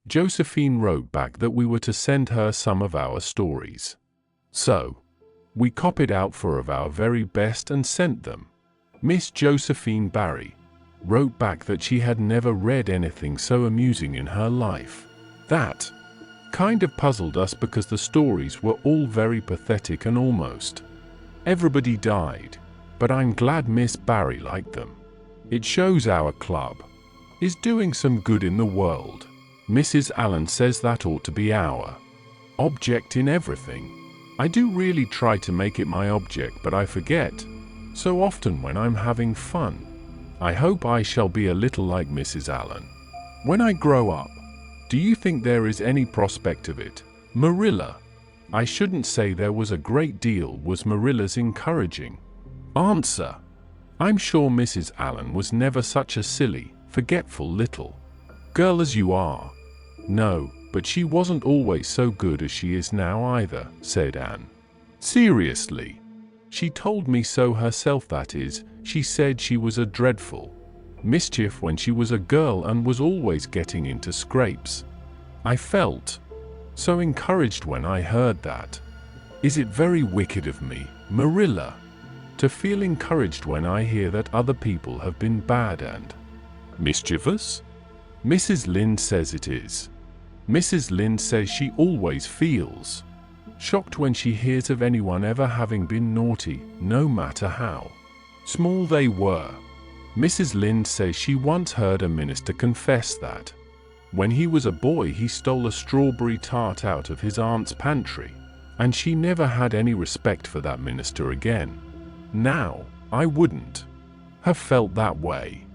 Josephine wrote back that we were to send her some of our stories. So, we copied out 4 of our very best and sent them. Miss Josephine Barry wrote back that she had never read anything so amusing in her life. That kind of puzzled us because the stories were all very pathetic and almost everybody died, but I'm glad Miss Barry liked them. It shows our club is doing some good in the world. Mrs. Allen says that ought to be our object in everything. I do really try to make it my object, but I forget so often when I'm having fun. I hope I shall be a little like Mrs. Allen when I grow up. Do you think there is any prospect of it, Marilla? I shouldn't say there was a great deal, was Marilla's encouraging answer. I'm sure Mrs. Allen was never such a silly, forgetful little girl as you are. No, but she wasn't always so good as she is now either, said Anne. Seriously? She told me so herself, that is. She said she was a dreadful mischief when she was a girl and was always getting into scrapes. I felt so encouraged when I heard that. Is it very wicked of me, Marilla, to feel encouraged when I hear that other people have been bad and mischievous? Mrs. Lynde says it is. Mrs. Lynde says she always feels shocked when she hears of anyone ever having been naughty, no matter how small they were. Mrs. Lynde says she once heard a minister confess that when he was a boy he stole a strawberry tart out of his aunt's pantry, and she never had any respect for that minister again. Now, I wouldn't have felt that way.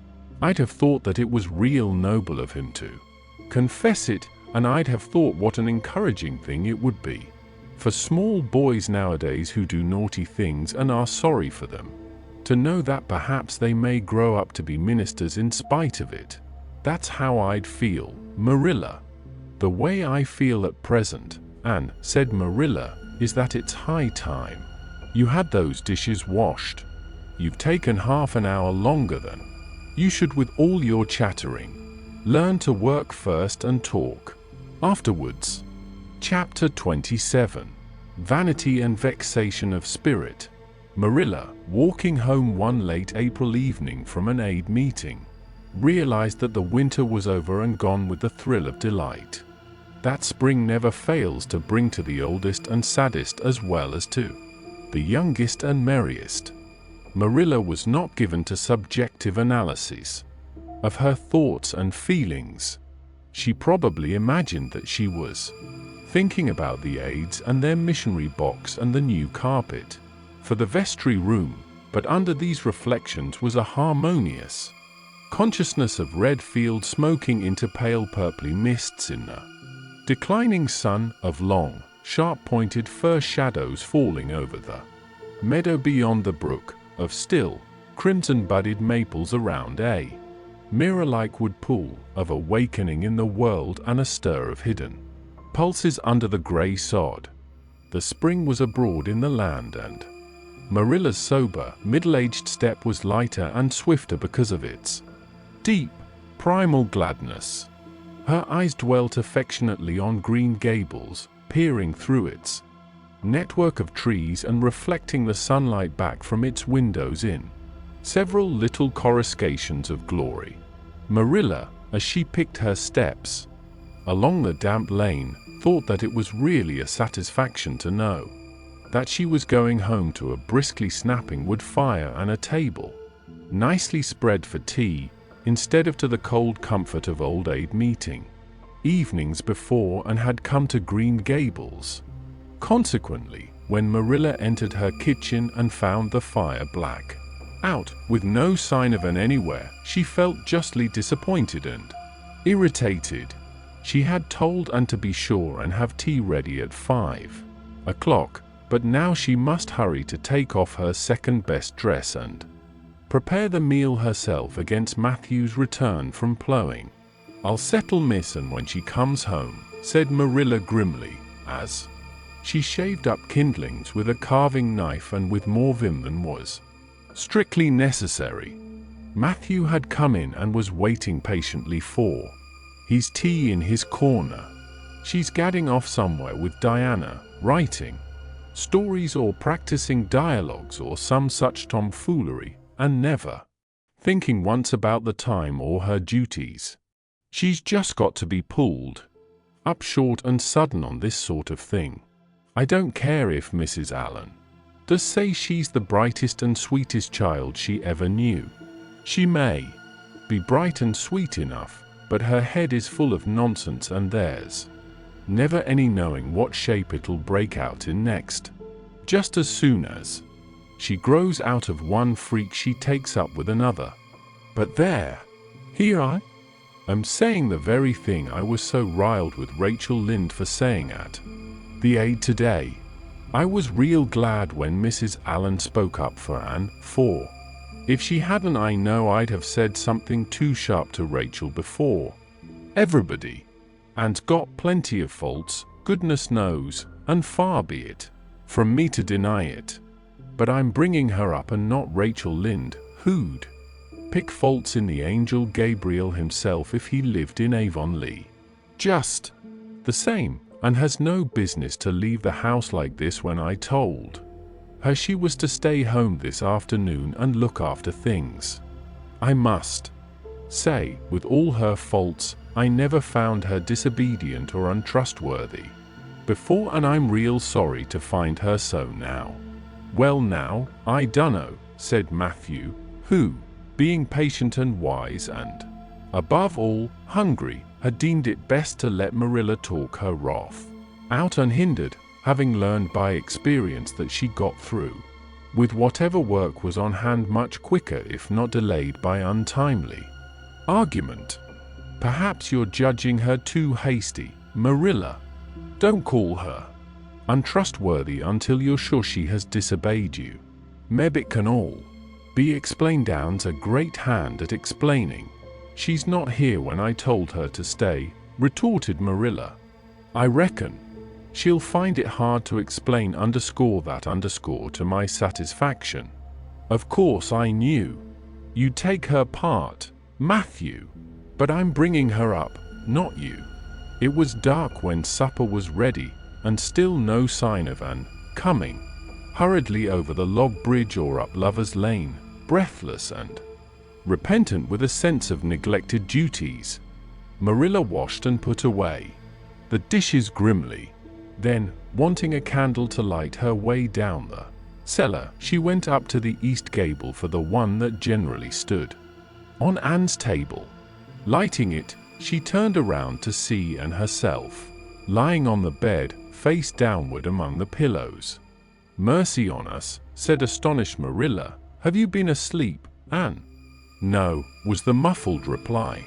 I'd have thought that it was real noble of him to confess it, and I'd have thought what an encouraging thing it would be for small boys nowadays who do naughty things and are sorry for them, to know that perhaps they may grow up to be ministers in spite of it. That's how I'd feel, Marilla. The way I feel at present, Anne, said Marilla, is that it's high time you had those dishes washed. You've taken half an hour longer than you should with all your chattering. Learn to work first and talk afterwards. Chapter 27. Vanity and Vexation of Spirit. Marilla, walking home one late April evening from an aid meeting, realized that the winter was over and gone with the thrill of delight that spring never fails to bring to the oldest and saddest as well as to the youngest and merriest. Marilla was not given to subjective analysis of her thoughts and feelings. She probably imagined that she was thinking about the aides and their missionary box and the new carpet for the vestry room, but under these reflections was a harmonious consciousness of red field smoking into pale purply mists in the declining sun, of long, sharp-pointed fir shadows falling over the meadow beyond the brook, of still, crimson-budded maples around a mirror-like wood pool, of awakening in the world and a stir of hidden pulses under the grey sod. The spring was abroad in the land, and Marilla's sober, middle-aged step was lighter and swifter because of its deep, primal gladness. Her eyes dwelt affectionately on Green Gables, peering through its network of trees and reflecting the sunlight back from its windows in several little coruscations of glory. Marilla, as she picked her steps along the damp lane, thought that it was really a satisfaction to know that she was going home to a briskly snapping wood fire and a table nicely spread for tea, instead of to the cold comfort of old aid meeting evenings before and had come to Green Gables. Consequently, when Marilla entered her kitchen and found the fire black out, with no sign of an anywhere, she felt justly disappointed and irritated. She had told Anne to be sure and have tea ready at 5 o'clock, but now she must hurry to take off her second-best dress and prepare the meal herself against Matthew's return from plowing. "I'll settle Miss Anne when she comes home," said Marilla grimly, as she shaved up kindlings with a carving knife and with more vim than was strictly necessary. Matthew had come in and was waiting patiently for He's tea in his corner. She's gadding off somewhere with Diana, writing stories or practicing dialogues or some such tomfoolery, and never thinking once about the time or her duties. She's just got to be pulled up short and sudden on this sort of thing. I don't care if Mrs. Allen does say she's the brightest and sweetest child she ever knew. She may be bright and sweet enough, but her head is full of nonsense and there's never any knowing what shape it'll break out in next. Just as soon as she grows out of one freak she takes up with another. But here I am saying the very thing I was so riled with Rachel Lynde for saying at the Aid today. I was real glad when Mrs. Allen spoke up for Anne, for if she hadn't I know I'd have said something too sharp to Rachel before everybody. And got plenty of faults, goodness knows, and far be it from me to deny it. But I'm bringing her up and not Rachel Lynde, who'd pick faults in the angel Gabriel himself if he lived in Avonlea. Just the same, and has no business to leave the house like this when I told her she was to stay home this afternoon and look after things. I must say, with all her faults, I never found her disobedient or untrustworthy before, and I'm real sorry to find her so now. Well now, I dunno, said Matthew, who, being patient and wise and, above all, hungry, had deemed it best to let Marilla talk her wrath out unhindered, having learned by experience that she got through with whatever work was on hand much quicker if not delayed by untimely argument. Perhaps you're judging her too hasty, Marilla. Don't call her untrustworthy until you're sure she has disobeyed you. Meb it can all be explained. Anne's a great hand at explaining. She's not here when I told her to stay, retorted Marilla. I reckon she'll find it hard to explain _that_ to my satisfaction. Of course I knew you'd take her part, Matthew, but I'm bringing her up, not you. It was dark when supper was ready, and still no sign of Anne coming hurriedly over the log bridge or up Lover's Lane, breathless and repentant with a sense of neglected duties. Marilla washed and put away the dishes grimly. Then, wanting a candle to light her way down the cellar, she went up to the east gable for the one that generally stood on Anne's table. Lighting it, she turned around to see Anne herself lying on the bed, face downward among the pillows. Mercy on us, said astonished Marilla. Have you been asleep, Anne? No, was the muffled reply.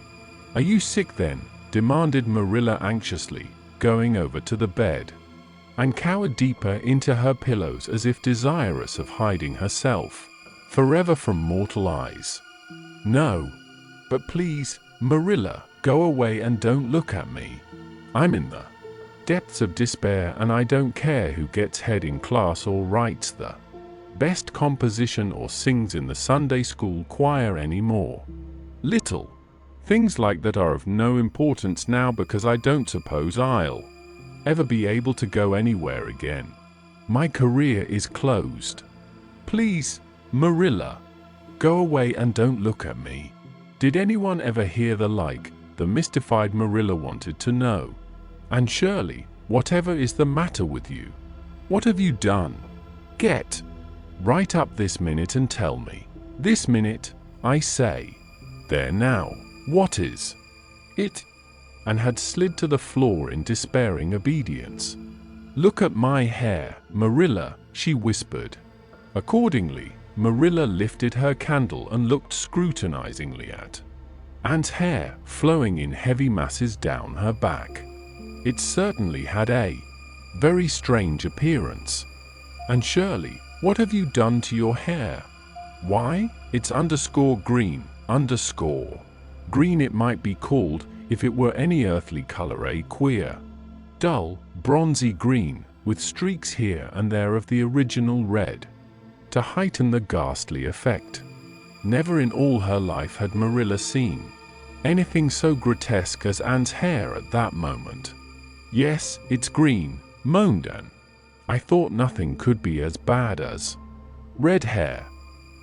Are you sick then? Demanded Marilla anxiously, going over to the bed. Anne cowered deeper into her pillows as if desirous of hiding herself forever from mortal eyes. No, but please, Marilla, go away and don't look at me. I'm in the depths of despair and I don't care who gets head in class or writes the best composition or sings in the Sunday school choir anymore. Little things like that are of no importance now because I don't suppose I'll ever be able to go anywhere again. My career is closed. Please, Marilla, go away and don't look at me. Did anyone ever hear the like? The mystified Marilla wanted to know. Anne Shirley, whatever is the matter with you? What have you done? Get right up this minute and tell me. This minute, I say. There now, what is it? And had slid to the floor in despairing obedience. Look at my hair, Marilla, she whispered. Accordingly, Marilla lifted her candle and looked scrutinizingly at Anne's hair, flowing in heavy masses down her back. It certainly had a very strange appearance. Anne Shirley, what have you done to your hair? Why, it's _green, green it might be called if it were any earthly color, a queer, dull, bronzy green, with streaks here and there of the original red, to heighten the ghastly effect. Never in all her life had Marilla seen anything so grotesque as Anne's hair at that moment. "Yes, it's green," moaned Anne. "I thought nothing could be as bad as red hair.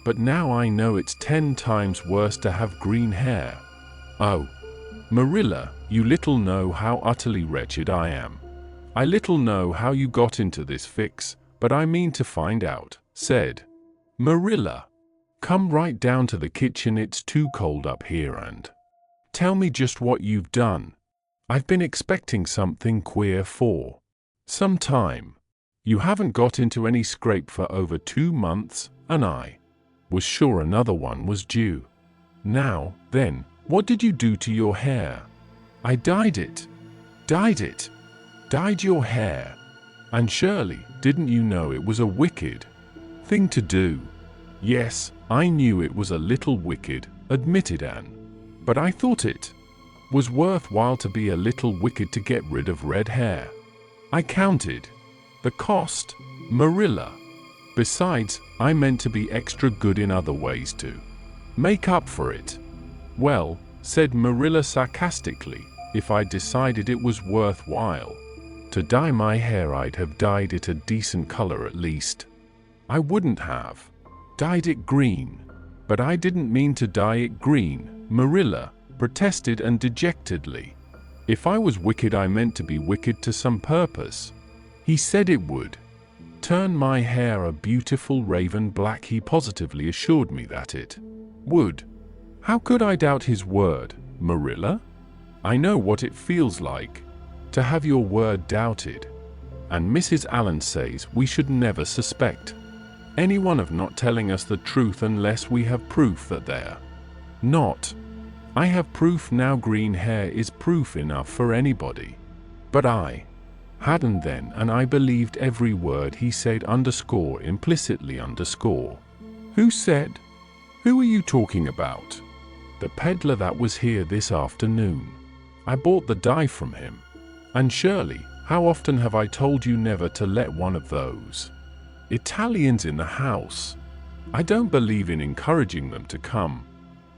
But now I know it's 10 times worse to have green hair. Oh, Marilla, you little know how utterly wretched I am. I little know how you got into this fix, but I mean to find out," said Marilla. "Come right down to the kitchen, it's too cold up here, and tell me just what you've done. I've been expecting something queer for some time. You haven't got into any scrape for over 2 months, and I was sure another one was due. Now, then, what did you do to your hair?" "I dyed it." "Dyed it? Dyed your hair? And Shirley, didn't you know it was a wicked thing to do?" "Yes, I knew it was a little wicked," admitted Anne. "But I thought it was worthwhile to be a little wicked to get rid of red hair. I counted the cost, Marilla. Besides, I meant to be extra good in other ways to make up for it." "Well," said Marilla sarcastically, "if I decided it was worthwhile to dye my hair, I'd have dyed it a decent color at least. I wouldn't have dyed it green." "But I didn't mean to dye it green," Marilla protested and dejectedly. "If I was wicked, I meant to be wicked to some purpose. He said it would turn my hair a beautiful raven black. He positively assured me that it would." "How could I doubt his word, Marilla? I know what it feels like to have your word doubted. And Mrs. Allen says we should never suspect anyone of not telling us the truth unless we have proof that they're not. I have proof now. Green hair is proof enough for anybody. But I hadn't then, and I believed every word he said implicitly. "Who said? Who are you talking about?" "The peddler that was here this afternoon. I bought the dye from him. And Shirley, how often have I told you never to let one of those Italians in the house? I don't believe in encouraging them to come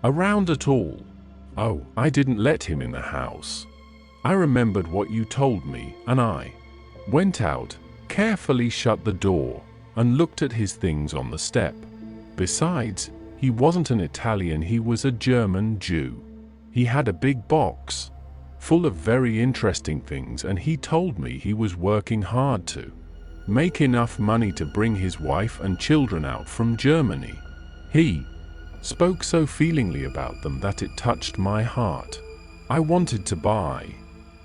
around at all." "Oh, I didn't let him in the house. I remembered what you told me, and I went out, carefully shut the door, and looked at his things on the step. Besides, he wasn't an Italian, he was a German Jew. He had a big box full of very interesting things, and he told me he was working hard to make enough money to bring his wife and children out from Germany. He spoke so feelingly about them that it touched my heart. I wanted to buy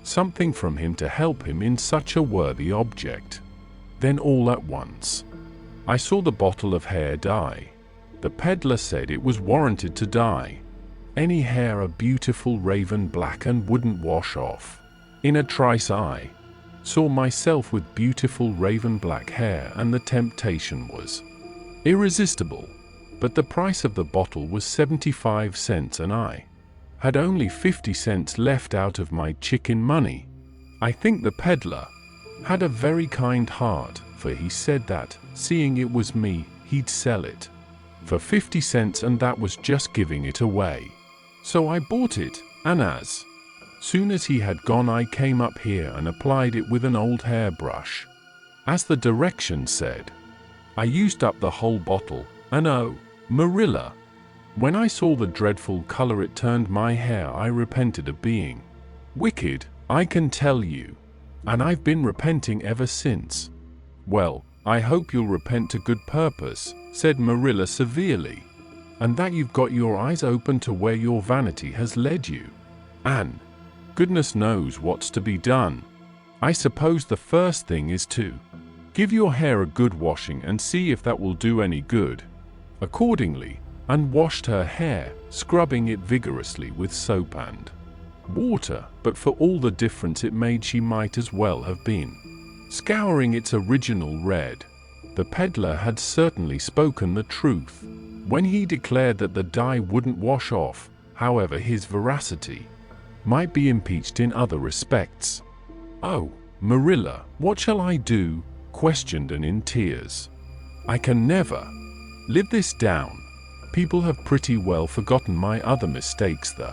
something from him to help him in such a worthy object. Then all at once, I saw the bottle of hair dye. The peddler said it was warranted to dye any hair a beautiful raven black and wouldn't wash off. In a trice I saw myself with beautiful raven black hair, and the temptation was irresistible. But the price of the bottle was 75 cents, and I had only 50 cents left out of my chicken money. I think the peddler had a very kind heart, for he said that, seeing it was me, he'd sell it for 50 cents, and that was just giving it away. So I bought it, and as soon as he had gone, I came up here and applied it with an old hairbrush, as the directions said. I used up the whole bottle, and oh, Marilla, when I saw the dreadful color it turned my hair, I repented of being wicked, I can tell you. And I've been repenting ever since." "Well, I hope you'll repent to good purpose," said Marilla severely, "and that you've got your eyes open to where your vanity has led you. Anne, goodness knows what's to be done. I suppose the first thing is to give your hair a good washing and see if that will do any good." Accordingly, Anne washed her hair, scrubbing it vigorously with soap and water, but for all the difference it made, she might as well have been scouring its original red. The peddler had certainly spoken the truth when he declared that the dye wouldn't wash off. However, his veracity might be impeached in other respects. "Oh, Marilla, what shall I do?" questioned Anne in tears. "I can never live this down. People have pretty well forgotten my other mistakes, the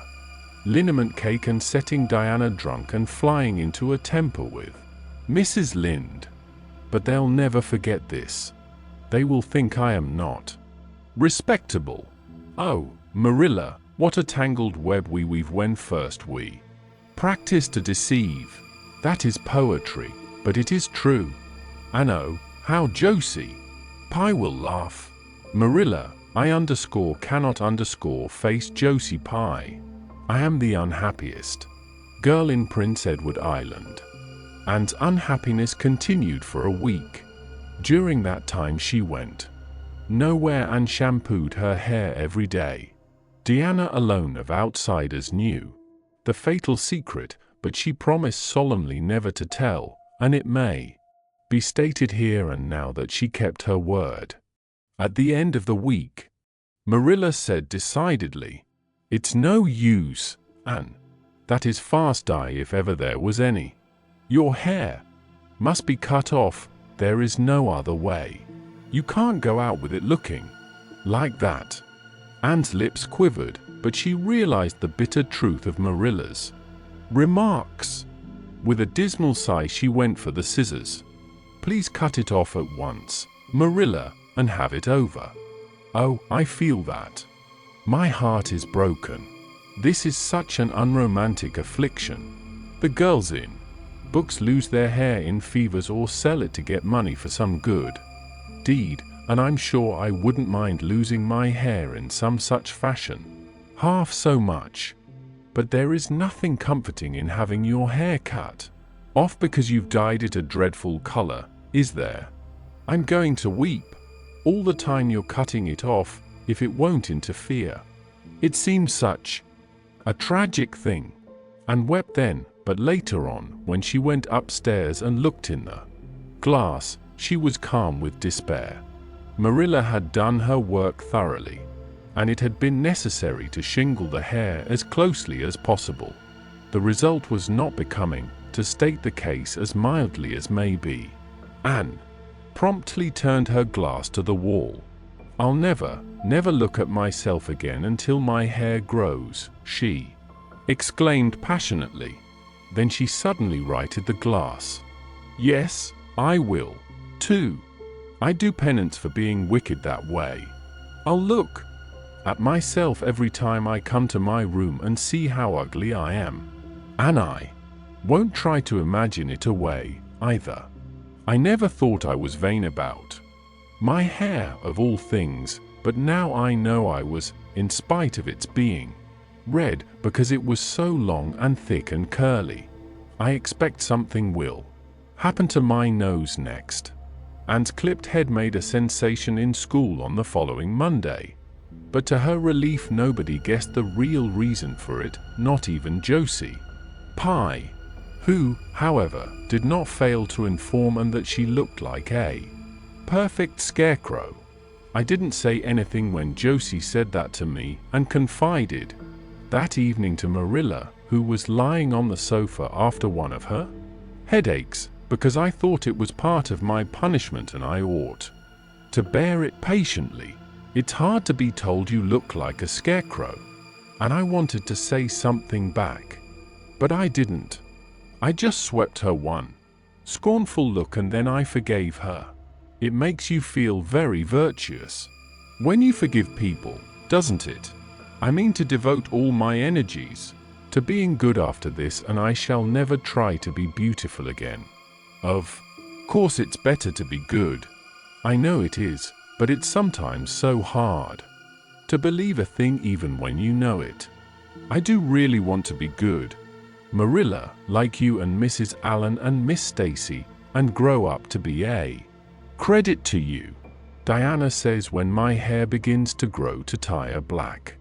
liniment cake and setting Diana drunk and flying into a temper with Mrs. Lynde. But they'll never forget this. They will think I am not respectable. Oh, Marilla, what a tangled web we weave when first we practice to deceive. That is poetry, but it is true. And oh, how Josie Pye will laugh. Marilla, I cannot face Josie Pye. I am the unhappiest girl in Prince Edward Island. Anne's unhappiness continued for a week. During that time she went nowhere and shampooed her hair every day. Diana alone of outsiders knew the fatal secret, but she promised solemnly never to tell, and it may be stated here and now that she kept her word. At the end of the week, Marilla said decidedly, "It's no use, Anne. That is fast dye if ever there was any. Your hair must be cut off. There is no other way. You can't go out with it looking like that." Anne's lips quivered, but she realized the bitter truth of Marilla's remarks. With a dismal sigh she went for the scissors. "Please cut it off at once, Marilla, and have it over. Oh, I feel that. My heart is broken. This is such an unromantic affliction. The girls in books lose their hair in fevers or sell it to get money for some good deed, and I'm sure I wouldn't mind losing my hair in some such fashion. Half so much. But there is nothing comforting in having your hair cut off because you've dyed it a dreadful color, is there? I'm going to weep all the time you're cutting it off, if it won't interfere." It seemed such a tragic thing. Anne wept then, but later on, when she went upstairs and looked in the glass, she was calm with despair. Marilla had done her work thoroughly, and it had been necessary to shingle the hair as closely as possible. The result was not becoming, to state the case as mildly as may be. Anne promptly turned her glass to the wall. "I'll never look at myself again until my hair grows," she exclaimed passionately. Then she suddenly righted the glass. "Yes, I will, too. I do penance for being wicked that way. I'll look at myself every time I come to my room and see how ugly I am. And I won't try to imagine it away, either. I never thought I was vain about my hair of all things, but now I know I was, in spite of its being red because it was so long and thick and curly. I expect something will happen to my nose next." Anne's clipped head made a sensation in school on the following Monday, but to her relief nobody guessed the real reason for it, not even Josie Pye, who, however, did not fail to inform Anne that she looked like a perfect scarecrow. "I didn't say anything when Josie said that to me," and confided that evening to Marilla, who was lying on the sofa after one of her headaches, "because I thought it was part of my punishment and I ought to bear it patiently. It's hard to be told you look like a scarecrow." And I wanted to say something back, but I didn't. I just swept her one scornful look and then I forgave her. It makes you feel very virtuous when you forgive people, doesn't it? I mean to devote all my energies to being good after this, and I shall never try to be beautiful again. Of course it's better to be good. I know it is, but it's sometimes so hard to believe a thing even when you know it. I do really want to be good, Marilla, like you and Mrs. Allen and Miss Stacy, and grow up to be a credit to you. Diana says when my hair begins to grow to tie a black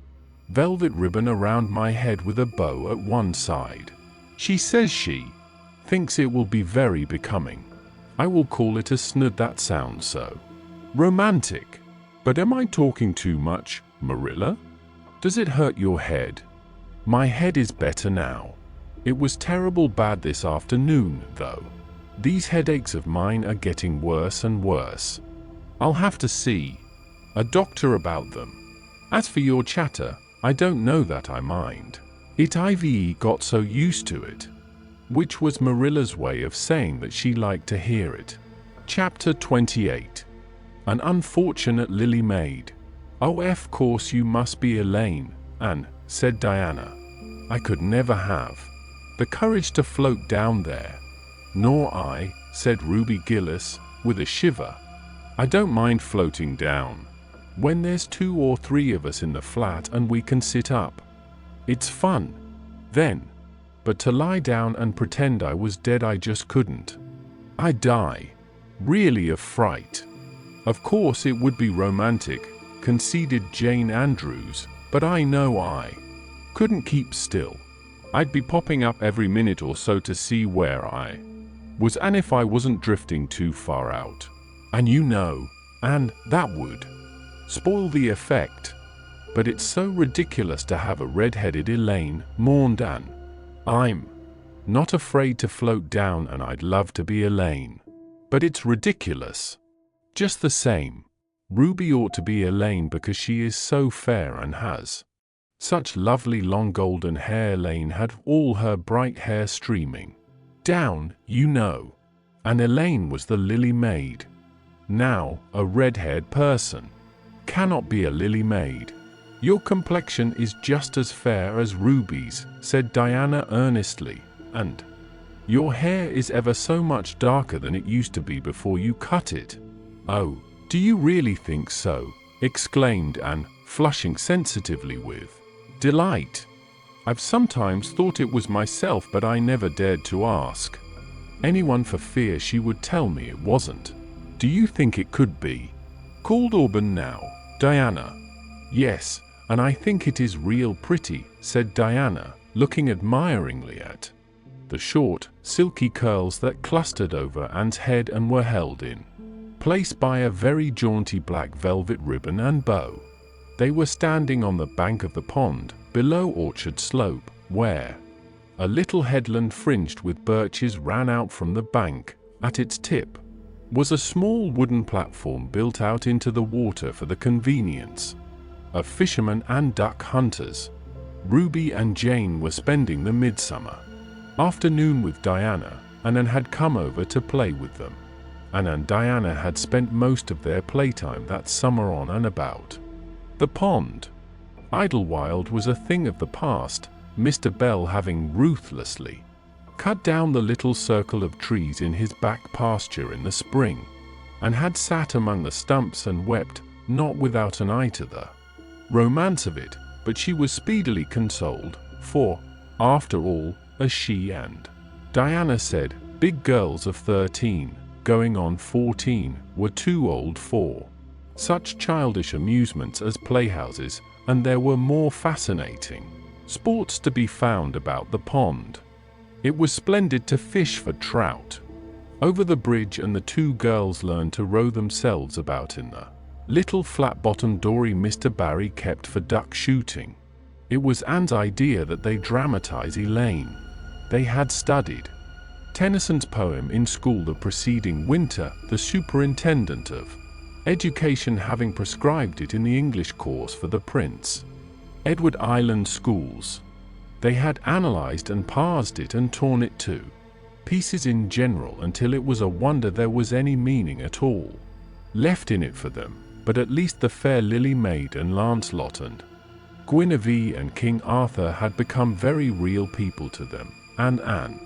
velvet ribbon around my head with a bow at one side. She says she thinks it will be very becoming. I will call it a snood. That sounds so romantic. But am I talking too much, Marilla? Does it hurt your head? My head is better now. It was terrible bad this afternoon, though. These headaches of mine are getting worse and worse. I'll have to see a doctor about them. As for your chatter, I don't know that I mind. It got so used to it, which was Marilla's way of saying that she liked to hear it. Chapter 28. An Unfortunate Lily Maid. "Oh, of course you must be Elaine, Anne," said Diana. "I could never have the courage to float down there." "Nor I," said Ruby Gillis, with a shiver. "I don't mind floating down, when there's 2 or 3 of us in the flat and we can sit up. It's fun, then. But to lie down and pretend I was dead, I just couldn't. I'd die, really, of fright." "Of course it would be romantic," conceded Jane Andrews, "but I know I couldn't keep still. I'd be popping up every minute or so to see where I was and if I wasn't drifting too far out. And you know, and that would spoil the effect. But it's so ridiculous to have a red-headed Elaine," mourned Anne. "I'm not afraid to float down, and I'd love to be Elaine. But it's ridiculous. Just the same. Ruby ought to be Elaine because she is so fair and has such lovely long golden hair. Elaine had all her bright hair streaming down, you know. And Elaine was the lily maid. Now, a red-haired person cannot be a lily maid." "Your complexion is just as fair as Ruby's," said Diana earnestly, "and your hair is ever so much darker than it used to be before you cut it." "Oh, do you really think so?" exclaimed Anne, flushing sensitively with delight. "I've sometimes thought it was myself, but I never dared to ask anyone for fear she would tell me it wasn't." "Do you think it could be called auburn now, Diana?" "Yes, and I think it is real pretty," said Diana, looking admiringly at the short, silky curls that clustered over Anne's head and were held in place by a very jaunty black velvet ribbon and bow. They were standing on the bank of the pond, below Orchard Slope, where a little headland fringed with birches ran out from the bank. At its tip was a small wooden platform built out into the water for the convenience of fishermen and duck hunters. Ruby and Jane were spending the midsummer afternoon with Diana, and Anne had come over to play with them. Anne and Diana had spent most of their playtime that summer on and about the pond. Idlewild was a thing of the past, Mr. Bell having ruthlessly cut down the little circle of trees in his back pasture in the spring, and had sat among the stumps and wept, not without an eye to the romance of it. But she was speedily consoled, for, after all, as she and Diana said, big girls of 13, going on 14, were too old for such childish amusements as playhouses, and there were more fascinating sports to be found about the pond. It was splendid to fish for trout over the bridge, and the 2 girls learned to row themselves about in the little flat-bottomed dory Mr. Barry kept for duck shooting. It was Anne's idea that they dramatize Elaine. They had studied Tennyson's poem in school the preceding winter, the superintendent of education having prescribed it in the English course for the Prince Edward Island schools. They had analyzed and parsed it and torn it to pieces in general until it was a wonder there was any meaning at all left in it for them. But at least the fair Lily Maid and Lancelot and Guinevere and King Arthur had become very real people to them, and Anne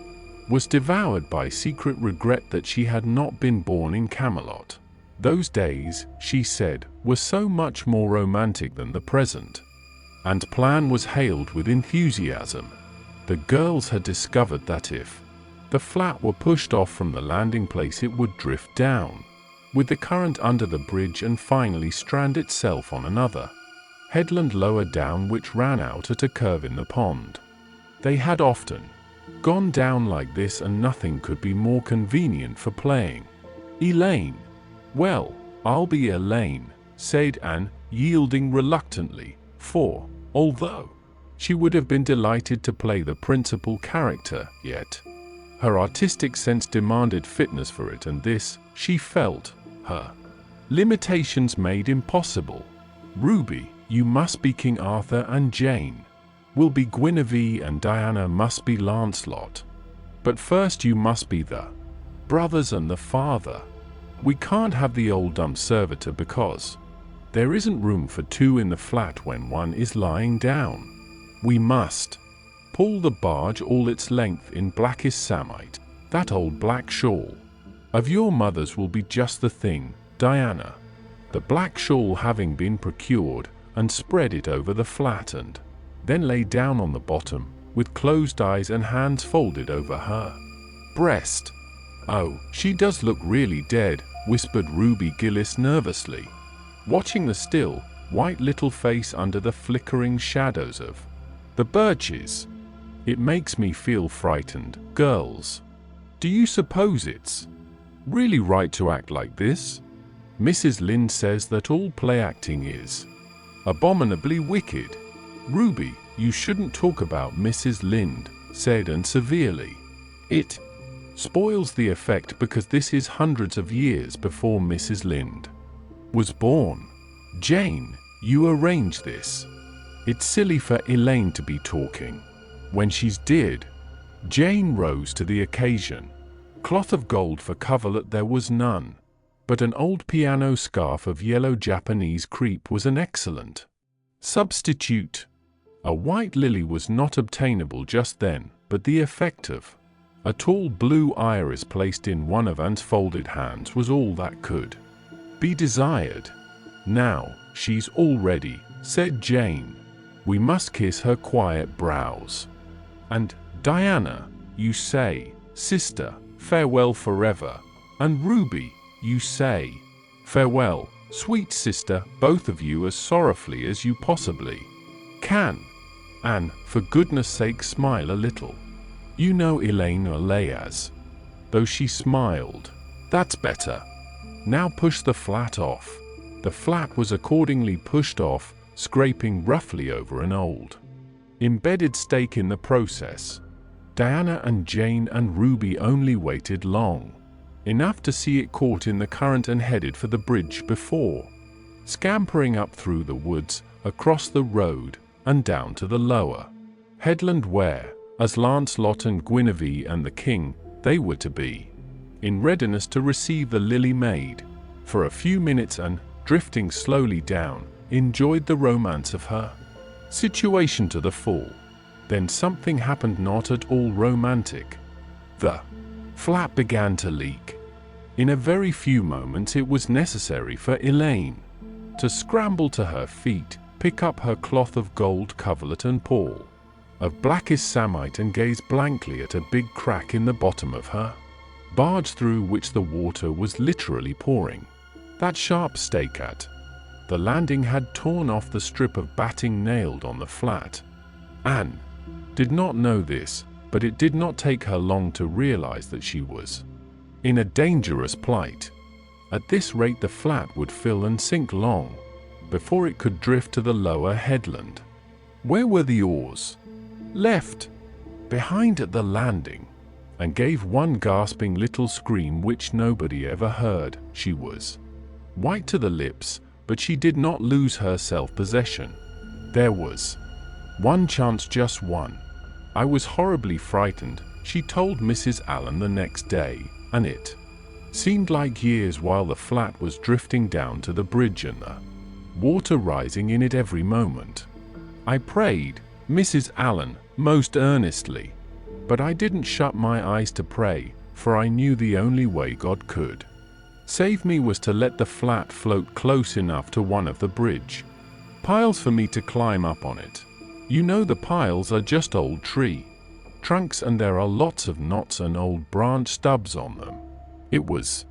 was devoured by secret regret that she had not been born in Camelot. Those days, she said, were so much more romantic than the present, and plan was hailed with enthusiasm. The girls had discovered that if the flat were pushed off from the landing place, it would drift down with the current under the bridge and finally strand itself on another headland lower down, which ran out at a curve in the pond. They had often gone down like this, and nothing could be more convenient for playing Elaine. "Well, I'll be Elaine," said Anne, yielding reluctantly, for, although she would have been delighted to play the principal character, yet her artistic sense demanded fitness for it, and this, she felt, her limitations made impossible. "Ruby, you must be King Arthur and Jane," will be Guinevere and Diana must be Lancelot. But first you must be the brothers and the father. We can't have the old dumb servitor because there isn't room for two in the flat when one is lying down. We must pull the barge all its length in blackest samite. That old black shawl of your mother's will be just the thing, Diana. The black shawl having been procured, and spread it over the flat and then lay down on the bottom, with closed eyes and hands folded over her breast. Oh, she does look really dead, whispered Ruby Gillis nervously, watching the still, white little face under the flickering shadows of the birches. It makes me feel frightened, girls. Do you suppose it's really right to act like this? Mrs. Lynde says that all play acting is abominably wicked. Ruby, you shouldn't talk about Mrs. Lynde, said Anne severely. It spoils the effect because this is hundreds of years before Mrs. Lynde was born. Jane, you arrange this. It's silly for Elaine to be talking when she's dead. Jane rose to the occasion. Cloth of gold for coverlet there was none, but an old piano scarf of yellow Japanese crepe was an excellent substitute. A white lily was not obtainable just then, but the effect of a tall blue iris placed in one of Anne's folded hands was all that could be desired. Now, she's all ready, said Jane. We must kiss her quiet brows. And, Diana, you say, sister, farewell forever. And Ruby, you say, farewell, sweet sister, both of you as sorrowfully as you possibly can. Anne, for goodness sake smile a little. You know Elaine Elias. Though she smiled. That's better. Now push the flat off. The flat was accordingly pushed off, scraping roughly over an old embedded stake in the process. Diana and Jane and Ruby only waited long enough to see it caught in the current and headed for the bridge before scampering up through the woods, across the road, and down to the lower headland where, as Lancelot and Guinevere and the king, they were to be in readiness to receive the Lily Maid. For a few minutes and, drifting slowly down, enjoyed the romance of her situation to the full. Then something happened not at all romantic. The flat began to leak. In a very few moments it was necessary for Elaine to scramble to her feet, pick up her cloth of gold coverlet and pall of blackest samite and gaze blankly at a big crack in the bottom of her barge through which the water was literally pouring. That sharp stake at the landing had torn off the strip of batting nailed on the flat. Anne did not know this, but it did not take her long to realize that she was in a dangerous plight. At this rate the flat would fill and sink long before it could drift to the lower headland. Where were the oars? Left behind at the landing, and gave one gasping little scream which nobody ever heard. She was white to the lips, but she did not lose her self-possession. There was one chance, just one. I was horribly frightened, she told Mrs. Allen the next day, and it seemed like years while the flat was drifting down to the bridge and the water rising in it every moment. I prayed, Mrs. Allen, most earnestly, but I didn't shut my eyes to pray, for I knew the only way God could save me was to let the flat float close enough to one of the bridge piles for me to climb up on it. You know the piles are just old tree trunks and there are lots of knots and old branch stubs on them. It was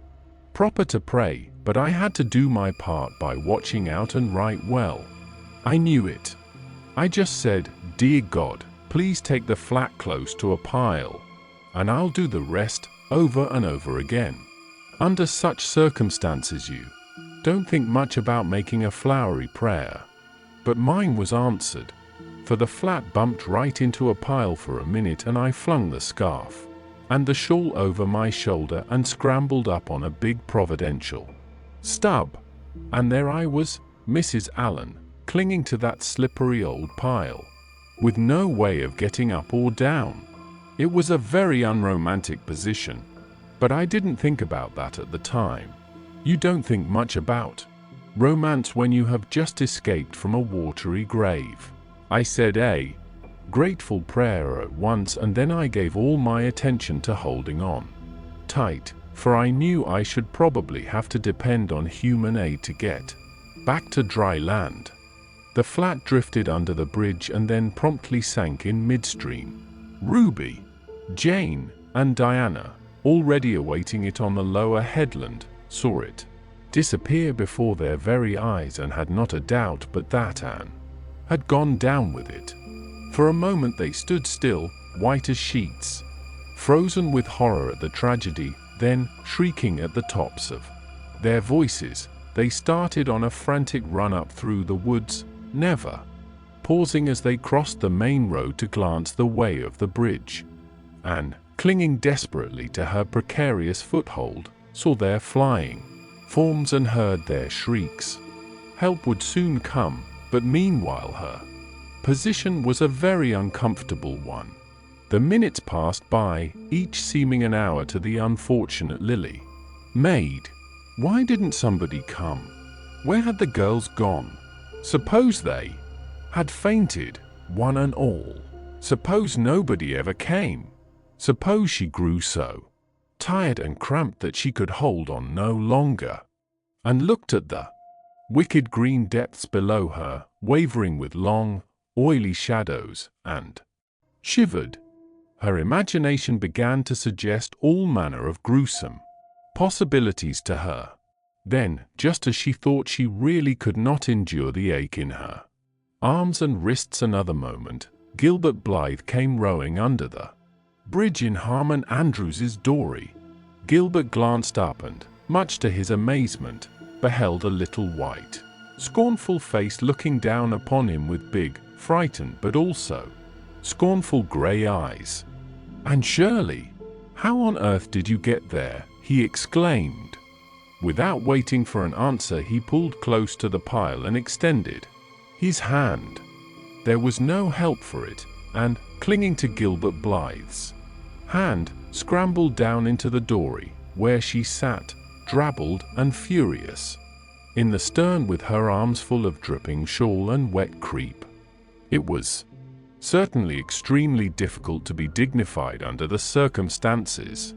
proper to pray, but I had to do my part by watching out and right well. I knew it. I just said, dear God, please take the flat close to a pile, and I'll do the rest over and over again. Under such circumstances you don't think much about making a flowery prayer. But mine was answered, for the flat bumped right into a pile for a minute and I flung the scarf and the shawl over my shoulder and scrambled up on a big providential stub. And there I was, Mrs. Allen, clinging to that slippery old pile. with no way of getting up or down. It was a very unromantic position, but I didn't think about that at the time. You don't think much about romance when you have just escaped from a watery grave. I said a grateful prayer at once, and then I gave all my attention to holding on tight, for I knew I should probably have to depend on human aid to get back to dry land. The flat drifted under the bridge and then promptly sank in midstream. Ruby, Jane, and Diana, already awaiting it on the lower headland, saw it disappear before their very eyes and had not a doubt but that Anne had gone down with it. For a moment they stood still, white as sheets, frozen with horror at the tragedy, then, shrieking at the tops of their voices, they started on a frantic run up through the woods, never pausing as they crossed the main road to glance the way of the bridge. Anne, clinging desperately to her precarious foothold, saw their flying forms and heard their shrieks. Help would soon come, but meanwhile her position was a very uncomfortable one. The minutes passed by, each seeming an hour to the unfortunate Lily. Maid, why didn't somebody come? Where had the girls gone? Suppose they had fainted, one and all. Suppose nobody ever came. Suppose she grew so tired and cramped that she could hold on no longer, and looked at the wicked green depths below her, wavering with long, oily shadows, and shivered. Her imagination began to suggest all manner of gruesome possibilities to her. Then, just as she thought she really could not endure the ache in her arms and wrists another moment, Gilbert Blythe came rowing under the bridge in Harmon Andrews's dory. Gilbert glanced up and, much to his amazement, beheld a little white, scornful face looking down upon him with big, frightened but also scornful grey eyes. "Anne Shirley, how on earth did you get there?" he exclaimed. Without waiting for an answer, he pulled close to the pile and extended his hand. There was no help for it, and, clinging to Gilbert Blythe's hand, scrambled down into the dory, where she sat, drabbled and furious, in the stern with her arms full of dripping shawl and wet crepe. It was certainly extremely difficult to be dignified under the circumstances.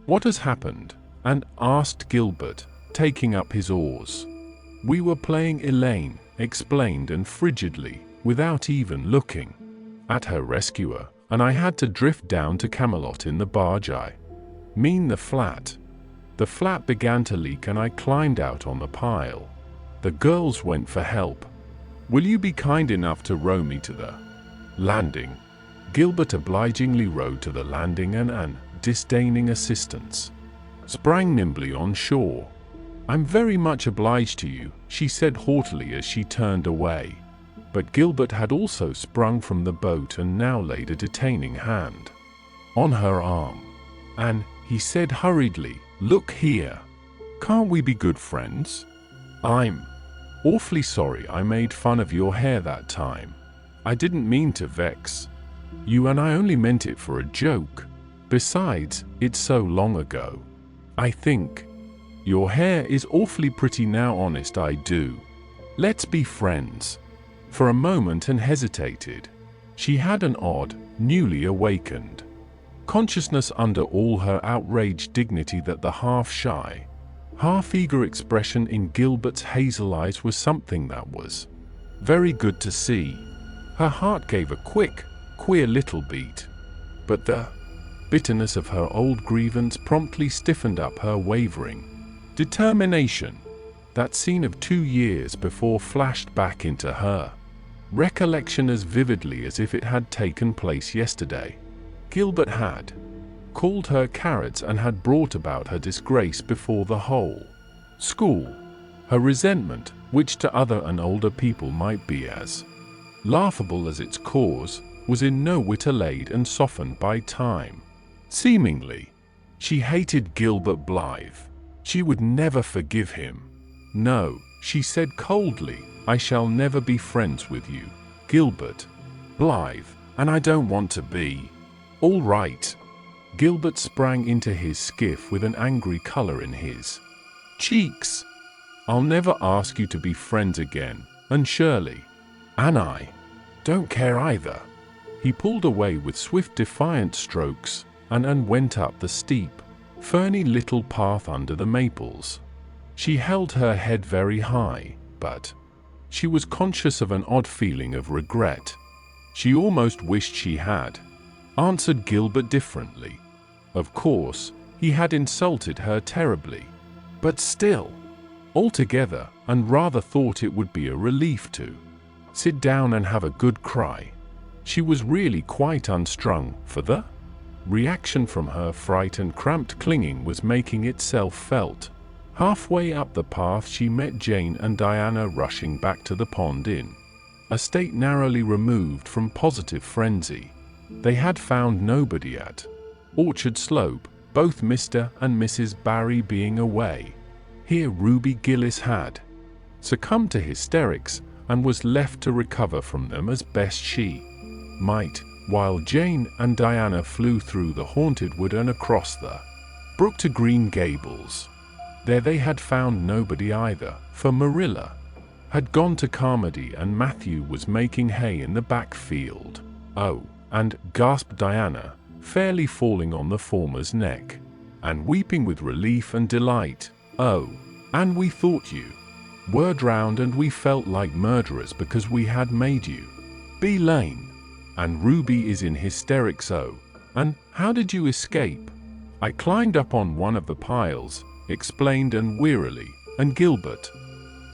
"What has happened?" Anne asked Gilbert, taking up his oars. "We were playing Elaine," explained Anne frigidly, without even looking at her rescuer, "and I had to drift down to Camelot in the barge. I mean the flat. The flat began to leak and I climbed out on the pile. The girls went for help. Will you be kind enough to row me to the landing?" Gilbert obligingly rowed to the landing, and Anne, disdaining assistance, sprang nimbly on shore. "I'm very much obliged to you," she said haughtily as she turned away. But Gilbert had also sprung from the boat and now laid a detaining hand on her arm. "Anne," he said hurriedly, "look here. Can't we be good friends? I'm awfully sorry I made fun of your hair that time. I didn't mean to vex you, and I only meant it for a joke. Besides, it's so long ago. I think your hair is awfully pretty now, honest I do. Let's be friends." For a moment Anne hesitated. She had an odd, newly awakened consciousness under all her outraged dignity that the half-shy, half-eager expression in Gilbert's hazel eyes was something that was very good to see. Her heart gave a quick, queer little beat. But the bitterness of her old grievance promptly stiffened up her wavering determination. That scene of 2 years before flashed back into her recollection as vividly as if it had taken place yesterday. Gilbert had called her carrots and had brought about her disgrace before the whole school. Her resentment, which to other and older people might be as laughable as its cause, was in no whit allayed and softened by time. Seemingly, she hated Gilbert Blythe. She would never forgive him. "No," she said coldly, "I shall never be friends with you, Gilbert. Blythe, and I don't want to be. All right. Gilbert sprang into his skiff with an angry color in his cheeks. I'll never ask you to be friends again, Anne Shirley. And I don't care either. He pulled away with swift defiant strokes, and Anne went up the steep, ferny little path under the maples. She held her head very high, but she was conscious of an odd feeling of regret. She almost wished she had answered Gilbert differently. Of course, he had insulted her terribly, but still, altogether, and rather thought it would be a relief to sit down and have a good cry. She was really quite unstrung, for the reaction from her fright and cramped clinging was making itself felt. Halfway up the path she met Jane and Diana rushing back to the pond in a state narrowly removed from positive frenzy. They had found nobody at Orchard Slope, both Mr. and Mrs. Barry being away. Here Ruby Gillis had succumbed to hysterics and was left to recover from them as best she might, while Jane and Diana flew through the haunted wood and across the brook to Green Gables. There they had found nobody either, for Marilla had gone to Carmody and Matthew was making hay in the back field. Oh, and gasped Diana, fairly falling on the former's neck, and weeping with relief and delight. Oh, and we thought you were drowned and we felt like murderers because we had made you be lame. And Ruby is in hysterics. Oh, and how did you escape? I climbed up on one of the piles, explained Anne wearily, and Gilbert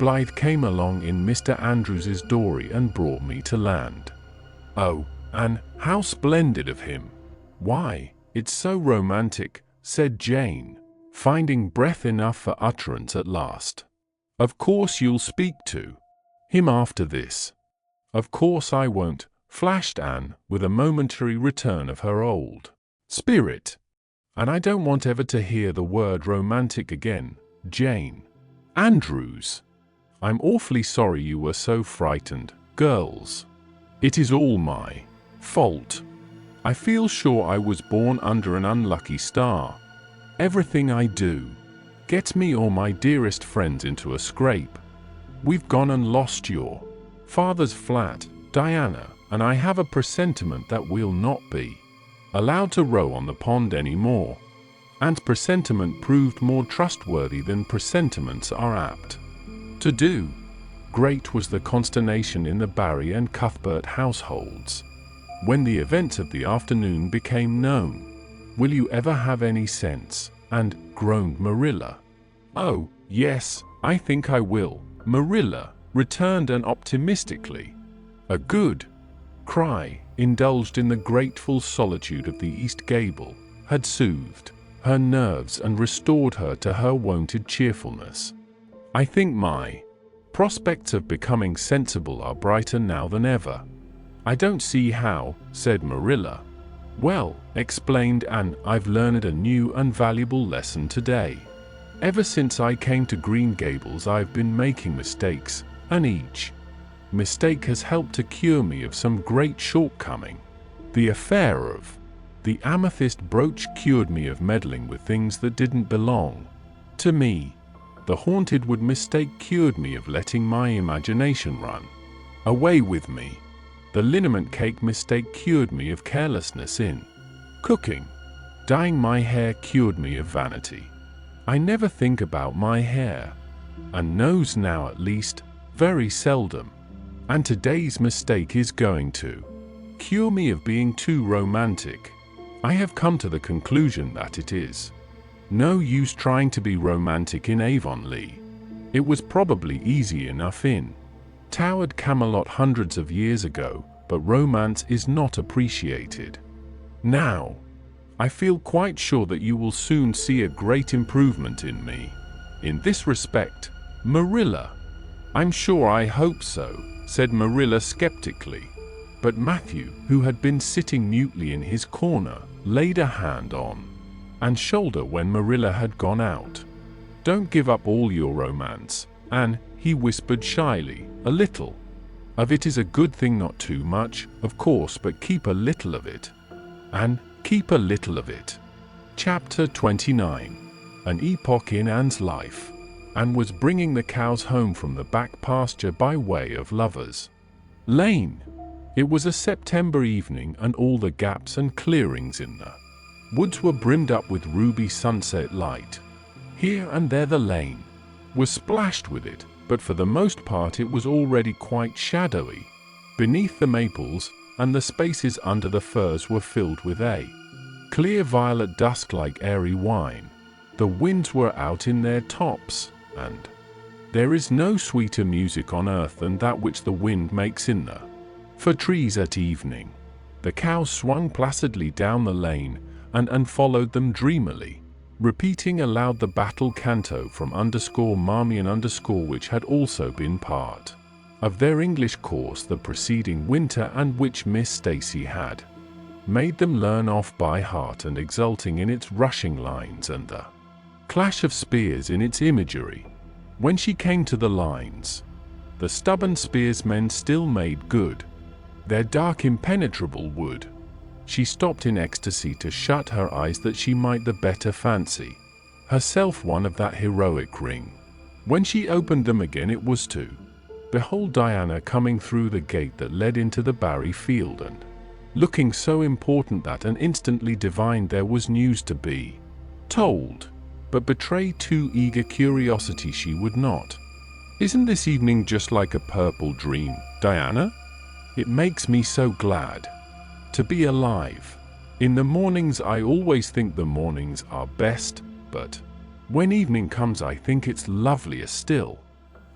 Blythe came along in Mr. Andrews's dory and brought me to land. Oh, Anne, how splendid of him! Why, it's so romantic, said Jane, finding breath enough for utterance at last. Of course you'll speak to him after this. Of course I won't, flashed Anne, with a momentary return of her old spirit. And I don't want ever to hear the word romantic again, Jane. Andrews, I'm awfully sorry you were so frightened, girls. It is all my fault. I feel sure I was born under an unlucky star. Everything I do gets me or my dearest friends into a scrape. We've gone and lost your father's flat, Diana, and I have a presentiment that we'll not be allowed to row on the pond anymore. And presentiment proved more trustworthy than presentiments are apt to do. Great was the consternation in the Barry and Cuthbert households when the events of the afternoon became known. Will you ever have any sense? And groaned Marilla. Oh, yes, I think I will, Marilla returned Anne optimistically. A good cry, indulged in the grateful solitude of the east gable, had soothed her nerves and restored her to her wonted cheerfulness. I think my prospects of becoming sensible are brighter now than ever. I don't see how, said Marilla. Well, explained Anne, I've learned a new and valuable lesson today. Ever since I came to Green Gables I've been making mistakes, and each mistake has helped to cure me of some great shortcoming. The affair of the amethyst brooch cured me of meddling with things that didn't belong to me. The haunted wood mistake cured me of letting my imagination run away with me. The liniment cake mistake cured me of carelessness in cooking. Dyeing my hair cured me of vanity. I never think about my hair and nose now, at least, very seldom. And today's mistake is going to cure me of being too romantic. I have come to the conclusion that it is no use trying to be romantic in Avonlea. It was probably easy enough in towered Camelot hundreds of years ago, but romance is not appreciated now. I feel quite sure that you will soon see a great improvement in me in this respect, Marilla. I'm sure I hope so, said Marilla skeptically. But Matthew, who had been sitting mutely in his corner, laid a hand on Anne's shoulder when Marilla had gone out. Don't give up all your romance, Anne, he whispered shyly, a little Of it is a good thing not too much, of course, but keep a little of it. And keep a little of it. Chapter 29. An epoch in Anne's life. Anne was bringing the cows home from the back pasture by way of Lovers' Lane. It was a September evening, and all the gaps and clearings in the woods were brimmed up with ruby sunset light. Here and there the lane was splashed with it, but for the most part it was already quite shadowy beneath the maples, and the spaces under the firs were filled with a clear violet dusk like airy wine. The winds were out in their tops, and there is no sweeter music on earth than that which the wind makes in the fir trees at evening. The cows swung placidly down the lane, and Anne followed them dreamily, repeating aloud the battle canto from _Marmion_ which had also been part of their English course the preceding winter, and which Miss Stacy had made them learn off by heart, and exulting in its rushing lines and the clash of spears in its imagery. When she came to the lines, the stubborn spearsmen still made good their dark impenetrable wood. She stopped in ecstasy to shut her eyes that she might the better fancy herself one of that heroic ring. When she opened them again, it was to behold Diana coming through the gate that led into the barry field, and looking so important that Anne instantly divined there was news to be told, but betray too eager curiosity she would not. "Isn't this evening just like a purple dream, Diana? It makes me so glad to be alive. In the mornings I always think the mornings are best, but when evening comes I think it's lovelier still."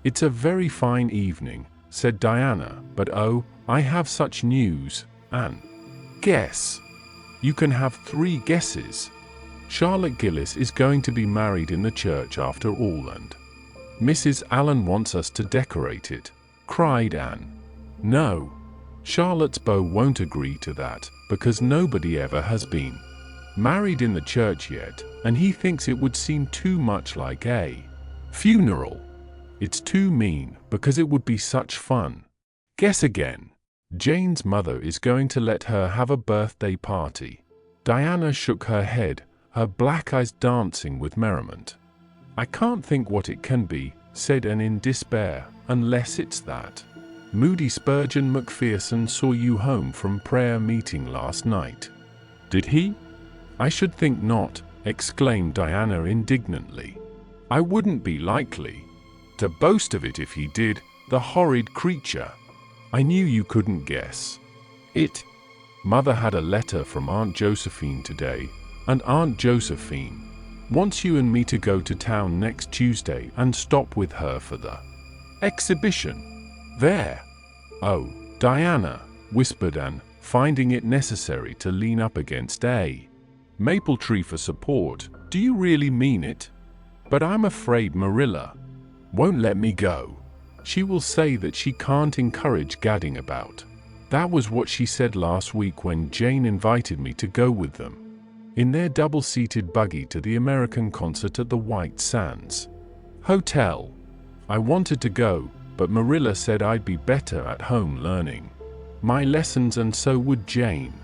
"It's a very fine evening," said Diana, "but oh, I have such news, Anne. Guess." "You can have 3 guesses. Charlotte Gillis is going to be married in the church after all, and Mrs. Allen wants us to decorate it," cried Anne. "No. Charlotte's beau won't agree to that, because nobody ever has been married in the church yet, and he thinks it would seem too much like a funeral. It's too mean, because it would be such fun." "Guess again." "Jane's mother is going to let her have a birthday party." Diana shook her head, her black eyes dancing with merriment. "I can't think what it can be," said Anne in despair, "unless it's that Moody Spurgeon Macpherson saw you home from prayer meeting last night." "Did he? I should think not," exclaimed Diana indignantly. "I wouldn't be likely to boast of it if he did, the horrid creature. I knew you couldn't guess it. Mother had a letter from Aunt Josephine today, and Aunt Josephine wants you and me to go to town next Tuesday and stop with her for the exhibition there." "Oh, Diana," whispered Anne, finding it necessary to lean up against a maple tree for support, "do you really mean it? But I'm afraid Marilla won't let me go. She will say that she can't encourage gadding about. That was what she said last week when Jane invited me to go with them in their double-seated buggy to the American concert at the White Sands Hotel. I wanted to go, but Marilla said I'd be better at home learning my lessons, and so would Jane.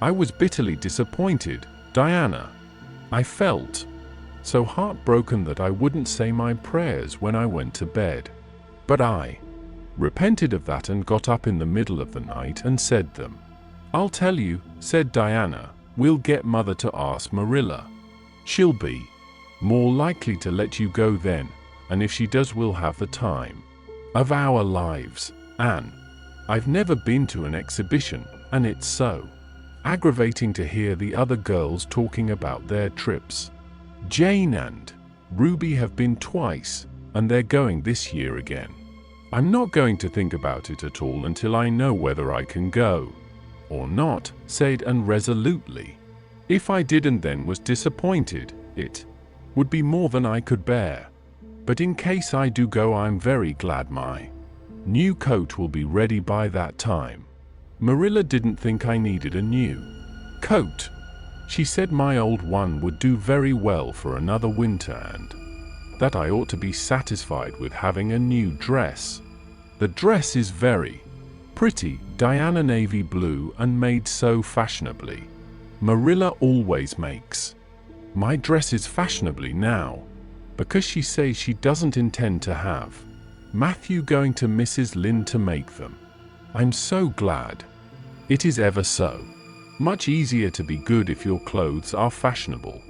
I was bitterly disappointed, Diana. I felt so heartbroken that I wouldn't say my prayers when I went to bed. But I repented of that and got up in the middle of the night and said them." "I'll tell you," said Diana, "we'll get Mother to ask Marilla. She'll be more likely to let you go then, and if she does we'll have the time of our lives, Anne. I've never been to an exhibition, and it's so aggravating to hear the other girls talking about their trips. Jane and Ruby have been twice, and they're going this year again. I'm not going to think about it at all until I know whether I can go or not," said Anne resolutely. "If I did and then was disappointed, it would be more than I could bear. But in case I do go, I'm very glad my new coat will be ready by that time. Marilla didn't think I needed a new coat. She said my old one would do very well for another winter, and that I ought to be satisfied with having a new dress. The dress is very Pretty, Diana navy blue and made so fashionably. Marilla always makes my dresses fashionably now, because she says she doesn't intend to have Matthew going to Mrs. Lynde to make them. I'm so glad. It is ever so much easier to be good if your clothes are fashionable.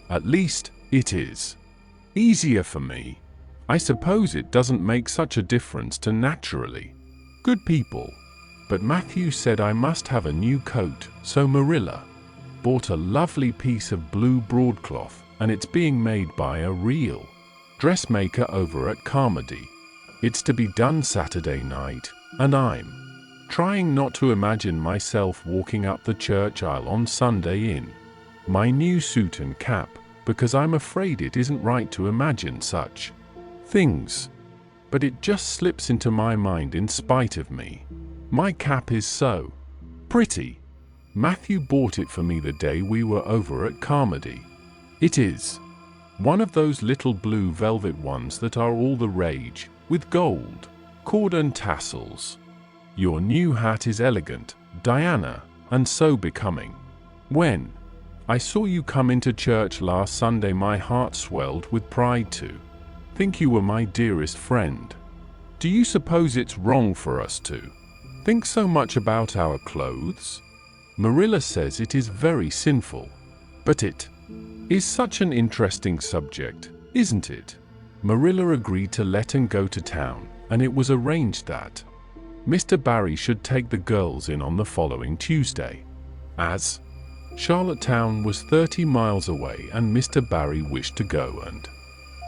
At least, it is easier for me. I suppose it doesn't make such a difference to naturally good people. But Matthew said I must have a new coat, so Marilla bought a lovely piece of blue broadcloth, and it's being made by a real dressmaker over at Carmody. It's to be done Saturday night, and I'm trying not to imagine myself walking up the church aisle on Sunday in my new suit and cap, because I'm afraid it isn't right to imagine such things. But it just slips into my mind in spite of me. My cap is so pretty. Matthew bought it for me the day we were over at Carmody. It is one of those little blue velvet ones that are all the rage, with gold cord and tassels. Your new hat is elegant, Diana, and so becoming. When I saw you come into church last Sunday, my heart swelled with pride to think you were my dearest friend. Do you suppose it's wrong for us to think so much about our clothes? Marilla says it is very sinful. But it is such an interesting subject, isn't it? Marilla agreed to let him go to town, and it was arranged that Mr. Barry should take the girls in on the following Tuesday. As Charlottetown was 30 miles away and Mr. Barry wished to go and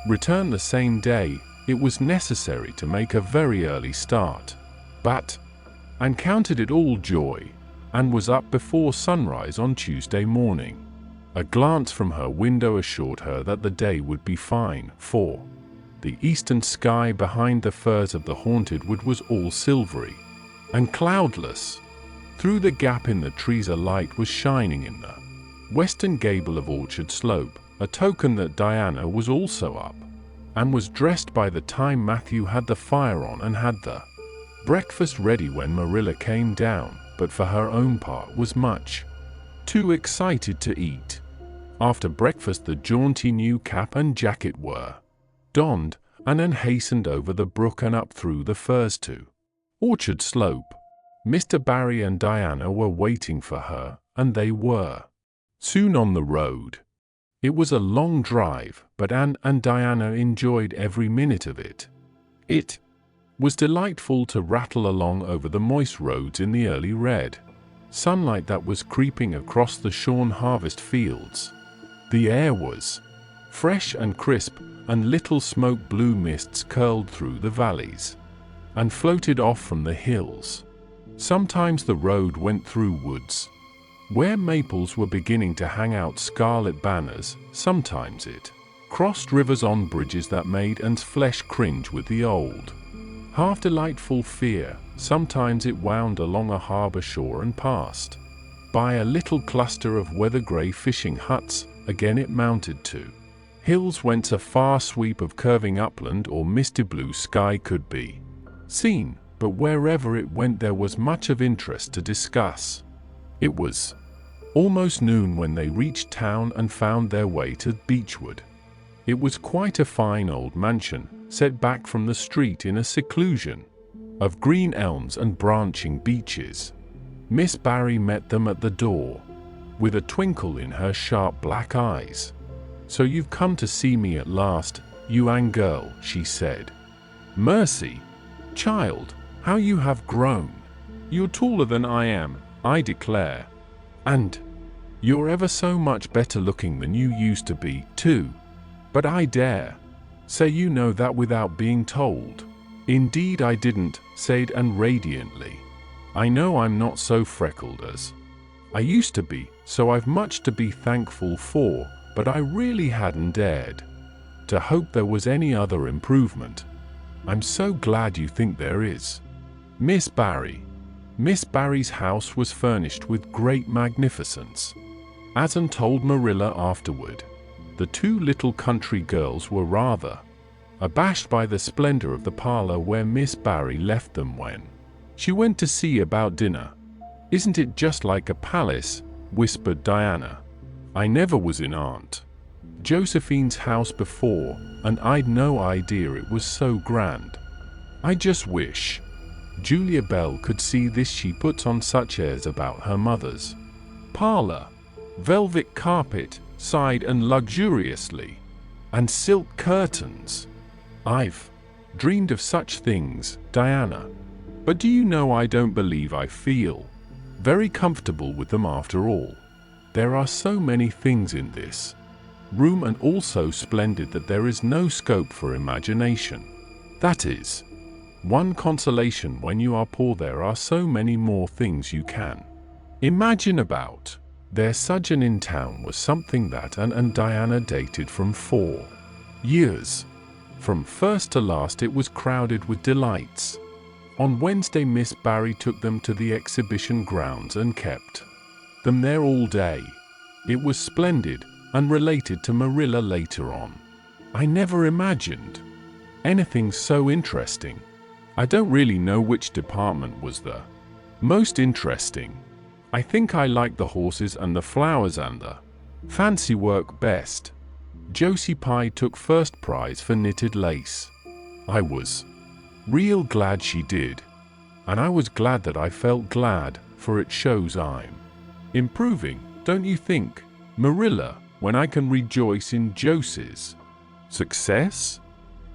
return the same day, it was necessary to make a very early start. But Anne counted it all joy, and was up before sunrise on Tuesday morning. A glance from her window assured her that the day would be fine, for the eastern sky behind the firs of the haunted wood was all silvery and cloudless. Through the gap in the trees a light was shining in the western gable of Orchard Slope, a token that Diana was also up, and was dressed by the time Matthew had the fire on and had the breakfast ready when Marilla came down, but for her own part was much too excited to eat. After breakfast the jaunty new cap and jacket were donned, and Anne hastened over the brook and up through the firs to Orchard Slope. Mr. Barry and Diana were waiting for her, and they were soon on the road. It was a long drive, but Anne and Diana enjoyed every minute of it. It was delightful to rattle along over the moist roads in the early red sunlight that was creeping across the shorn harvest fields. The air was fresh and crisp, and little smoke blue mists curled through the valleys and floated off from the hills. Sometimes the road went through woods where maples were beginning to hang out scarlet banners. Sometimes it crossed rivers on bridges that made Anne's flesh cringe with the old half-delightful fear. Sometimes it wound along a harbor shore and passed by a little cluster of weather-grey fishing huts. Again it mounted to hills whence a far sweep of curving upland or misty blue sky could be seen, but wherever it went there was much of interest to discuss. It was almost noon when they reached town and found their way to Beechwood. It was quite a fine old mansion, set back from the street in a seclusion of green elms and branching beeches. Miss Barry met them at the door, with a twinkle in her sharp black eyes. "So you've come to see me at last, you Anne girl," she said. "Mercy, child, how you have grown! You're taller than I am, I declare. And you're ever so much better looking than you used to be, too. But I dare say you know that without being told." "Indeed I didn't," said Anne radiantly. "I know I'm not so freckled as I used to be, so I've much to be thankful for, but I really hadn't dared to hope there was any other improvement. I'm so glad you think there is." Miss Barry's house was furnished with great magnificence. As Anne told Marilla afterward, the two little country girls were rather abashed by the splendor of the parlor where Miss Barry left them when She went to see about dinner. Isn't it just like a palace? Whispered Diana. I never was in Aunt Josephine's house before, and I'd no idea it was so grand. I just wish Julia Bell could see this. She puts on such airs about her mother's parlor. Velvet carpet, side and luxuriously, and silk curtains. I've dreamed of such things, Diana. But do you know, I don't believe I feel very comfortable with them after all. There are so many things in this room, and also splendid that there is no scope for imagination. That is one consolation when you are poor. There are so many more things you can imagine about. Their sojourn in town was something that Anne and Diana dated from 4 years. From first to last it was crowded with delights. On Wednesday Miss Barry took them to the exhibition grounds and kept them there all day. It was splendid, and related to Marilla later on. I never imagined anything so interesting. I don't really know which department was the most interesting. I think I liked the horses and the flowers and the fancy work best. Josie Pye took first prize for knitted lace. I was real glad she did. And I was glad that I felt glad, for it shows I'm improving, don't you think, Marilla, when I can rejoice in Josie's success?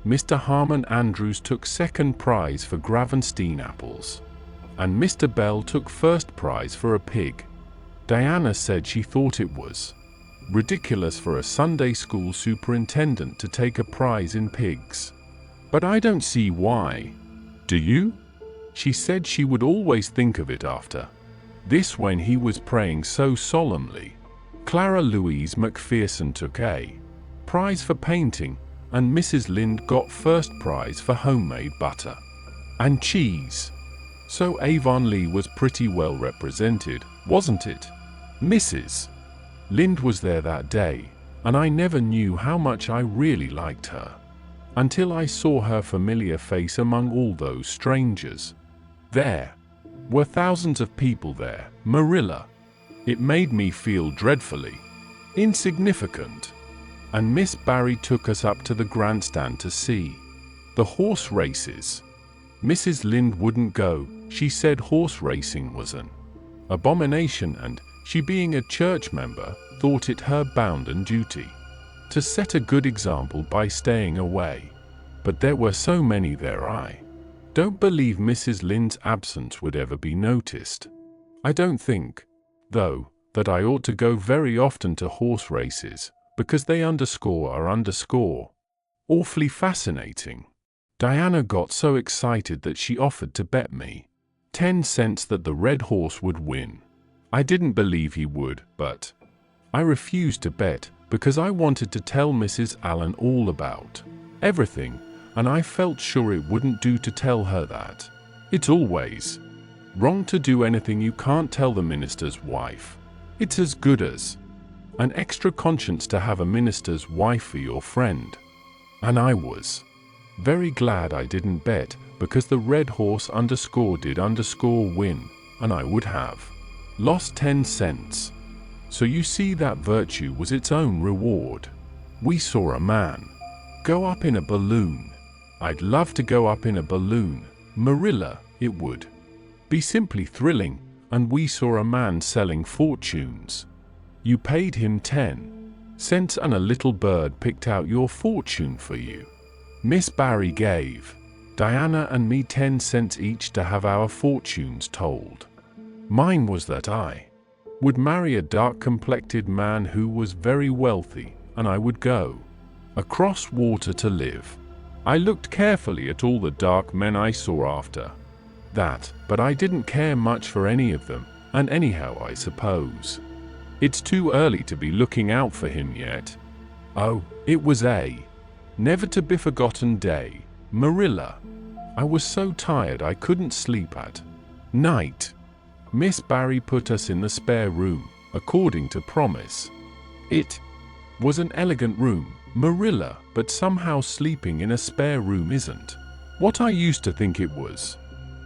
Mr. Harmon Andrews took second prize for Gravenstein apples, and Mr. Bell took first prize for a pig. Diana said she thought it was ridiculous for a Sunday school superintendent to take a prize in pigs. But I don't see why. Do you? She said she would always think of it after this when he was praying so solemnly. Clara Louise McPherson took a prize for painting, and Mrs. Lynde got first prize for homemade butter and cheese. So Avonlea was pretty well represented, wasn't it? Mrs. Lynde was there that day, and I never knew how much I really liked her until I saw her familiar face among all those strangers. There were thousands of people there, Marilla. It made me feel dreadfully insignificant. And Miss Barry took us up to the grandstand to see the horse races. Mrs. Lynde wouldn't go. She said horse racing was an abomination, and she, being a church member, thought it her bounden duty to set a good example by staying away. But there were so many there, I don't believe Mrs. Lynde's absence would ever be noticed. I don't think, though, that I ought to go very often to horse races, because they are awfully fascinating. Diana got so excited that she offered to bet me 10 cents that the red horse would win. I didn't believe he would, but I refused to bet because I wanted to tell Mrs. Allen all about everything, and I felt sure it wouldn't do to tell her that. It's always wrong to do anything you can't tell the minister's wife. It's as good as an extra conscience to have a minister's wife for your friend. And I was very glad I didn't bet, because the red horse did win, and I would have lost 10 cents. So you see, that virtue was its own reward. We saw a man go up in a balloon. I'd love to go up in a balloon, Marilla. It would be simply thrilling. And we saw a man selling fortunes. You paid him 10 cents and a little bird picked out your fortune for you. Miss Barry gave Diana and me 10 cents each to have our fortunes told. Mine was that I would marry a dark-complected man who was very wealthy, and I would go across water to live. I looked carefully at all the dark men I saw after that, but I didn't care much for any of them, and anyhow I suppose it's too early to be looking out for him yet. Oh, it was a never-to-be-forgotten day, Marilla. I was so tired I couldn't sleep at night. Miss Barry put us in the spare room, according to promise. It was an elegant room, Marilla, but somehow sleeping in a spare room isn't what I used to think it was.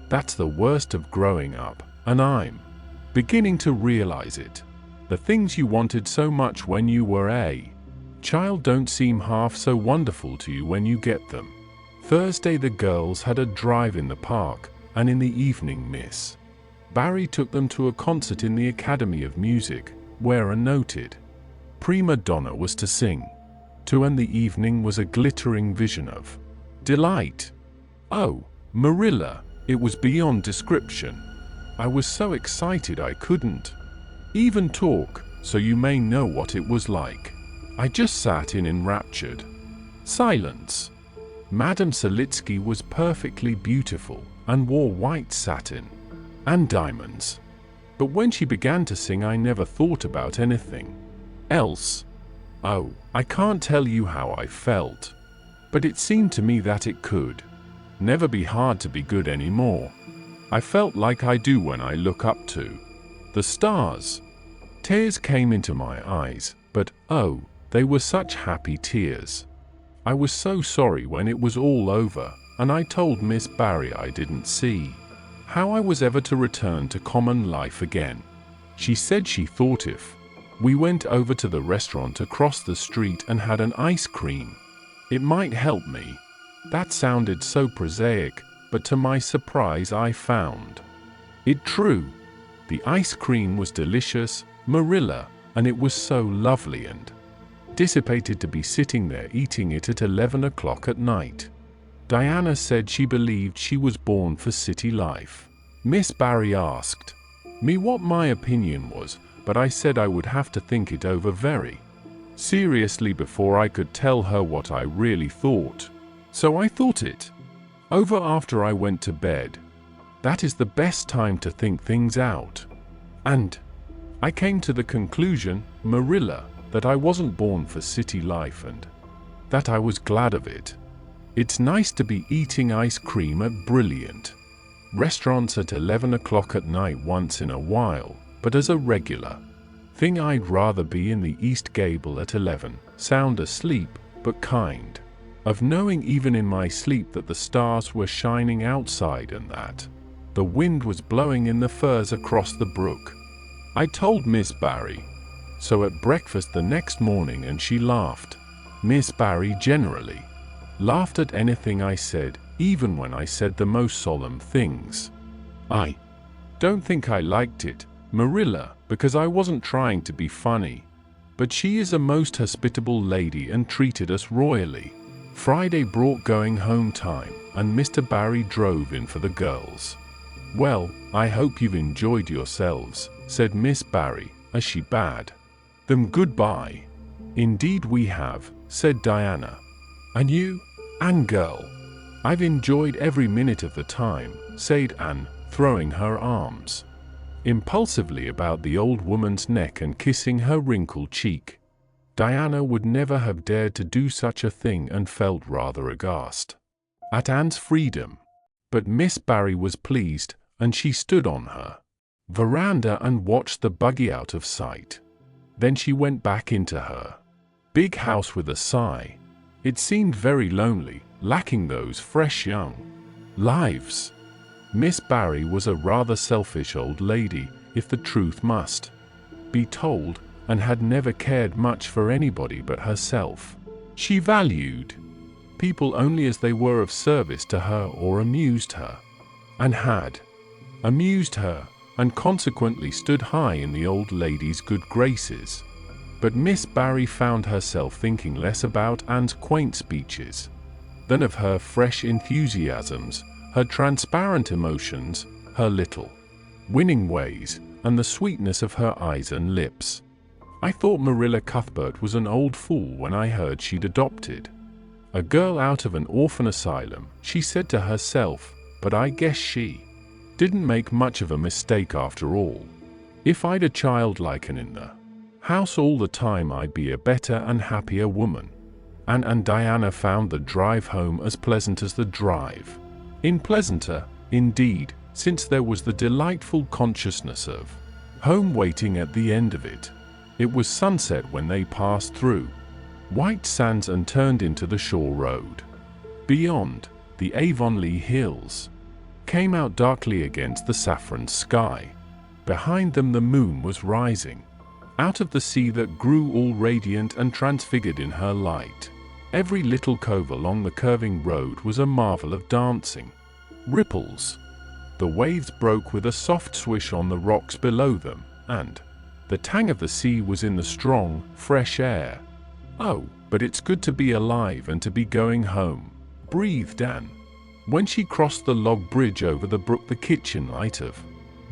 That's the worst of growing up, and I'm beginning to realize it. The things you wanted so much when you were a child don't seem half so wonderful to you when you get them. Thursday the girls had a drive in the park, and in the evening Miss Barry took them to a concert in the Academy of Music, where a noted prima donna was to sing to, and the evening was a glittering vision of delight. Oh, Marilla, it was beyond description. I was so excited I couldn't even talk, so you may know what it was like. I just sat in enraptured silence. Madame Selitsky was perfectly beautiful and wore white satin and diamonds. But when she began to sing, I never thought about anything else. Oh, I can't tell you how I felt. But it seemed to me that it could never be hard to be good anymore. I felt like I do when I look up to the stars. Tears came into my eyes, but oh, they were such happy tears. I was so sorry when it was all over, and I told Miss Barry I didn't see how I was ever to return to common life again. She said she thought if we went over to the restaurant across the street and had an ice cream, it might help me. That sounded so prosaic, but to my surprise I found it true. The ice cream was delicious, Marilla, and it was so lovely and dissipated to be sitting there eating it at 11 o'clock at night. Diana said she believed she was born for city life. Miss Barry asked me what my opinion was, but I said I would have to think it over very seriously before I could tell her what I really thought. So I thought it over after I went to bed. That is the best time to think things out. And I came to the conclusion, Marilla, that I wasn't born for city life and that I was glad of it. It's nice to be eating ice cream at brilliant restaurants at 11 o'clock at night once in a while, but as a regular thing I'd rather be in the East Gable at 11, sound asleep, but kind of knowing even in my sleep that the stars were shining outside and that the wind was blowing in the firs across the brook. I told Miss Barry so at breakfast the next morning, and she laughed. Miss Barry generally laughed at anything I said, even when I said the most solemn things. I don't think I liked it, Marilla, because I wasn't trying to be funny. But she is a most hospitable lady and treated us royally. Friday brought going home time, and Mr. Barry drove in for the girls. Well, I hope you've enjoyed yourselves, said Miss Barry, as she bade them goodbye. Indeed we have, said Diana. And you, Anne girl? I've enjoyed every minute of the time, said Anne, throwing her arms impulsively about the old woman's neck and kissing her wrinkled cheek. Diana would never have dared to do such a thing and felt rather aghast at Anne's freedom. But Miss Barry was pleased, and she stood on her veranda and watched the buggy out of sight. Then she went back into her big house with a sigh. It seemed very lonely, lacking those fresh young lives. Miss Barry was a rather selfish old lady, if the truth must be told, and had never cared much for anybody but herself. She valued people only as they were of service to her or amused her, and had amused her, and consequently stood high in the old lady's good graces. But Miss Barry found herself thinking less about Anne's quaint speeches than of her fresh enthusiasms, her transparent emotions, her little winning ways, and the sweetness of her eyes and lips. I thought Marilla Cuthbert was an old fool when I heard she'd adopted a girl out of an orphan asylum, she said to herself, but I guess she didn't make much of a mistake after all. If I'd a child like Anne in the house all the time, I'd be a better and happier woman. Anne and Diana found the drive home as pleasant as the drive in, pleasanter, indeed, since there was the delightful consciousness of home waiting at the end of it. It was sunset when they passed through White Sands and turned into the shore road. Beyond, the Avonlea hills came out darkly against the saffron sky. Behind them the moon was rising, out of the sea that grew all radiant and transfigured in her light. Every little cove along the curving road was a marvel of dancing ripples. The waves broke with a soft swish on the rocks below them, and the tang of the sea was in the strong, fresh air. "Oh, but it's good to be alive and to be going home," breathed Anne. When she crossed the log bridge over the brook, the kitchen light of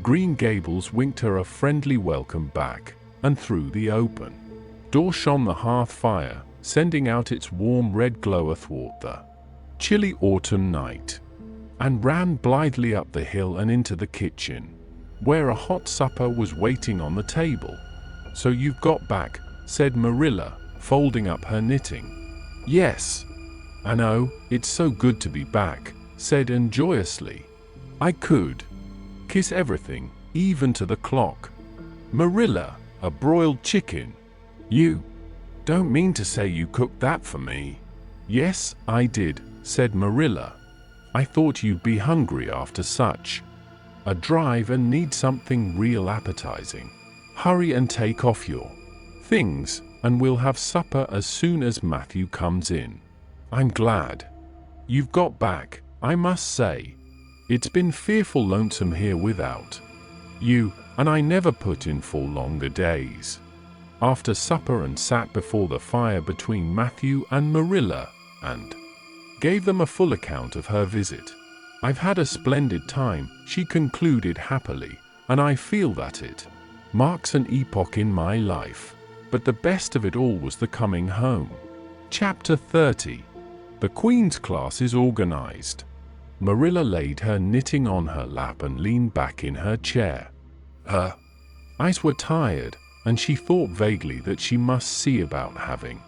Green Gables winked her a friendly welcome back, and through the open door shone the hearth fire, sending out its warm red glow athwart the chilly autumn night, and ran blithely up the hill and into the kitchen, where a hot supper was waiting on the table. "So you've got back," said Marilla, folding up her knitting. "Yes. And oh, it's so good to be back," said Anne joyously. "I could kiss everything, even to the clock." "Marilla, a broiled chicken? You don't mean to say you cooked that for me?" "Yes, I did," said Marilla. "I thought you'd be hungry after such a drive and need something real appetizing. Hurry and take off your things, and we'll have supper as soon as Matthew comes in. I'm glad you've got back, I must say. It's been fearful lonesome here without you, and I never put in 4 longer days." After supper and sat before the fire between Matthew and Marilla, and gave them a full account of her visit. "I've had a splendid time," she concluded happily, "and I feel that it marks an epoch in my life. But the best of it all was the coming home." Chapter 30. The Queen's class is organized. Marilla laid her knitting on her lap and leaned back in her chair. Her eyes were tired, and she thought vaguely that she must see about having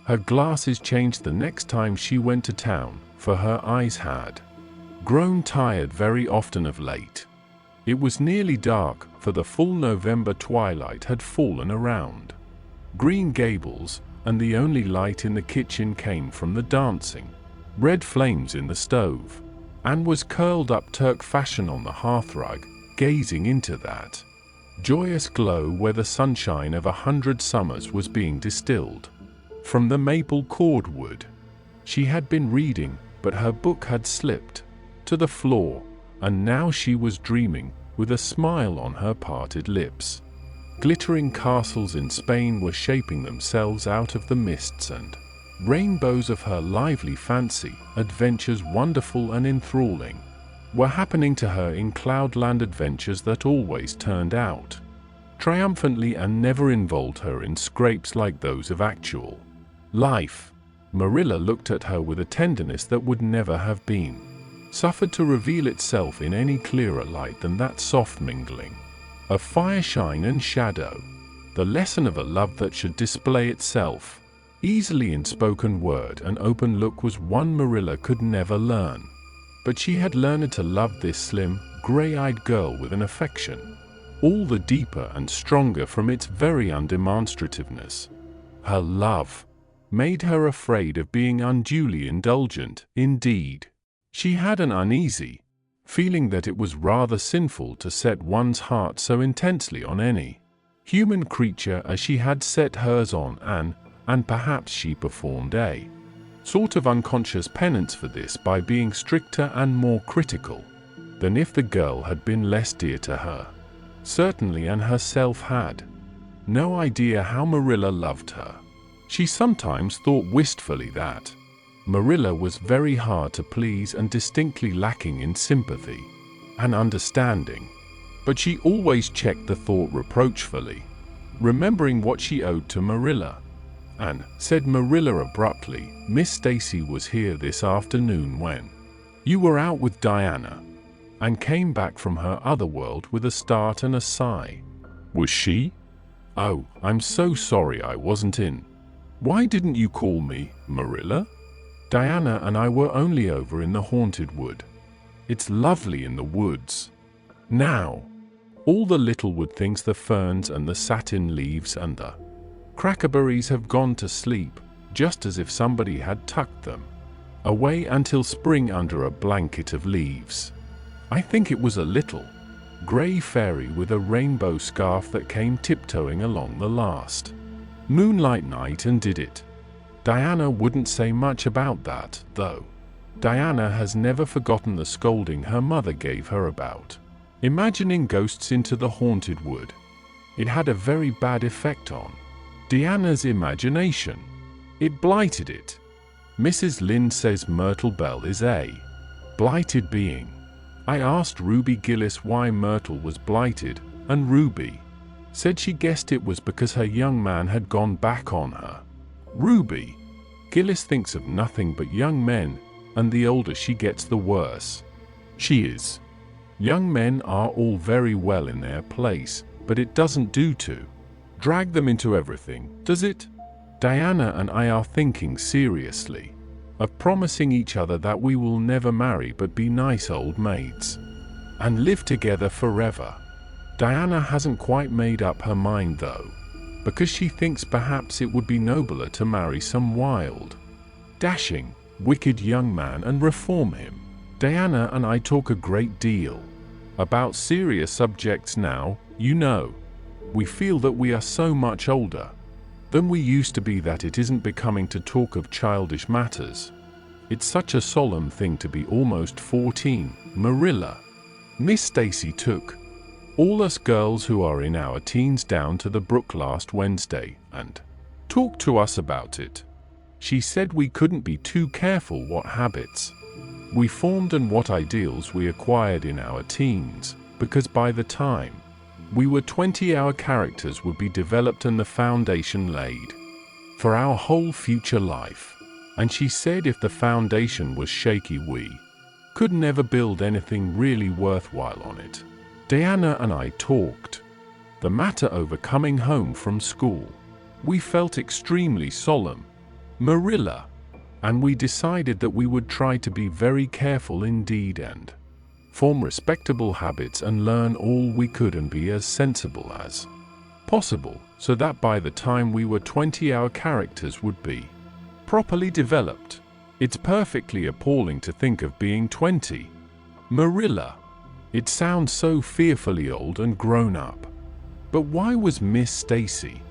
her glasses changed the next time she went to town, for her eyes had grown tired very often of late. It was nearly dark, for the full November twilight had fallen around Green Gables, and the only light in the kitchen came from the dancing red flames in the stove. Anne was curled up Turk fashion on the hearthrug, gazing into that joyous glow where the sunshine of 100 summers was being distilled from the maple cordwood. She had been reading, but her book had slipped to the floor, and now she was dreaming, with a smile on her parted lips. Glittering castles in Spain were shaping themselves out of the mists, and rainbows of her lively fancy, adventures wonderful and enthralling, were happening to her in cloudland adventures that always turned out triumphantly and never involved her in scrapes like those of actual life. Marilla looked at her with a tenderness that would never have been suffered to reveal itself in any clearer light than that soft mingling of fireshine and shadow, the lesson of a love that should display itself easily in spoken word and open look was one Marilla could never learn. But she had learned to love this slim, gray-eyed girl with an affection all the deeper and stronger from its very undemonstrativeness. Her love made her afraid of being unduly indulgent. Indeed, she had an uneasy feeling that it was rather sinful to set one's heart so intensely on any human creature as she had set hers on Anne, and perhaps she performed a sort of unconscious penance for this by being stricter and more critical than if the girl had been less dear to her. Certainly Anne herself had no idea how Marilla loved her. She sometimes thought wistfully that Marilla was very hard to please and distinctly lacking in sympathy and understanding, but she always checked the thought reproachfully, remembering what she owed to Marilla. "Anne," said Marilla abruptly, "Miss Stacy was here this afternoon when you were out with Diana, and came back from her other world with a start and a sigh." "Was she? Oh, I'm so sorry I wasn't in. Why didn't you call me, Marilla?" "Diana and I were only over in the haunted wood. It's lovely in the woods now. All the littlewood things, the ferns and the satin leaves and the crackerberries have gone to sleep, just as if somebody had tucked them away until spring under a blanket of leaves. I think it was a little grey fairy with a rainbow scarf that came tiptoeing along the last moonlight night and did it. Diana wouldn't say much about that, though. Diana has never forgotten the scolding her mother gave her about imagining ghosts into the haunted wood. It had a very bad effect on Diana's imagination. It blighted it. Mrs. Lynde says Myrtle Bell is a blighted being. I asked Ruby Gillis why Myrtle was blighted, and Ruby said she guessed it was because her young man had gone back on her. Ruby Gillis thinks of nothing but young men, and the older she gets the worse she is. Young men are all very well in their place, but it doesn't do to drag them into everything, does it? Diana and I are thinking seriously of promising each other that we will never marry but be nice old maids and live together forever. Diana hasn't quite made up her mind though, because she thinks perhaps it would be nobler to marry some wild, dashing, wicked young man and reform him. Diana and I talk a great deal about serious subjects now, you know. We feel that we are so much older than we used to be that it isn't becoming to talk of childish matters. It's such a solemn thing to be almost 14, Marilla. Miss Stacy took all us girls who are in our teens down to the brook last Wednesday and talked to us about it. She said we couldn't be too careful what habits we formed and what ideals we acquired in our teens, because by the time we were 20 our characters would be developed and the foundation laid for our whole future life. And she said if the foundation was shaky we could never build anything really worthwhile on it. Diana and I talked the matter over coming home from school. We felt extremely solemn, Marilla, and we decided that we would try to be very careful indeed and form respectable habits and learn all we could and be as sensible as possible, so that by the time we were 20 our characters would be properly developed. It's perfectly appalling to think of being 20, Marilla. It sounds so fearfully old and grown up. But why was Miss Stacy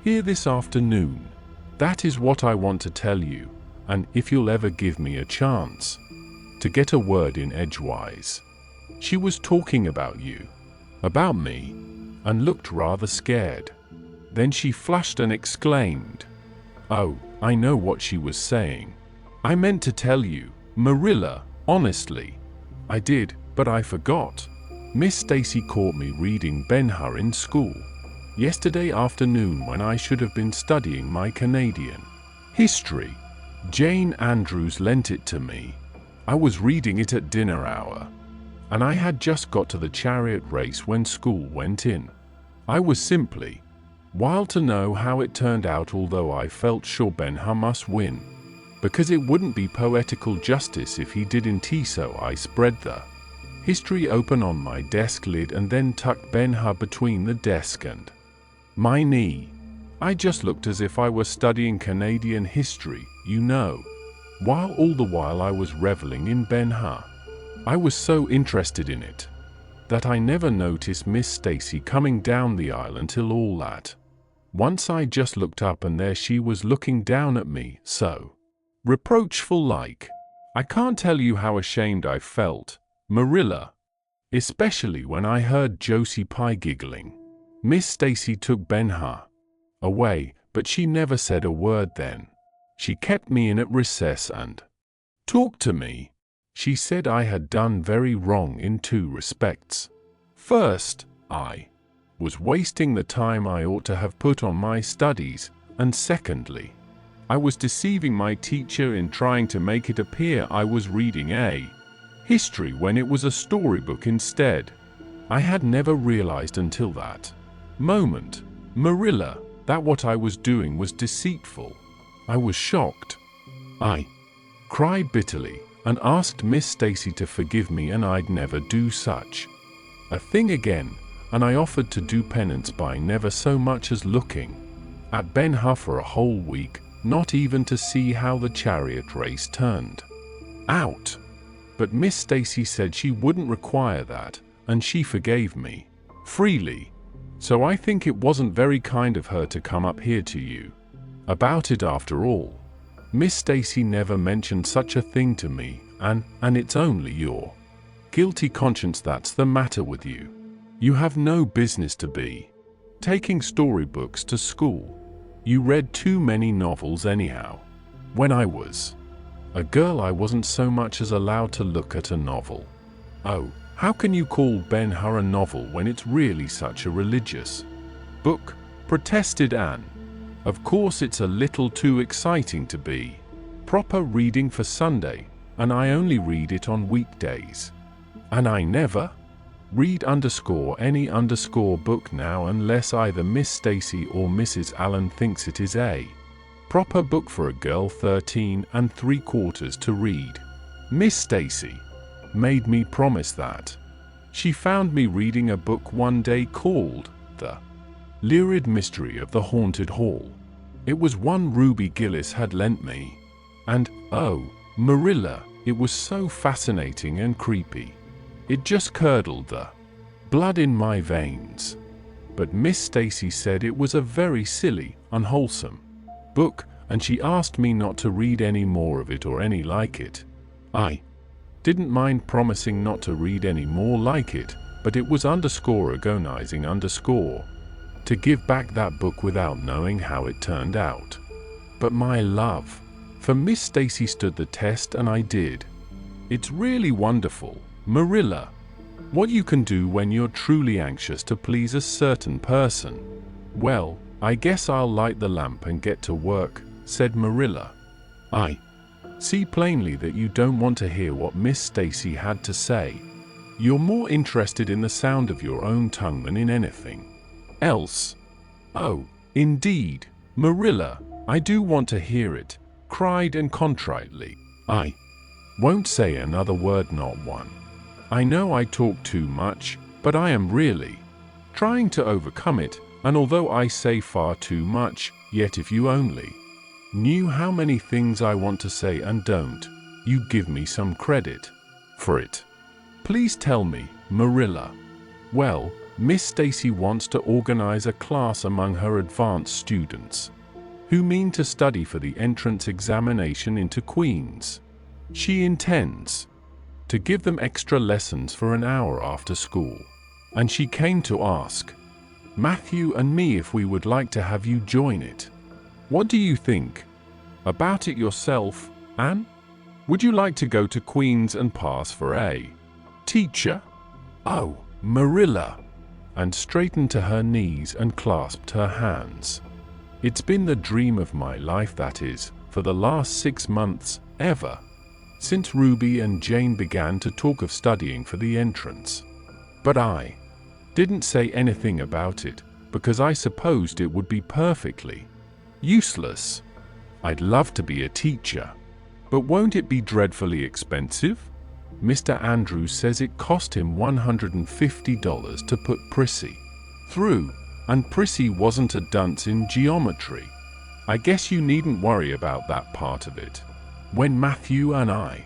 here this afternoon? That is what I want to tell you, and if you'll ever give me a chance to get a word in edgewise. She was talking about you, about me, and looked rather scared. Then she flushed and exclaimed, "Oh, I know what she was saying. I meant to tell you, Marilla, honestly. I did, but I forgot. Miss Stacy caught me reading Ben-Hur in school yesterday afternoon when I should have been studying my Canadian history. Jane Andrews lent it to me. I was reading it at dinner hour, and I had just got to the chariot race when school went in. I was simply wild to know how it turned out, although I felt sure Ben-Hur must win, because it wouldn't be poetical justice if he didn't. So I spread the history open on my desk lid and then tucked Ben-Hur between the desk and my knee. I just looked as if I were studying Canadian history, you know, while all the while I was reveling in Ben-Hur. I was so interested in it that I never noticed Miss Stacy coming down the aisle until all that. Once I just looked up and there she was looking down at me, so reproachful like. I can't tell you how ashamed I felt, Marilla, especially when I heard Josie Pye giggling. Miss Stacy took Ben-Hur away, but she never said a word then. She kept me in at recess and talked to me. She said I had done very wrong in two respects. First, I was wasting the time I ought to have put on my studies, and secondly, I was deceiving my teacher in trying to make it appear I was reading a history when it was a storybook instead. I had never realized until that moment, Marilla, that what I was doing was deceitful. I was shocked. I cried bitterly and asked Miss Stacy to forgive me, and I'd never do such a thing again, and I offered to do penance by never so much as looking at Ben-Hur for a whole week, not even to see how the chariot race turned out. But Miss Stacy said she wouldn't require that, and she forgave me. Freely. So I think it wasn't very kind of her to come up here to you about it after all. Miss Stacy never mentioned such a thing to me, and it's only your guilty conscience that's the matter with you. You have no business to be taking storybooks to school. You read too many novels anyhow. When I was a girl, I wasn't so much as allowed to look at a novel. Oh, how can you call Ben-Hur a novel when it's really such a religious book? Protested Anne. Of course it's a little too exciting to be proper reading for Sunday, and I only read it on weekdays. And I never read any book now unless either Miss Stacy or Mrs. Allen thinks it is a proper book for a girl 13 3/4 to read. Miss Stacy made me promise that. She found me reading a book one day called The Lurid Mystery of the Haunted Hall. It was one Ruby Gillis had lent me. And, oh, Marilla, it was so fascinating and creepy. It just curdled the blood in my veins. But Miss Stacy said it was a very silly, unwholesome book, and she asked me not to read any more of it or any like it. I didn't mind promising not to read any more like it, but it was agonizing to give back that book without knowing how it turned out. But my love for Miss Stacy stood the test, and I did. It's really wonderful, Marilla, what you can do when you're truly anxious to please a certain person. Well, I guess I'll light the lamp and get to work, said Marilla. I see plainly that you don't want to hear what Miss Stacy had to say. You're more interested in the sound of your own tongue than in anything else. Oh, indeed, Marilla, I do want to hear it, cried Anne contritely. I won't say another word, not one. I know I talk too much, but I am really trying to overcome it, and although I say far too much, yet if you only knew how many things I want to say and don't, you'd give me some credit for it. Please tell me, Marilla. Well, Miss Stacy wants to organize a class among her advanced students who mean to study for the entrance examination into Queen's. She intends to give them extra lessons for an hour after school, and she came to ask Matthew and me if we would like to have you join it. What do you think about it yourself, Anne? Would you like to go to Queen's and pass for a teacher? Oh, Marilla, and straightened to her knees and clasped her hands. It's been the dream of my life, that is, for the last 6 months, ever since Ruby and Jane began to talk of studying for the entrance. But I didn't say anything about it, because I supposed it would be perfectly useless. I'd love to be a teacher, but won't it be dreadfully expensive? Mr. Andrews says it cost him $150 to put Prissy through, and Prissy wasn't a dunce in geometry. I guess you needn't worry about that part of it. When Matthew and I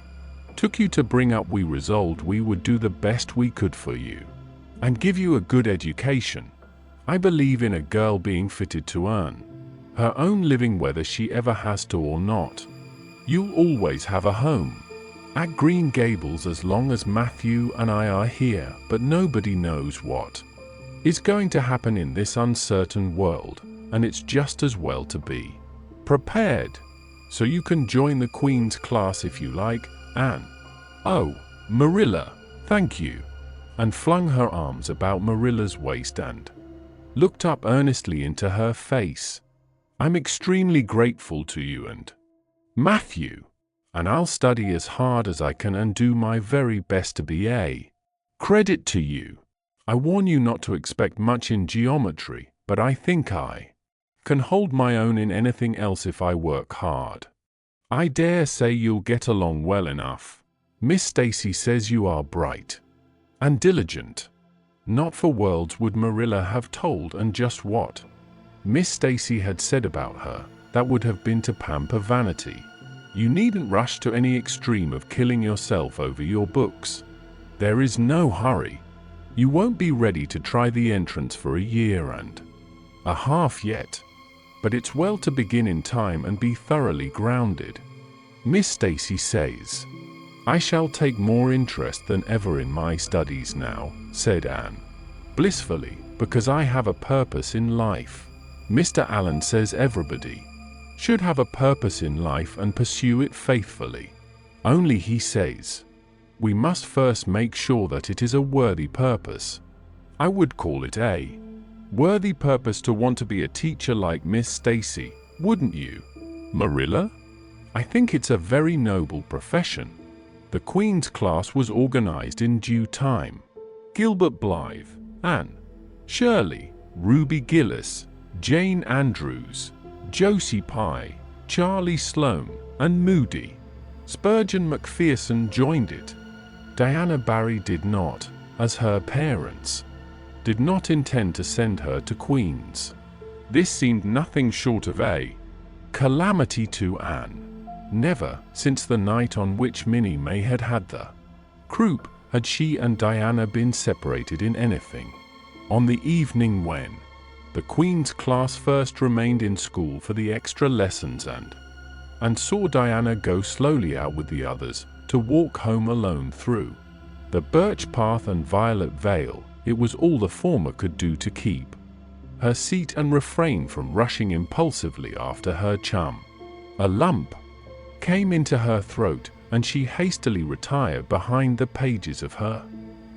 took you to bring up, we resolved we would do the best we could for you and give you a good education. I believe in a girl being fitted to earn her own living whether she ever has to or not. You'll always have a home at Green Gables as long as Matthew and I are here, but nobody knows what is going to happen in this uncertain world, and it's just as well to be prepared. So you can join the Queen's class if you like, Anne. Oh, Marilla, thank you. And flung her arms about Marilla's waist and looked up earnestly into her face. I'm extremely grateful to you and Matthew, and I'll study as hard as I can and do my very best to be a credit to you. I warn you not to expect much in geometry, but I think I can hold my own in anything else if I work hard. I dare say you'll get along well enough. Miss Stacy says you are bright and diligent. Not for worlds would Marilla have told and just what Miss Stacy had said about her. That would have been to pamper vanity. You needn't rush to any extreme of killing yourself over your books. There is no hurry. You won't be ready to try the entrance for a year and a half yet. But it's well to begin in time and be thoroughly grounded. Miss Stacy says, "I shall take more interest than ever in my studies now," said Anne, blissfully, "because I have a purpose in life." Mr. Allen says everybody should have a purpose in life and pursue it faithfully. Only, he says, we must first make sure that it is a worthy purpose. I would call it a worthy purpose to want to be a teacher like Miss Stacy, wouldn't you, Marilla? I think it's a very noble profession. The Queen's class was organized in due time. Gilbert Blythe, Anne Shirley, Ruby Gillis, Jane Andrews, Josie Pye, Charlie Sloane, and Moody Spurgeon McPherson joined it. Diana Barry did not, as her parents did not intend to send her to Queen's. This seemed nothing short of a calamity to Anne. Never, since the night on which Minnie May had had the croup, had she and Diana been separated in anything. On the evening when the Queen's class first remained in school for the extra lessons and saw Diana go slowly out with the others to walk home alone through the birch path and violet vale, it was all the former could do to keep her seat and refrain from rushing impulsively after her chum. A lump came into her throat, and she hastily retired behind the pages of her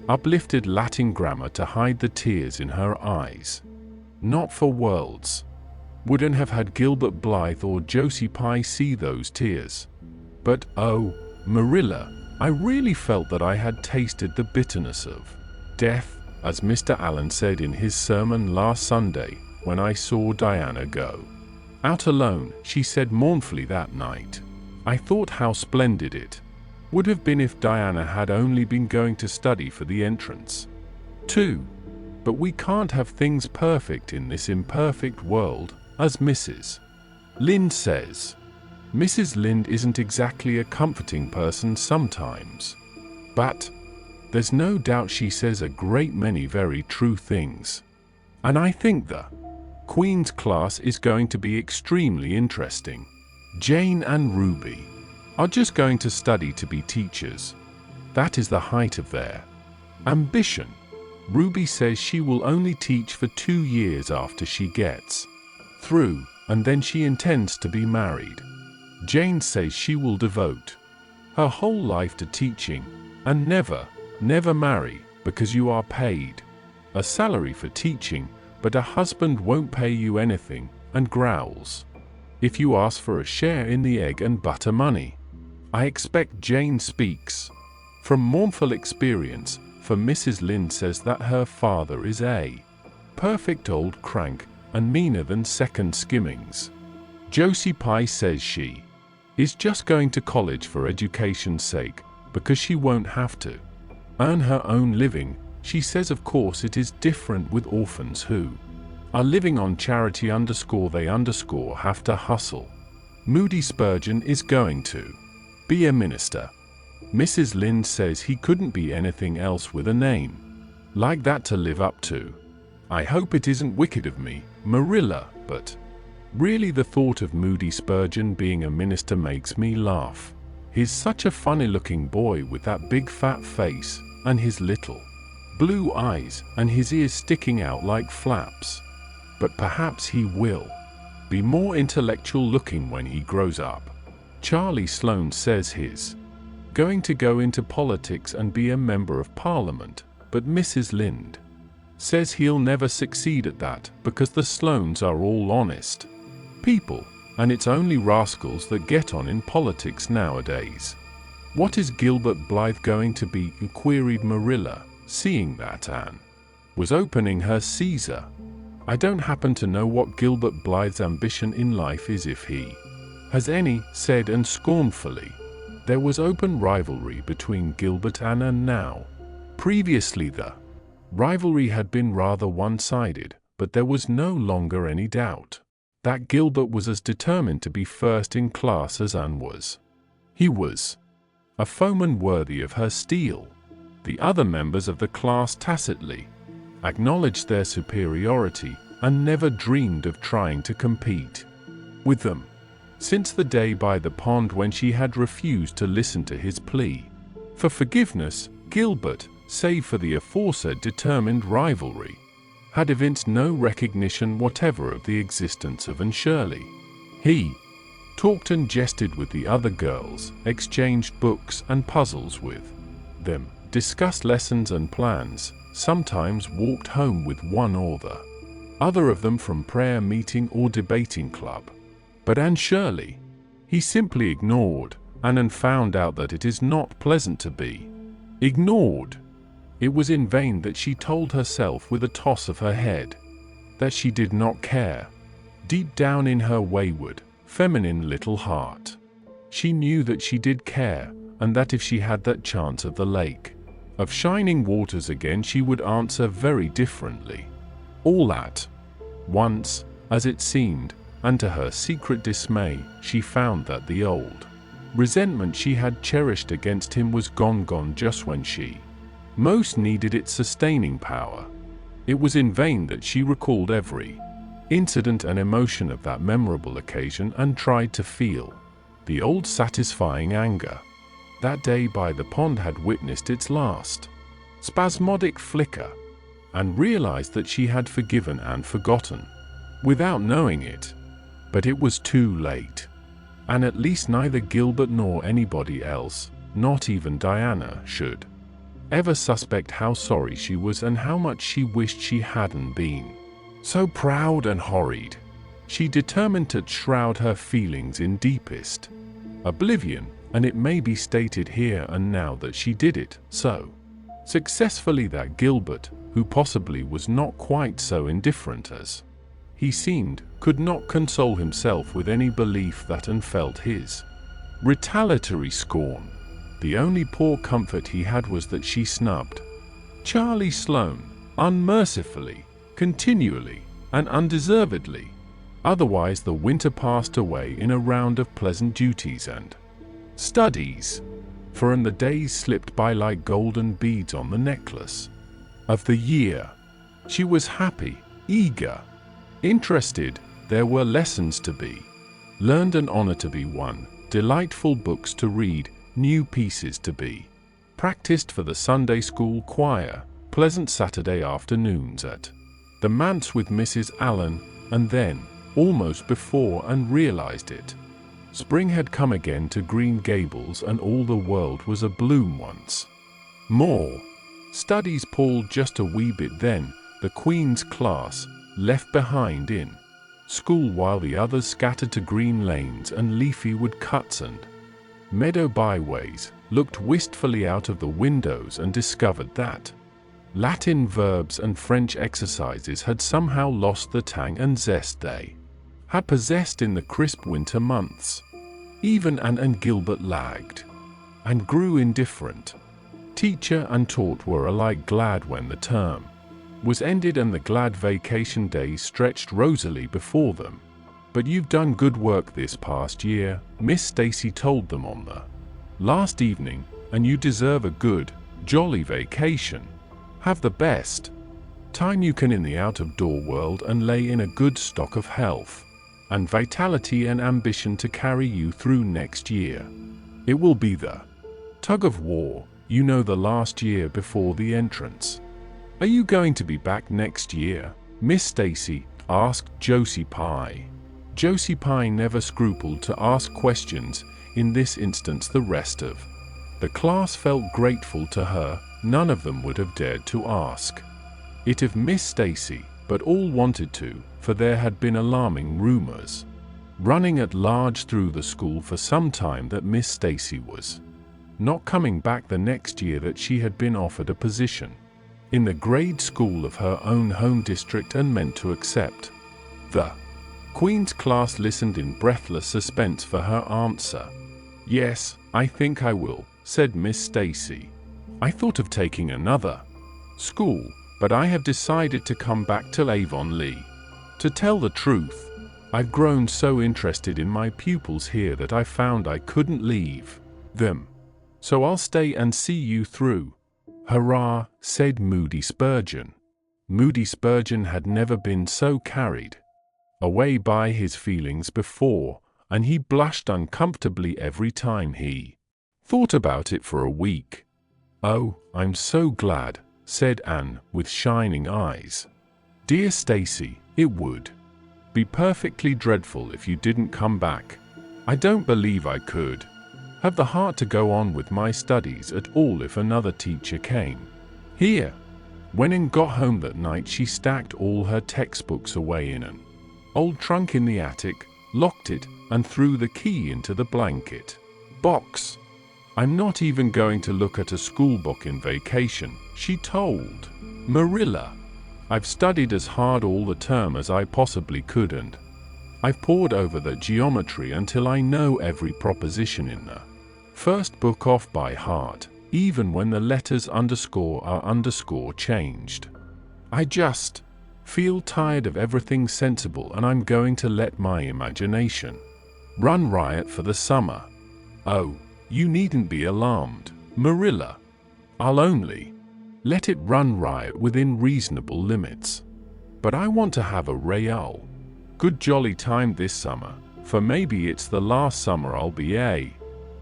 uplifted Latin grammar to hide the tears in her eyes. Not for worlds wouldn't have had Gilbert Blythe or Josie Pye see those tears. But oh, Marilla, I really felt that I had tasted the bitterness of death, as Mr. Allen said in his sermon last Sunday, when I saw Diana go out alone. She said mournfully that night, "I thought how splendid it would have been if Diana had only been going to study for the entrance, too. But we can't have things perfect in this imperfect world, as Mrs. Lynde says. Mrs. Lynde isn't exactly a comforting person sometimes. But there's no doubt she says a great many very true things. And I think the Queen's class is going to be extremely interesting. Jane and Ruby are just going to study to be teachers. That is the height of their ambition. Ruby says she will only teach for 2 years after she gets through, and then she intends to be married. Jane says she will devote her whole life to teaching and never marry, because you are paid a salary for teaching, but a husband won't pay you anything, and growls if you ask for a share in the egg and butter money. I expect Jane speaks from mournful experience, for Mrs. Lynde says that her father is a perfect old crank and meaner than second skimmings. Josie Pye says she is just going to college for education's sake, because she won't have to earn her own living. She says of course it is different with orphans who are living on charity _they have to hustle. Moody Spurgeon is going to be a minister. Mrs. Lynde says he couldn't be anything else with a name like that to live up to. I hope it isn't wicked of me, Marilla, but really the thought of Moody Spurgeon being a minister makes me laugh. He's such a funny-looking boy with that big fat face, and his little blue eyes, and his ears sticking out like flaps. But perhaps he will be more intellectual-looking when he grows up. Charlie Sloane says he's going to go into politics and be a member of Parliament, but Mrs. Lynde says he'll never succeed at that because the Sloanes are all honest people, and it's only rascals that get on in politics nowadays. What is Gilbert Blythe going to be? Queried Marilla, seeing that Anne was opening her Caesar. I don't happen to know what Gilbert Blythe's ambition in life is, if he has any, said Anne scornfully. There was open rivalry between Gilbert and Anne now. Previously the rivalry had been rather one-sided, but there was no longer any doubt that Gilbert was as determined to be first in class as Anne was. He was a foeman worthy of her steel. The other members of the class tacitly acknowledged their superiority and never dreamed of trying to compete with them. Since the day by the pond when she had refused to listen to his plea for forgiveness, Gilbert, save for the aforesaid determined rivalry, had evinced no recognition whatever of the existence of Anne Shirley. He talked and jested with the other girls, exchanged books and puzzles with them, discussed lessons and plans, sometimes walked home with one or the other of them from prayer meeting or debating club. But Anne Shirley he simply ignored, and found out that it is not pleasant to be ignored. It was in vain that she told herself with a toss of her head that she did not care. Deep down in her wayward, feminine little heart, she knew that she did care, and that if she had that chance of the lake of shining waters again, she would answer very differently. All at once, as it seemed, and to her secret dismay, she found that the old resentment she had cherished against him was gone just when she most needed its sustaining power. It was in vain that she recalled every incident and emotion of that memorable occasion and tried to feel the old satisfying anger. That day by the pond had witnessed its last spasmodic flicker, and realized that she had forgiven and forgotten without knowing it. But it was too late, and at least neither Gilbert nor anybody else, not even Diana, should ever suspect how sorry she was and how much she wished she hadn't been so proud and horrid. She determined to shroud her feelings in deepest oblivion, and it may be stated here and now that she did it so successfully that Gilbert, who possibly was not quite so indifferent as he seemed, could not console himself with any belief that Anne felt his retaliatory scorn. The only poor comfort he had was that she snubbed Charlie Sloane unmercifully, continually, and undeservedly. Otherwise the winter passed away in a round of pleasant duties and studies, for the days slipped by like golden beads on the necklace of the year. She was happy, eager, interested. There were lessons to be learned, an honor to be won, delightful books to read, new pieces to be practiced for the Sunday school choir, pleasant Saturday afternoons at the manse with Mrs. Allen, and then, almost before Anne realized it, spring had come again to Green Gables, and all the world was abloom once more. Studies palled just a wee bit then, the Queen's class left behind in school while the others scattered to green lanes and leafy woodcuts and meadow byways, looked wistfully out of the windows and discovered that Latin verbs and French exercises had somehow lost the tang and zest they had possessed in the crisp winter months. Even Anne and Gilbert lagged and grew indifferent. Teacher and taught were alike glad when the term was ended and the glad vacation days stretched rosily before them. "But you've done good work this past year," Miss Stacy told them on the last evening, "and you deserve a good, jolly vacation. Have the best time you can in the out-of-door world and lay in a good stock of health and vitality and ambition to carry you through next year. It will be the tug of war, you know, the last year before the entrance." "Are you going to be back next year, Miss Stacy?" asked Josie Pye. Josie Pye never scrupled to ask questions. In this instance the rest of the class felt grateful to her. None of them would have dared to ask it of Miss Stacy, but all wanted to, for there had been alarming rumors running at large through the school for some time that Miss Stacy was not coming back the next year, that she had been offered a position in the grade school of her own home district and meant to accept. The Queen's class listened in breathless suspense for her answer. "Yes, I think I will," said Miss Stacy. "I thought of taking another school, but I have decided to come back to Avonlea. To tell the truth, I've grown so interested in my pupils here that I found I couldn't leave them. So I'll stay and see you through. Hurrah, said Moody Spurgeon. Moody Spurgeon had never been so carried away by his feelings before, and he blushed uncomfortably every time he thought about it for a week. Oh, I'm so glad, said Anne with shining eyes. Dear Stacy, it would be perfectly dreadful if you didn't come back. I don't believe I could have the heart to go on with my studies at all if another teacher came here. When Anne got home that night, she stacked all her textbooks away in an old trunk in the attic, locked it, and threw the key into the blanket box. I'm not even going to look at a school book in vacation, she told Marilla. I've studied as hard all the term as I possibly could, and I've pored over the geometry until I know every proposition in the first book off by heart, even when the letters underscore are underscore changed. I just feel tired of everything sensible, and I'm going to let my imagination run riot for the summer. Oh, you needn't be alarmed, Marilla. I'll only let it run riot within reasonable limits. But I want to have a real good jolly time this summer, for maybe it's the last summer I'll be a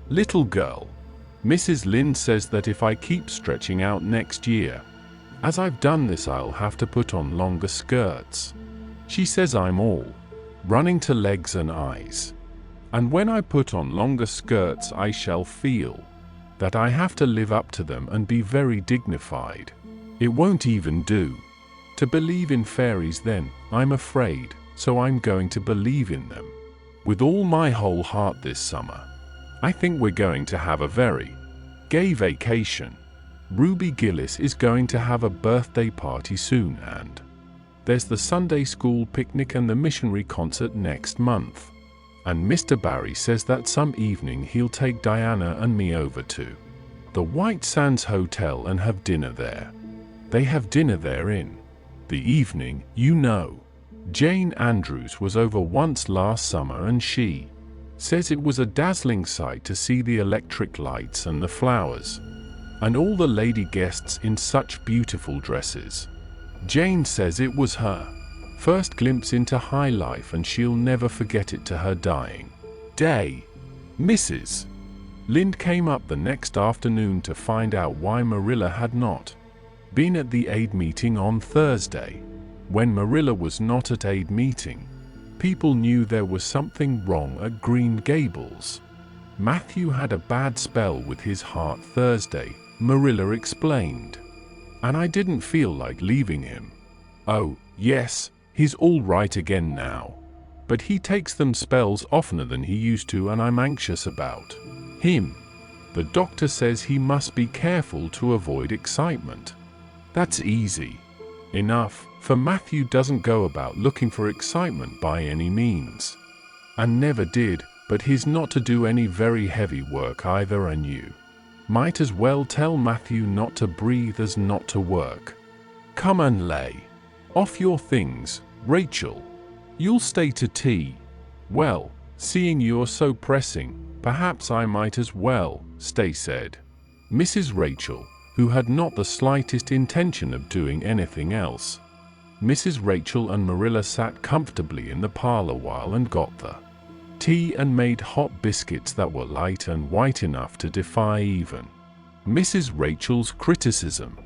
little girl. Mrs. Lynde says that if I keep stretching out next year, as I've done this, I'll have to put on longer skirts. She says I'm all running to legs and eyes. And when I put on longer skirts, I shall feel that I have to live up to them and be very dignified. It won't even do to believe in fairies then, I'm afraid, so I'm going to believe in them with all my whole heart this summer. I think we're going to have a very gay vacation. Ruby Gillis is going to have a birthday party soon, and there's the Sunday school picnic and the missionary concert next month. And Mr. Barry says that some evening he'll take Diana and me over to the White Sands Hotel and have dinner there. They have dinner there in the evening, you know. Jane Andrews was over once last summer, and she says it was a dazzling sight to see the electric lights and the flowers, and all the lady guests in such beautiful dresses. Jane says it was her first glimpse into high life, and she'll never forget it to her dying day. Mrs. Lynde came up the next afternoon to find out why Marilla had not been at the aid meeting on Thursday. When Marilla was not at aid meeting, people knew there was something wrong at Green Gables. Matthew had a bad spell with his heart Thursday, Marilla explained, and I didn't feel like leaving him. Oh, yes, he's all right again now, but he takes them spells oftener than he used to, and I'm anxious about him. The doctor says he must be careful to avoid excitement. That's easy enough, for Matthew doesn't go about looking for excitement by any means, and never did, but he's not to do any very heavy work either, and you might as well tell Matthew not to breathe as not to work. Come and lay off your things, Rachel. You'll stay to tea. Well, seeing you're so pressing, perhaps I might as well stay, said Mrs. Rachel, who had not the slightest intention of doing anything else. Mrs. Rachel and Marilla sat comfortably in the parlor while Anne got the tea and made hot biscuits that were light and white enough to defy even Mrs. Rachel's criticism.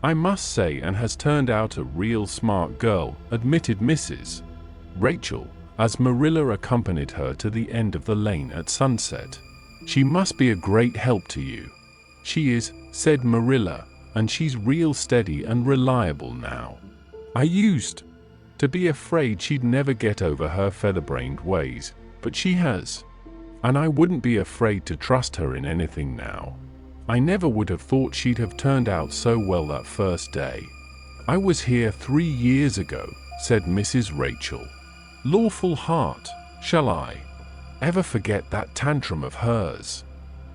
I must say Anne has turned out a real smart girl, admitted Mrs. Rachel, as Marilla accompanied her to the end of the lane at sunset. She must be a great help to you. She is, said Marilla, and she's real steady and reliable now. I used to be afraid she'd never get over her featherbrained ways, but she has. And I wouldn't be afraid to trust her in anything now. I never would have thought she'd have turned out so well that first day. I was here 3 years ago, said Mrs. Rachel. Lawful heart, shall I ever forget that tantrum of hers?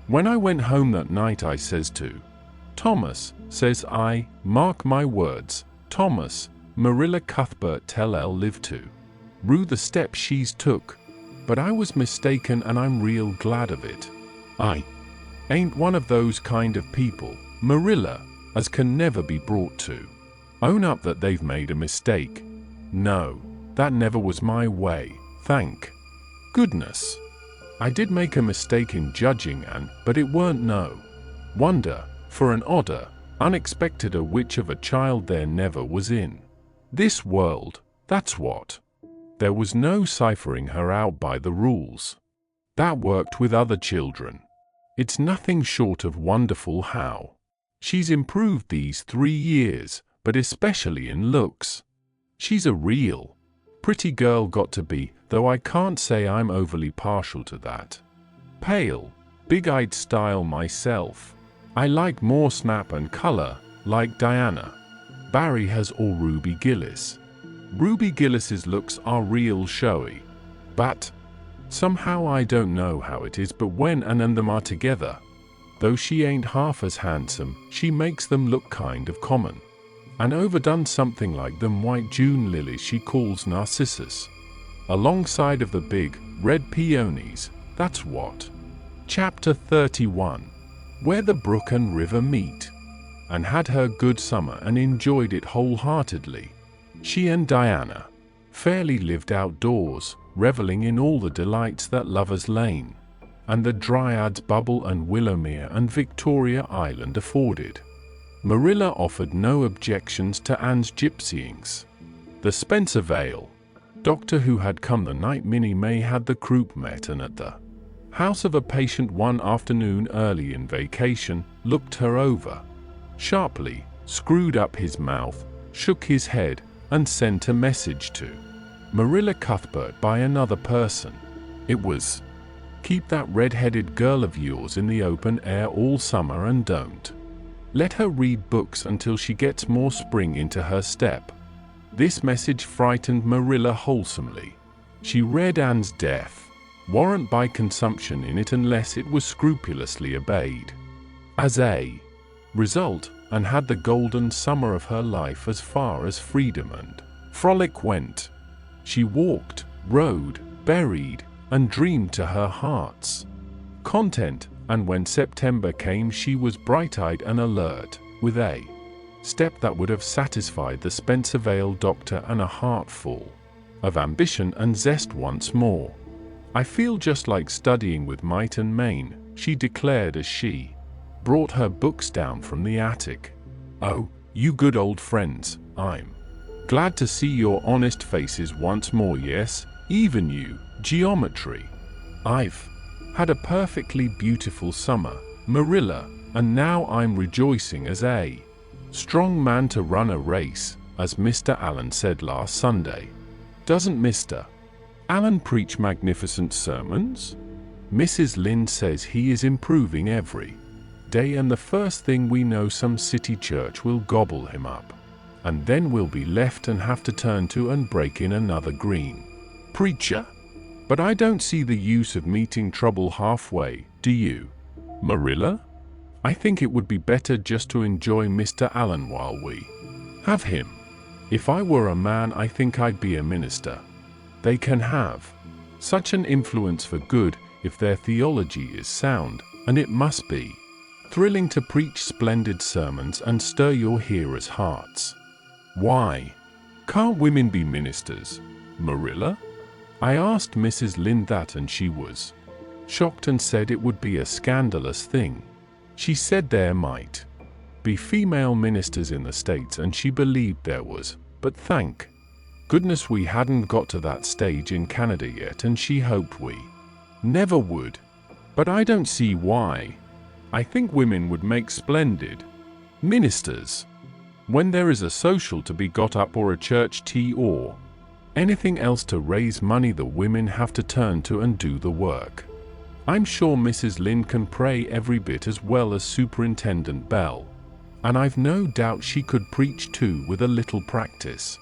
When I went home that night, I says to Thomas, says I, mark my words, Thomas, Marilla Cuthbert tell I'll live to rue the step she's took. But I was mistaken, and I'm real glad of it. I Ain't one of those kind of people, Marilla, as can never be brought to own up that they've made a mistake. No, that never was my way, thank goodness. I did make a mistake in judging Anne, but it weren't no wonder, for an odder, unexpected a witch of a child there never was in this world, that's what. There was no ciphering her out by the rules. That worked with other children. It's nothing short of wonderful how she's improved these 3 years, but especially in looks. She's a real pretty girl got to be, though I can't say I'm overly partial to that pale, big-eyed style myself. I like more snap and color, like Diana. Barry has all Ruby Gillis. Ruby Gillis's looks are real showy. But somehow I don't know how it is, but when Anne and them are together, though she ain't half as handsome, she makes them look kind of common. And overdone something like them white June lilies she calls narcissus. Alongside of the big, red peonies, that's what. Chapter 31. Where the brook and river meet. Anne had her good summer and enjoyed it wholeheartedly. She and Diana fairly lived outdoors, reveling in all the delights that Lover's Lane and the Dryads Bubble and Willowmere and Victoria Island afforded. Marilla offered no objections to Anne's gypsyings. The Spencer Vale doctor who had come the night Minnie May had the croup met and at the house of a patient one afternoon early in vacation, looked her over sharply, screwed up his mouth, shook his head, and sent a message to Marilla Cuthbert by another person. It was, "Keep that red-headed girl of yours in the open air all summer and don't let her read books until she gets more spring into her step." This message frightened Marilla wholesomely. She read Anne's death warrant by consumption in it unless it was scrupulously obeyed. As a result, Anne had the golden summer of her life as far as freedom and frolic went. She walked, rode, buried, and dreamed to her heart's content, and when September came she was bright-eyed and alert, with a step that would have satisfied the Spencer Vale doctor and a heart full of ambition and zest once more. "I feel just like studying with might and main," she declared as she brought her books down from the attic. "Oh, you good old friends, I'm glad to see your honest faces once more. Yes, even you, geometry. I've had a perfectly beautiful summer, Marilla, and now I'm rejoicing as a strong man to run a race, as Mr. Allen said last Sunday. Doesn't Mr. Allen preach magnificent sermons? Mrs. Lynde says he is improving every day, and the first thing we know some city church will gobble him up, and then we'll be left and have to turn to and break in another green preacher. But I don't see the use of meeting trouble halfway, do you, Marilla? I think it would be better just to enjoy Mr. Allen while we have him. If I were a man, I think I'd be a minister. They can have such an influence for good if their theology is sound, and it must be thrilling to preach splendid sermons and stir your hearers' hearts. Why can't women be ministers, Marilla? I asked Mrs. Lynde that, and she was shocked and said it would be a scandalous thing. She said there might be female ministers in the States, and she believed there was, but thank goodness we hadn't got to that stage in Canada yet, and she hoped we never would. But I don't see why. I think women would make splendid ministers. When there is a social to be got up or a church tea or anything else to raise money, the women have to turn to and do the work. I'm sure Mrs. Lynde can pray every bit as well as Superintendent Bell, and I've no doubt she could preach too with a little practice.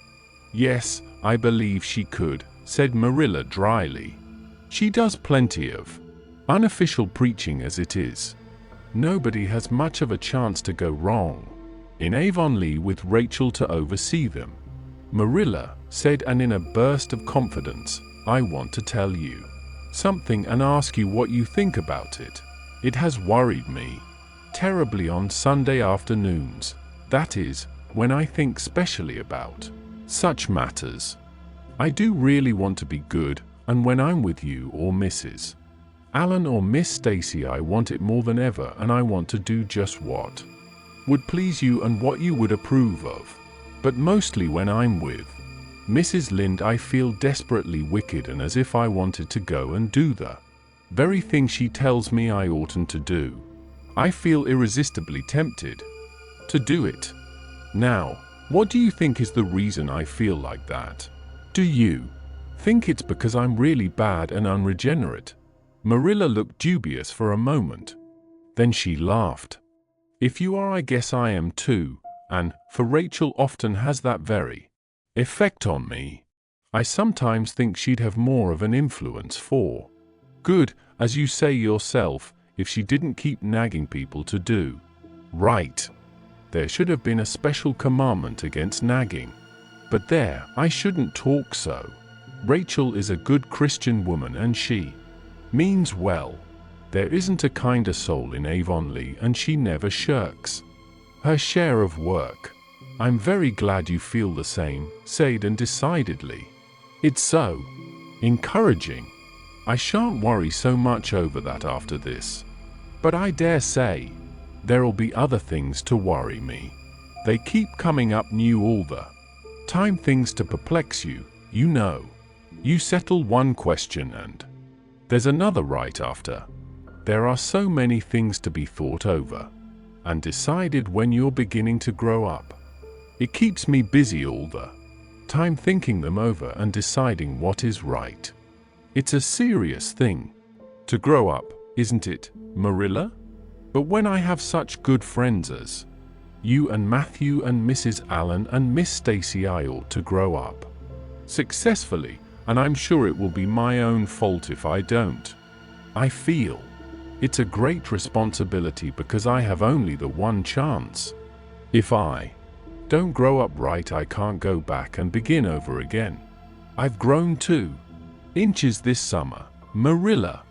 Yes, I believe she could, said Marilla dryly. She does plenty of unofficial preaching as it is. Nobody has much of a chance to go wrong in Avonlea with Rachel to oversee them. Marilla said, and in a burst of confidence, I want to tell you something and ask you what you think about it. It has worried me terribly on Sunday afternoons, that is, when I think specially about such matters. I do really want to be good, and when I'm with you or Mrs. Allen or Miss Stacy, I want it more than ever, and I want to do just what would please you and what you would approve of. But mostly when I'm with Mrs. Lynde, I feel desperately wicked and as if I wanted to go and do the very thing she tells me I oughtn't to do. I feel irresistibly tempted to do it. Now, what do you think is the reason I feel like that? Do you think it's because I'm really bad and unregenerate? Marilla looked dubious for a moment. Then she laughed. If you are, I guess I am too, and, for Rachel often has that very effect on me. I sometimes think she'd have more of an influence for good, as you say yourself, if she didn't keep nagging people to do right. There should have been a special commandment against nagging. But there, I shouldn't talk so. Rachel is a good Christian woman and she means well. There isn't a kinder soul in Avonlea, and she never shirks her share of work. I'm very glad you feel the same, said and decidedly. It's so encouraging. I shan't worry so much over that after this. But I dare say there'll be other things to worry me. They keep coming up new all the time, things to perplex you, you know. You settle one question and there's another right after. There are so many things to be thought over and decided when you're beginning to grow up. It keeps me busy all the time thinking them over and deciding what is right. It's a serious thing to grow up, isn't it, Marilla? But when I have such good friends as you and Matthew and Mrs. Allen and Miss Stacy, I ought to grow up successfully, and I'm sure it will be my own fault if I don't. I feel it's a great responsibility because I have only the one chance. If I don't grow up right, I can't go back and begin over again. I've grown 2 inches this summer, Marilla.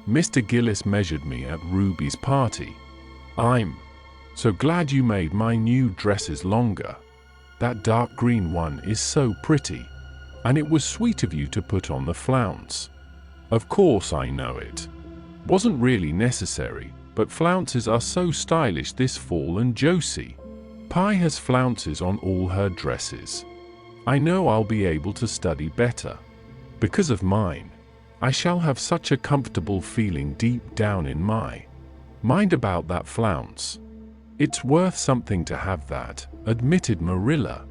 Mr. Gillis measured me at Ruby's party. I'm so glad you made my new dresses longer. That dark green one is so pretty. And it was sweet of you to put on the flounce. Of course I know it wasn't really necessary, but flounces are so stylish this fall, and Josie Pye has flounces on all her dresses. I know I'll be able to study better because of mine. I shall have such a comfortable feeling deep down in my mind about that flounce. It's worth something to have that, admitted Marilla.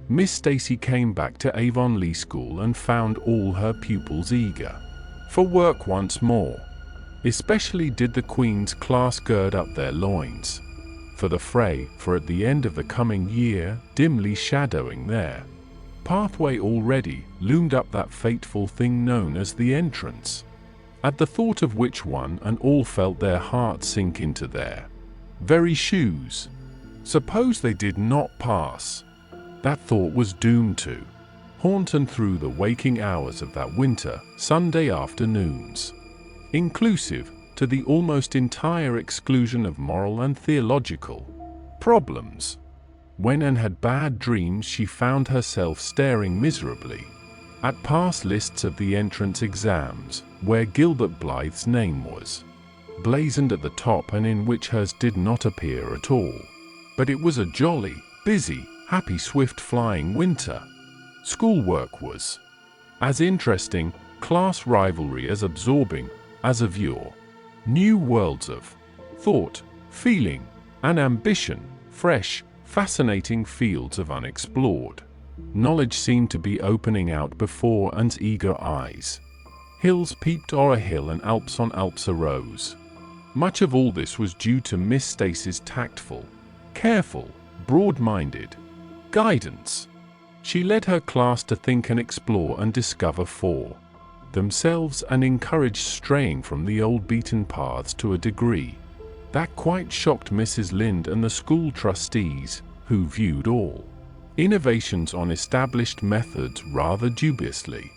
Miss Stacy came back to Avonlea School and found all her pupils eager for work once more. Especially did the Queen's class gird up their loins for the fray, for at the end of the coming year, dimly shadowing their pathway already, loomed up that fateful thing known as the entrance, at the thought of which one and all felt their hearts sink into their very shoes. Suppose they did not pass? That thought was doomed to haunt and through the waking hours of that winter, Sunday afternoons, inclusive to the almost entire exclusion of moral and theological problems. When Anne had bad dreams, she found herself staring miserably at pass lists of the entrance exams, where Gilbert Blythe's name was blazoned at the top and in which hers did not appear at all. But it was a jolly, busy, happy, swift-flying winter. Schoolwork was as interesting, class rivalry as absorbing, as of yore. New worlds of thought, feeling, and ambition, fresh, fascinating fields of unexplored knowledge seemed to be opening out before Anne's eager eyes. Hills peeped o'er a hill and Alps on Alps arose. Much of all this was due to Miss Stacy's tactful, careful, broad-minded guidance. She led her class to think and explore and discover for themselves, and encouraged straying from the old beaten paths to a degree that quite shocked Mrs. Lynde and the school trustees, who viewed all innovations on established methods rather dubiously.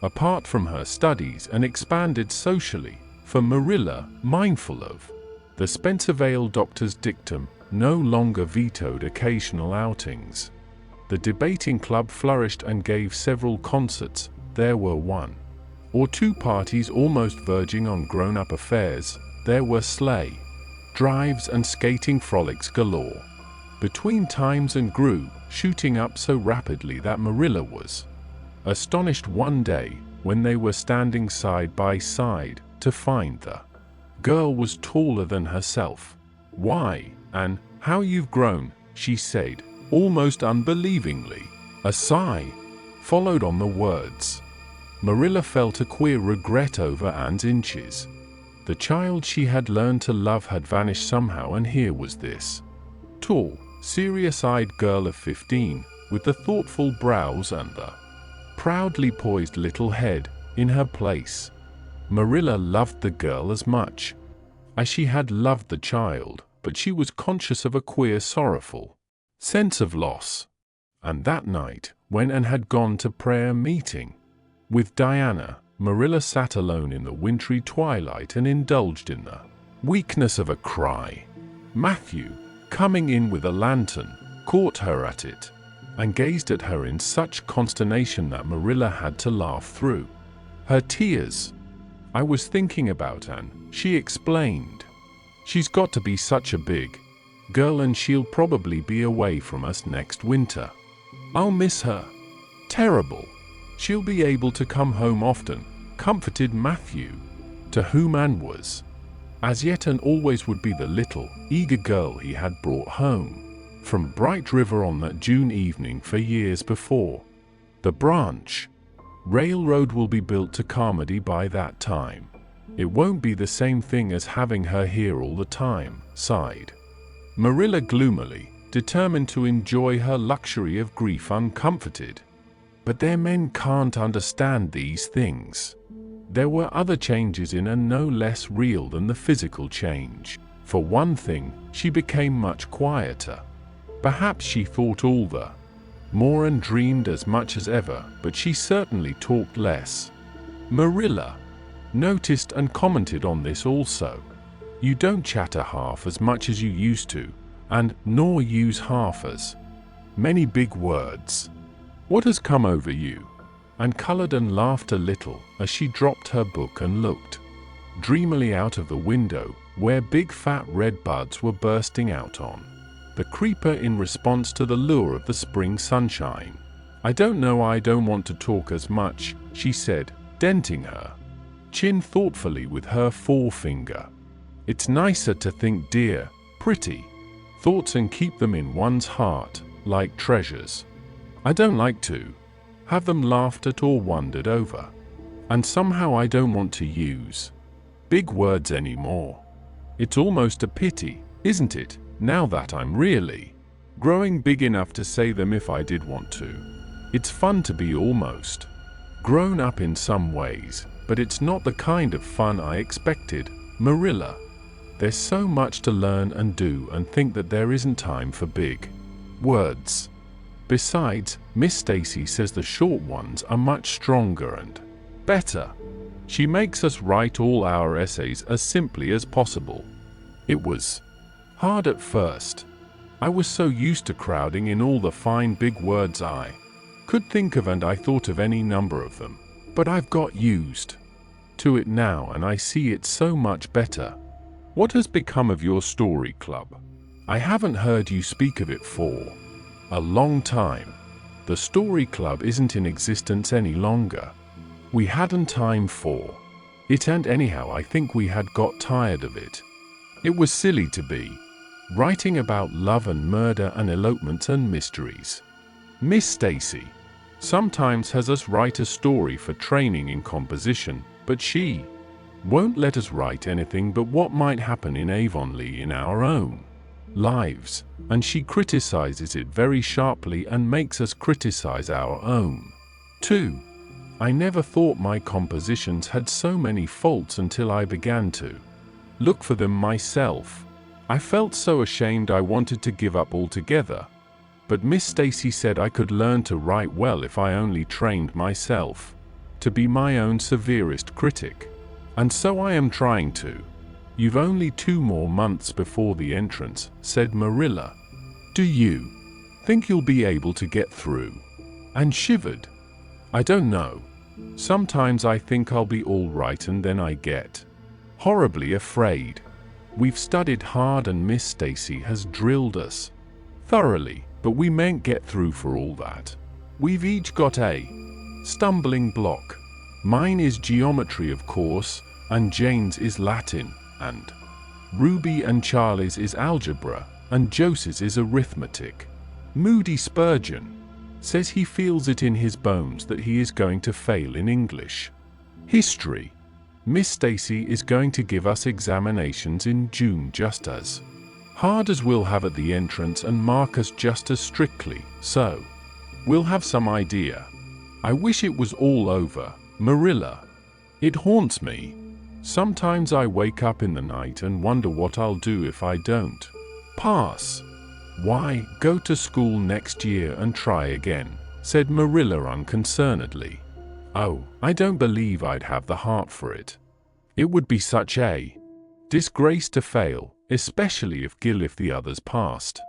Apart from her studies, and expanded socially, for Marilla, mindful of The Spencervale doctor's dictum no longer vetoed occasional outings. The debating club flourished and gave several concerts. There were one or two parties almost verging on grown-up affairs. There were sleigh drives and skating frolics galore. Between times and grew, shooting up so rapidly that Marilla was astonished one day when they were standing side by side to find the girl was taller than herself. "Why, Anne, how you've grown," she said, almost unbelievingly. A sigh followed on the words. Marilla felt a queer regret over Anne's inches. The child she had learned to love had vanished somehow, and here was this tall, serious-eyed girl of 15, with the thoughtful brows and the proudly poised little head in her place. Marilla loved the girl as much as she had loved the child, but she was conscious of a queer, sorrowful sense of loss. And that night, when Anne had gone to prayer meeting with Diana, Marilla sat alone in the wintry twilight and indulged in the weakness of a cry. Matthew, coming in with a lantern, caught her at it, and gazed at her in such consternation that Marilla had to laugh through her tears. "I was thinking about Anne," she explained. "She's got to be such a big girl, and she'll probably be away from us next winter. I'll miss her terrible. She'll be able to come home often," comforted Matthew, to whom Anne was as yet and always would be the little, eager girl he had brought home from Bright River on that June evening for years before. "The branch railroad will be built to Carmody by that time. It won't be the same thing as having her here all the time," sighed Marilla gloomily, determined to enjoy her luxury of grief uncomforted. But their men can't understand these things. There were other changes in Anne no less real than the physical change. For one thing, she became much quieter. Perhaps she thought all the more and dreamed as much as ever, but she certainly talked less. Marilla noticed and commented on this also. "You don't chatter half as much as you used to, and nor use half as many big words. What has come over you?" And colored and laughed a little as she dropped her book and looked dreamily out of the window, where big fat red buds were bursting out on the creeper in response to the lure of the spring sunshine. "I don't know, I don't want to talk as much," she said, denting her chin thoughtfully with her forefinger. "It's nicer to think dear, pretty thoughts and keep them in one's heart, like treasures. I don't like to have them laughed at or wondered over. And somehow I don't want to use big words anymore. It's almost a pity, isn't it, now that I'm really growing big enough to say them if I did want to. It's fun to be almost grown up in some ways, but it's not the kind of fun I expected, Marilla. There's so much to learn and do, and think that there isn't time for big words. Besides, Miss Stacy says the short ones are much stronger and better. She makes us write all our essays as simply as possible. It was hard at first. I was so used to crowding in all the fine big words I could think of, and I thought of any number of them. But I've got used to it now, and I see it's so much better. What has become of your story club? I haven't heard you speak of it for a long time. The story club isn't in existence any longer. We hadn't time for it, and anyhow I think we had got tired of it. It was silly to be writing about love and murder and elopements and mysteries. Miss Stacy sometimes has us write a story for training in composition, but she won't let us write anything but what might happen in Avonlea in our own lives, and she criticizes it very sharply and makes us criticize our own too. I never thought my compositions had so many faults until I began to look for them myself. I felt so ashamed I wanted to give up altogether. But Miss Stacy said I could learn to write well if I only trained myself to be my own severest critic. And so I am trying to. You've only 2 more months before the entrance, said Marilla. Do you think you'll be able to get through? Anne shivered. I don't know. Sometimes I think I'll be all right and then I get horribly afraid. We've studied hard and Miss Stacy has drilled us thoroughly, but we mayn't get through for all that. We've each got a stumbling block. Mine is geometry, of course, and Jane's is Latin, and Ruby and Charlie's is algebra, and Jose's is arithmetic. Moody Spurgeon says he feels it in his bones that he is going to fail in English. History. Miss Stacy is going to give us examinations in June just as hard as we'll have at the entrance and mark us just as strictly, so we'll have some idea. I wish it was all over, Marilla. It haunts me. Sometimes I wake up in the night and wonder what I'll do if I don't pass. Why, go to school next year and try again, said Marilla unconcernedly. Oh, I don't believe I'd have the heart for it. It would be such a disgrace to fail, especially if the others passed.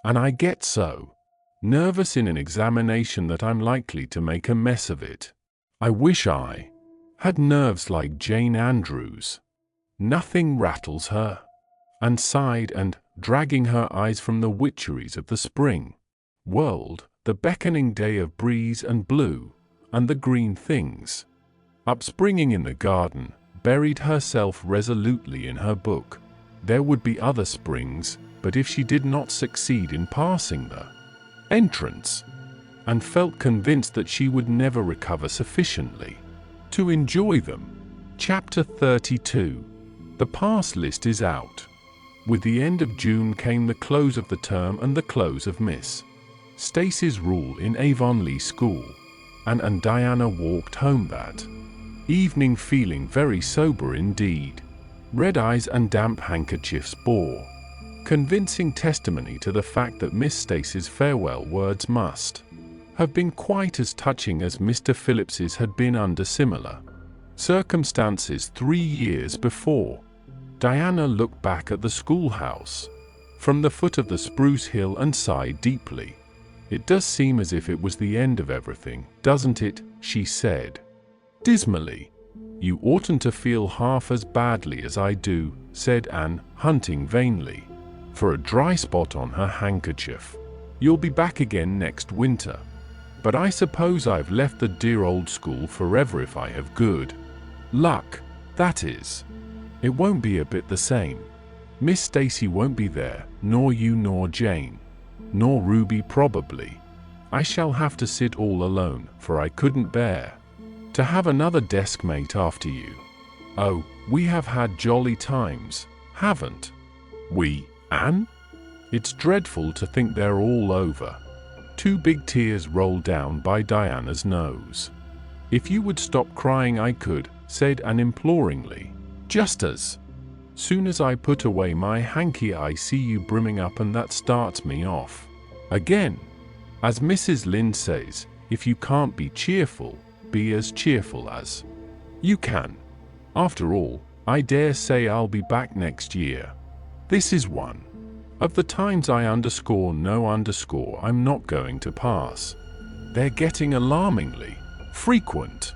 And I get so nervous in an examination that I'm likely to make a mess of it. I wish I had nerves like Jane Andrews. Nothing rattles her. Anne sighed and, dragging her eyes from the witcheries of the spring world, the beckoning day of breeze and blue, and the green things upspringing in the garden, buried herself resolutely in her book. There would be other springs, but if she did not succeed in passing the entrance, and felt convinced that she would never recover sufficiently to enjoy them. Chapter 32. The pass list is out. With the end of June came the close of the term and the close of Miss Stacy's rule in Avonlea school. Anne and Diana walked home that evening feeling very sober indeed. Red eyes and damp handkerchiefs bore convincing testimony to the fact that Miss Stacy's farewell words must have been quite as touching as Mr. Phillips's had been under similar circumstances 3 years before. Diana looked back at the schoolhouse from the foot of the spruce hill and sighed deeply. It does seem as if it was the end of everything, doesn't it? She said dismally. You oughtn't to feel half as badly as I do, said Anne, hunting vainly for a dry spot on her handkerchief. You'll be back again next winter. But I suppose I've left the dear old school forever if I have good luck, that is. It won't be a bit the same. Miss Stacy won't be there, nor you nor Jane, nor Ruby probably. I shall have to sit all alone, for I couldn't bear to have another desk mate after you. Oh, we have had jolly times, haven't we, Anne? It's dreadful to think they're all over. 2 big tears rolled down by Diana's nose. If you would stop crying I could, said Anne imploringly. Just as soon as I put away my hanky I see you brimming up and that starts me off again. As Mrs. Lynde says, if you can't be cheerful, be as cheerful as you can. After all, I dare say I'll be back next year. This is one of the times I'm not going to pass. They're getting alarmingly frequent.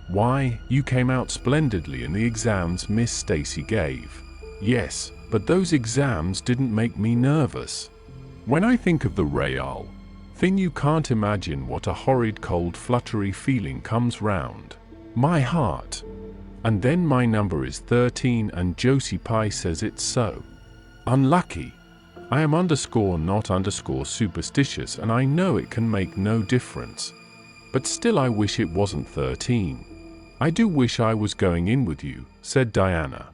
Why, you came out splendidly in the exams Miss Stacy gave. Yes, but those exams didn't make me nervous. When I think of the real thing you can't imagine what a horrid cold fluttery feeling comes round my heart. And then my number is 13 and Josie Pye says it's so unlucky. I am not superstitious and I know it can make no difference. But still I wish it wasn't 13. I do wish I was going in with you, said Diana.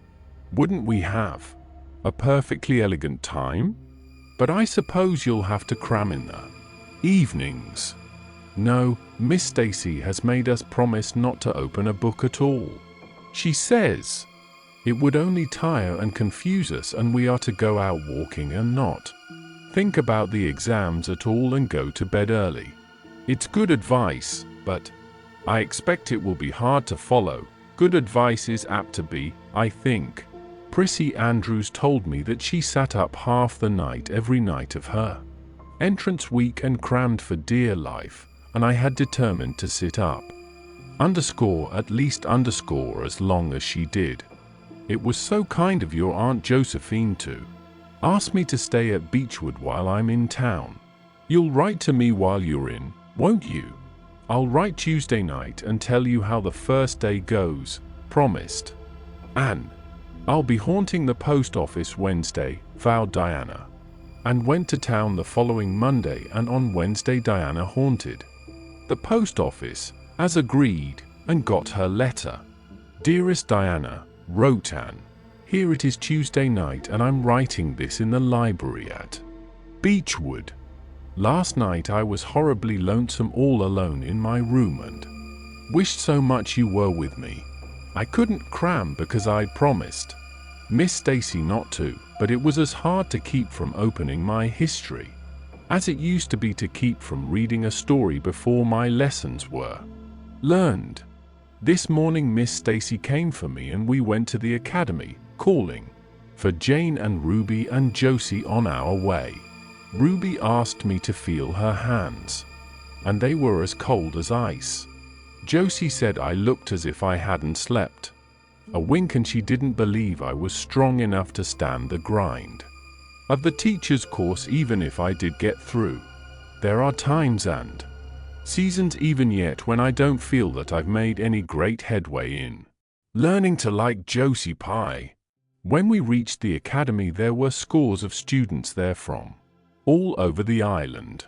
Wouldn't we have a perfectly elegant time? But I suppose you'll have to cram in the evenings. No, Miss Stacy has made us promise not to open a book at all. She says it would only tire and confuse us and we are to go out walking and not think about the exams at all and go to bed early. It's good advice, but I expect it will be hard to follow. Good advice is apt to be, I think, Prissy Andrews told me that she sat up half the night every night of her entrance week and crammed for dear life, and I had determined to sit up. At least as long as she did. It was so kind of your Aunt Josephine to ask me to stay at Beechwood while I'm in town. You'll write to me while you're in, won't you? I'll write Tuesday night and tell you how the first day goes, promised. Anne. I'll be haunting the post office Wednesday, vowed Diana. And went to town the following Monday, and on Wednesday Diana haunted the post office, as agreed, and got her letter. Dearest Diana, wrote Anne. Here it is Tuesday night and I'm writing this in the library at Beechwood. Last night I was horribly lonesome all alone in my room and wished so much you were with me. I couldn't cram because I'd promised Miss Stacy not to, but it was as hard to keep from opening my history as it used to be to keep from reading a story before my lessons were learned. This morning Miss Stacy came for me and we went to the academy, calling for Jane and Ruby and Josie on our way. Ruby asked me to feel her hands, and they were as cold as ice. Josie said I looked as if I hadn't slept. A wink, and she didn't believe I was strong enough to stand the grind of the teacher's course even if I did get through. There are times and seasons even yet when I don't feel that I've made any great headway in learning to like Josie Pye. When we reached the academy there were scores of students there from all over the island.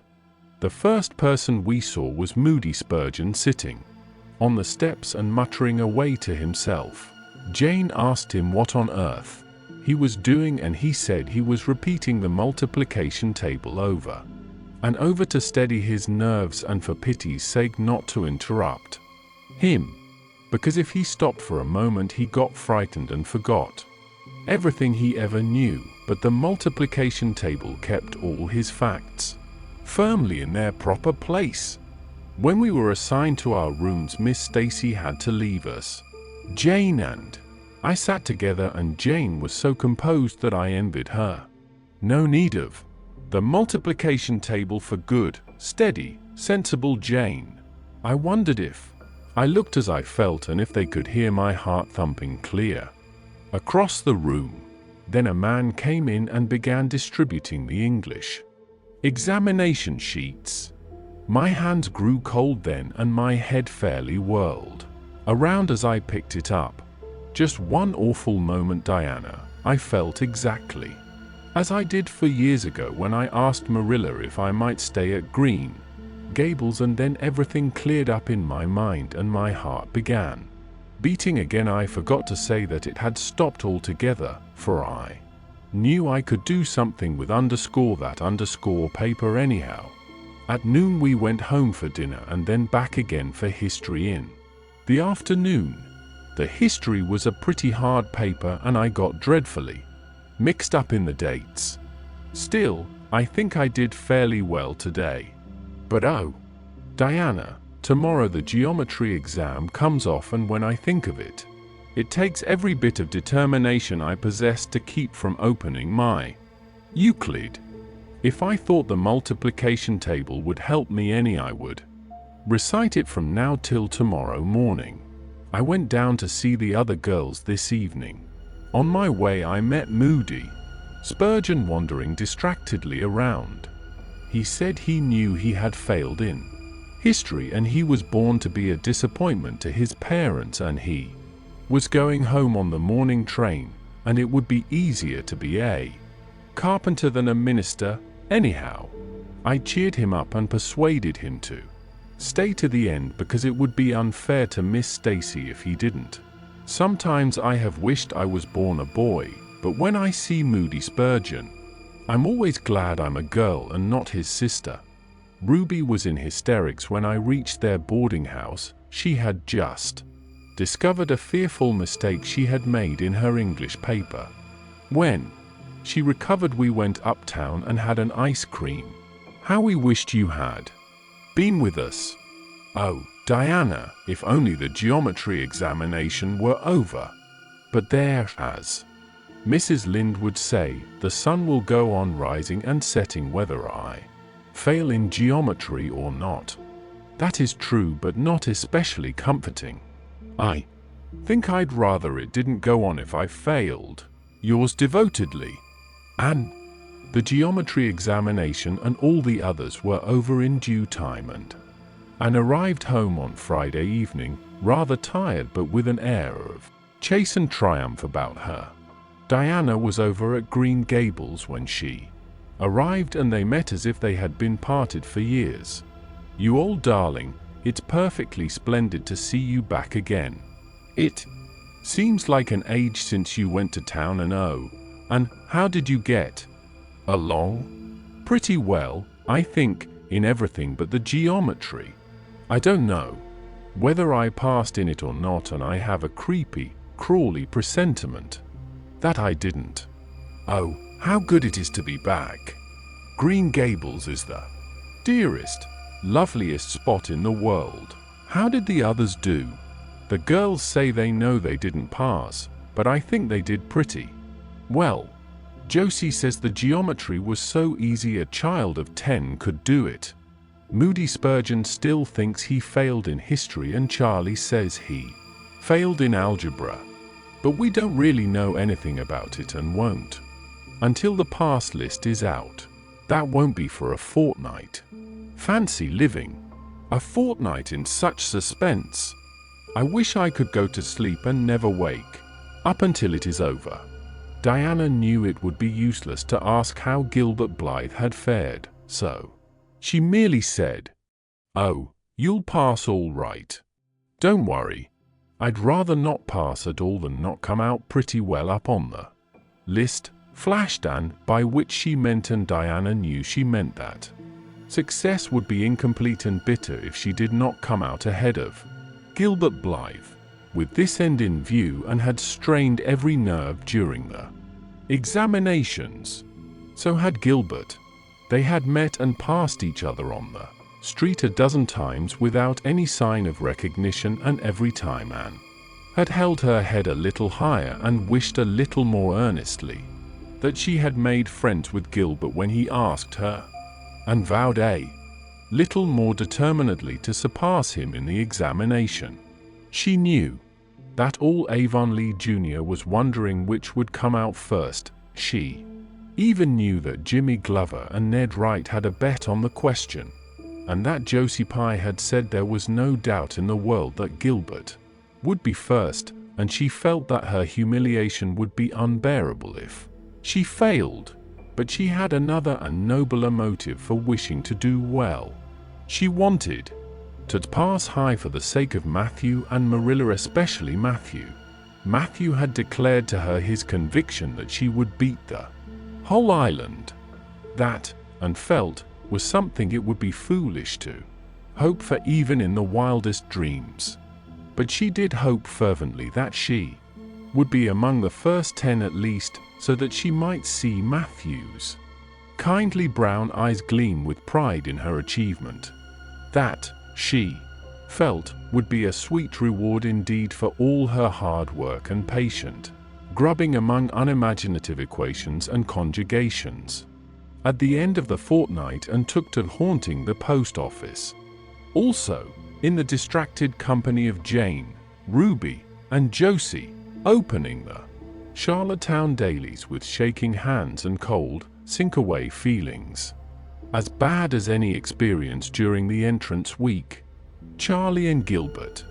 The first person we saw was Moody Spurgeon sitting on the steps and muttering away to himself. Jane asked him what on earth he was doing, and he said he was repeating the multiplication table over and over to steady his nerves and for pity's sake not to interrupt him, because if he stopped for a moment he got frightened and forgot everything he ever knew. But the multiplication table kept all his facts firmly in their proper place. When we were assigned to our rooms, Miss Stacy had to leave us. Jane and I sat together, and Jane was so composed that I envied her. No need of the multiplication table for good, steady, sensible Jane. I wondered if I looked as I felt and if they could hear my heart thumping clear across the room. Then a man came in and began distributing the English examination sheets. My hands grew cold then and my head fairly whirled around as I picked it up. Just one awful moment, Diana. I felt exactly as I did 4 years ago when I asked Marilla if I might stay at Green Gables, and then everything cleared up in my mind and my heart began beating again. I forgot to say that it had stopped altogether, for I knew I could do something with that paper anyhow. At noon we went home for dinner and then back again for history in the afternoon. The history was a pretty hard paper and I got dreadfully mixed up in the dates. Still, I think I did fairly well today. But oh, Diana, tomorrow the geometry exam comes off, and when I think of it, it takes every bit of determination I possess to keep from opening my Euclid. If I thought the multiplication table would help me any, I would recite it from now till tomorrow morning. I went down to see the other girls this evening. On my way I met Moody Spurgeon wandering distractedly around. He said he knew he had failed in history and he was born to be a disappointment to his parents, and he was going home on the morning train, and it would be easier to be a carpenter than a minister anyhow. I cheered him up and persuaded him to stay to the end because it would be unfair to Miss Stacy if he didn't. Sometimes I have wished I was born a boy, but when I see Moody Spurgeon, I'm always glad I'm a girl and not his sister. Ruby was in hysterics when I reached their boarding house. She had just discovered a fearful mistake she had made in her English paper. When she recovered, we went uptown and had an ice cream. How we wished you had been with us. Oh, Diana, if only the geometry examination were over. But there, as Mrs. Lind would say, "The sun will go on rising and setting whether I fail in geometry or not." That is true, but not especially comforting. I think I'd rather it didn't go on if I failed. Yours devotedly, Anne. The geometry examination and all the others were over in due time, and Anne arrived home on Friday evening, rather tired but with an air of chastened triumph about her. Diana was over at Green Gables when she arrived, and they met as if they had been parted for years. "You old darling, it's perfectly splendid to see you back again. It seems like an age since you went to town, and how did you get along?" "Pretty well, I think, in everything but the geometry. I don't know whether I passed in it or not, and I have a creepy, crawly presentiment that I didn't. Oh, how good it is to be back. Green Gables is the dearest, loveliest spot in the world. How did the others do?" "The girls say they know they didn't pass, but I think they did pretty well. Josie says the geometry was so easy a child of 10 could do it. Moody Spurgeon still thinks he failed in history, and Charlie says he failed in algebra. But we don't really know anything about it and won't until the pass list is out. That won't be for a fortnight. Fancy living a fortnight in such suspense. I wish I could go to sleep and never wake up until it is over." Diana knew it would be useless to ask how Gilbert Blythe had fared, so she merely said, "Oh, you'll pass all right. Don't worry. I'd rather not pass at all than not come out pretty well up on the list," flashed Anne, by which she meant, and Diana knew she meant, that success would be incomplete and bitter if she did not come out ahead of Gilbert Blythe, with this end in view, and had strained every nerve during the examinations. So had Gilbert. They had met and passed each other on the street a dozen times without any sign of recognition, and every time Anne had held her head a little higher and wished a little more earnestly that she had made friends with Gilbert when he asked her, and vowed a little more determinedly to surpass him in the examination. She knew that all Avonlea Junior was wondering which would come out first. She even knew that Jimmy Glover and Ned Wright had a bet on the question, and that Josie Pye had said there was no doubt in the world that Gilbert would be first, and she felt that her humiliation would be unbearable if she failed. But she had another and nobler motive for wishing to do well. She wanted to pass high for the sake of Matthew and Marilla, especially Matthew. Matthew had declared to her his conviction that she would beat the whole island. That, and felt, was something it would be foolish to hope for even in the wildest dreams. But she did hope fervently that she would be among the first 10 at least, so that she might see Matthew's kindly brown eyes gleam with pride in her achievement. That, she felt, would be a sweet reward indeed for all her hard work and patient grubbing among unimaginative equations and conjugations. At the end of the fortnight, and took to haunting the post office. Also, in the distracted company of Jane, Ruby, and Josie, opening the Charlottetown dailies with shaking hands and cold, sink-away feelings. As bad as any experience during the entrance week. Charlie and Gilbert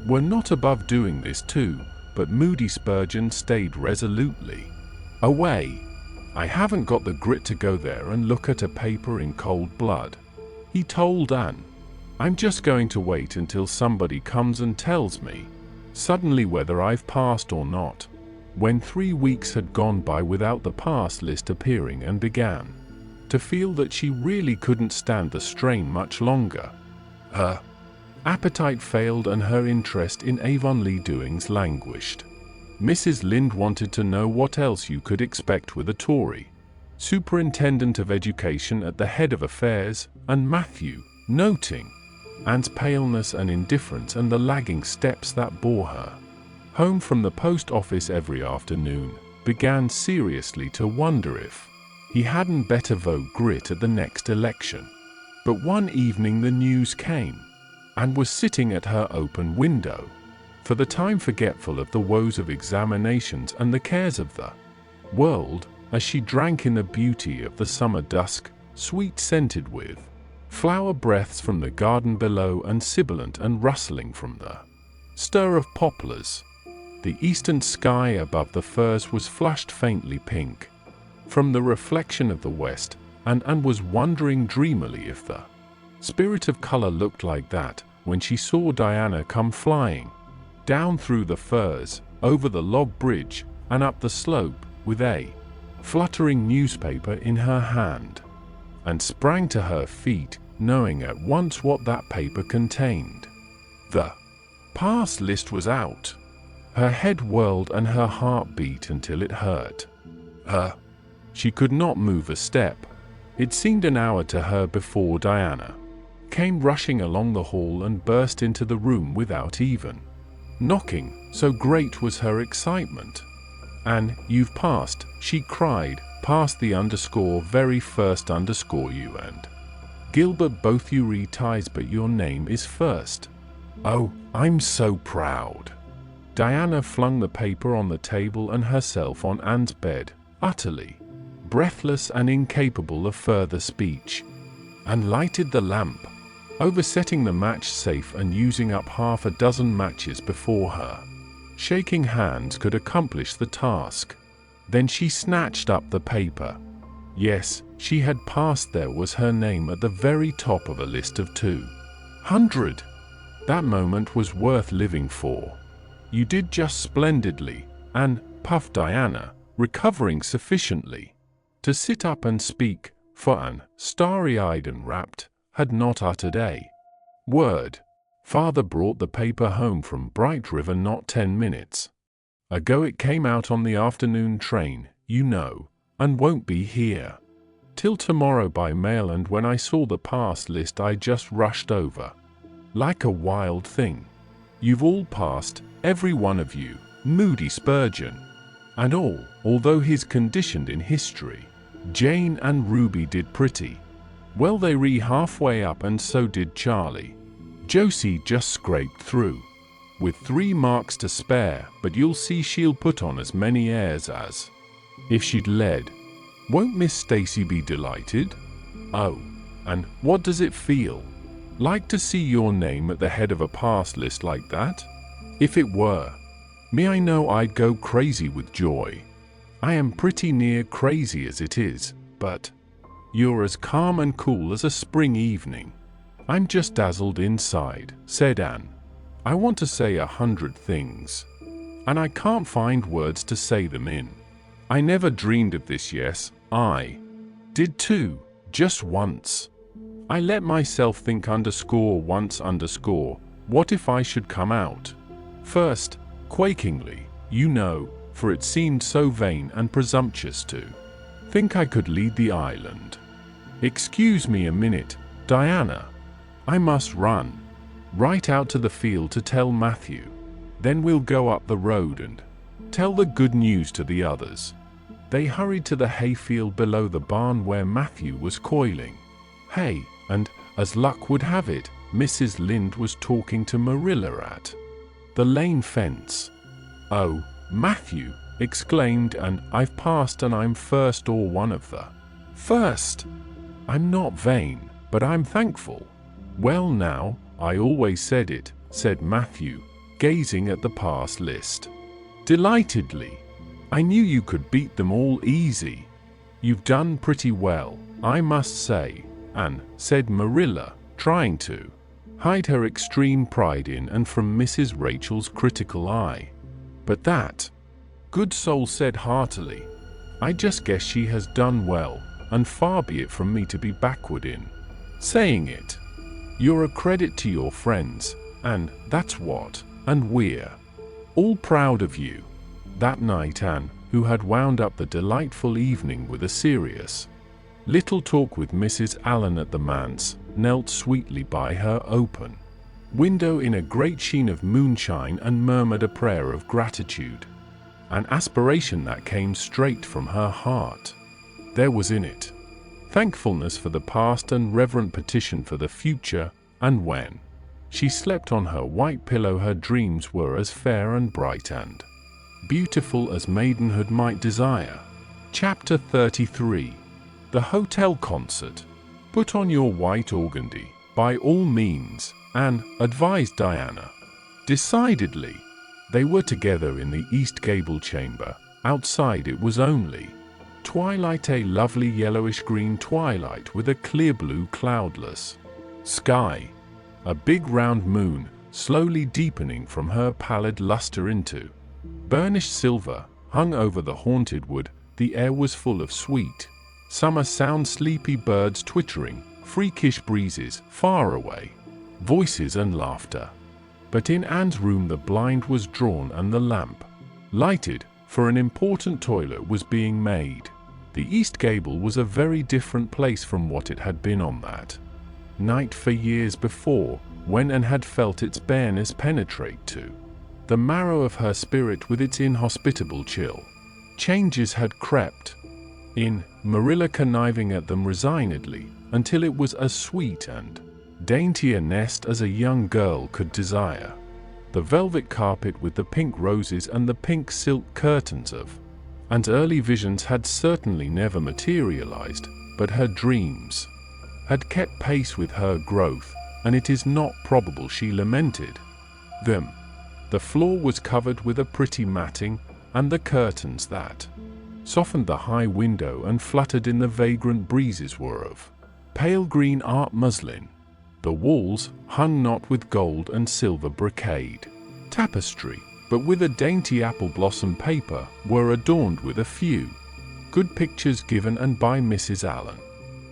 were not above doing this too, but Moody Spurgeon stayed resolutely away. "I haven't got the grit to go there and look at a paper in cold blood," he told Anne. "I'm just going to wait until somebody comes and tells me suddenly whether I've passed or not." When 3 weeks had gone by without the pass list appearing, and began to feel that she really couldn't stand the strain much longer, her appetite failed and her interest in Avonlea doings languished. Mrs. Lind wanted to know what else you could expect with a Tory superintendent of education at the head of affairs, and Matthew, noting Anne's paleness and indifference and the lagging steps that bore her home from the post office every afternoon, began seriously to wonder if he hadn't better vote Grit at the next election. But one evening the news came, and was sitting at her open window, for the time forgetful of the woes of examinations and the cares of the world, as she drank in the beauty of the summer dusk, sweet-scented with flower breaths from the garden below and sibilant and rustling from the stir of poplars. The eastern sky above the firs was flushed faintly pink from the reflection of the west, and was wondering dreamily if the spirit of color looked like that when she saw Diana come flying down through the firs, over the log bridge, and up the slope, with a fluttering newspaper in her hand, and sprang to her feet, knowing at once what that paper contained. The pass list was out. Her head whirled and her heart beat until it hurt her. She could not move a step. It seemed an hour to her before Diana came rushing along the hall and burst into the room without even knocking, so great was her excitement. "Anne, you've passed," she cried, "past the very first you and Gilbert both you reties, but your name is first. Oh, I'm so proud." Diana flung the paper on the table and herself on Anne's bed, utterly breathless and incapable of further speech, and lighted the lamp, oversetting the match safe and using up half a dozen matches before her. Shaking hands could accomplish the task. Then she snatched up the paper. Yes, she had passed. There was her name at the very top of a list of 200. That moment was worth living for. "You did just splendidly," and puffed Diana, recovering sufficiently to sit up and speak, for Anne, starry-eyed and rapt, had not uttered a word. "Father brought the paper home from Bright River not 10 minutes ago. It came out on the afternoon train, you know, and won't be here till tomorrow by mail, and when I saw the pass list I just rushed over like a wild thing. You've all passed, every one of you, Moody Spurgeon and all, although he's conditioned in history. Jane and Ruby did pretty well. They halfway up, and so did Charlie. Josie just scraped through with 3 marks to spare, but you'll see she'll put on as many airs as if she'd led. Won't Miss Stacy be delighted? Oh, and what does it feel like to see your name at the head of a pass list like that? If it were me, I know I'd go crazy with joy. I am pretty near crazy as it is, but you're as calm and cool as a spring evening. I'm just dazzled inside," said Anne. "I want to say 100 things, and I can't find words to say them in. I never dreamed of this. Yes, I did too, just once. I let myself think once, what if I should come out first, quakingly, you know, for it seemed so vain and presumptuous to think I could lead the island. Excuse me a minute, Diana. I must run right out to the field to tell Matthew. Then we'll go up the road and tell the good news to the others." They hurried to the hayfield below the barn where Matthew was coiling hay, and, as luck would have it, Mrs. Lynde was talking to Marilla at the lane fence. "Oh, Matthew," exclaimed Anne, "I've passed, and I'm first, or one of the first. I'm not vain, but I'm thankful." "Well now, I always said it," said Matthew, gazing at the pass list delightedly. "I knew you could beat them all easy. You've done pretty well, I must say," Anne said Marilla, trying to hide her extreme pride in and from Mrs. Rachel's critical eye. But that good soul said heartily, "I just guess she has done well, and far be it from me to be backward in saying it. You're a credit to your friends, and that's what, and we're all proud of you." That night Anne, who had wound up the delightful evening with a serious little talk with Mrs. Allen at the manse, knelt sweetly by her open window in a great sheen of moonshine and murmured a prayer of gratitude an aspiration that came straight from her heart. There was in it thankfulness for the past and reverent petition for the future, and when she slept on her white pillow her dreams were as fair and bright and beautiful as maidenhood might desire. Chapter 33. The Hotel Concert. Put on your white organdy, by all means, Anne advised Diana. Decidedly. They were together in the East Gable chamber. Outside it was only twilight, a lovely yellowish-green twilight with a clear blue cloudless sky. A big round moon, slowly deepening from her pallid luster into burnished silver, hung over the haunted wood. The air was full of sweet summer sounds, sleepy birds twittering, freakish breezes far away, voices and laughter. But in Anne's room the blind was drawn and the lamp lighted, for an important toilet was being made. The East Gable was a very different place from what it had been on that night for years before, when Anne had felt its bareness penetrate to the marrow of her spirit with its inhospitable chill. Changes had crept in, Marilla conniving at them resignedly, until it was as sweet and dainty a nest as a young girl could desire. The velvet carpet with the pink roses and the pink silk curtains of and early visions had certainly never materialized, but her dreams had kept pace with her growth, and it is not probable she lamented them. The floor was covered with a pretty matting, and the curtains that softened the high window and fluttered in the vagrant breezes were of pale green art muslin. The walls, hung not with gold and silver brocade tapestry, but with a dainty apple blossom paper, were adorned with a few good pictures given and by Mrs. Allen.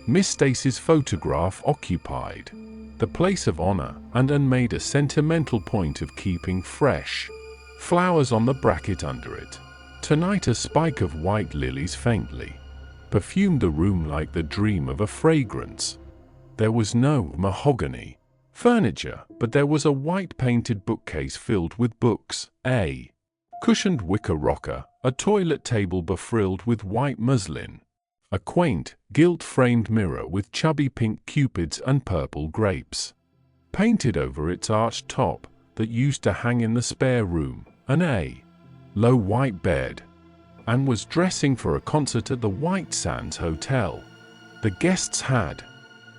Miss Stacy's photograph occupied the place of honor, and Anne made a sentimental point of keeping fresh flowers on the bracket under it. Tonight a spike of white lilies faintly perfumed the room like the dream of a fragrance. There was no mahogany furniture, but there was a white-painted bookcase filled with books, a cushioned wicker rocker, a toilet table befrilled with white muslin, a quaint, gilt-framed mirror with chubby pink cupids and purple grapes painted over its arched top that used to hang in the spare room, and a low white bed. Anne was dressing for a concert at the White Sands Hotel. The guests had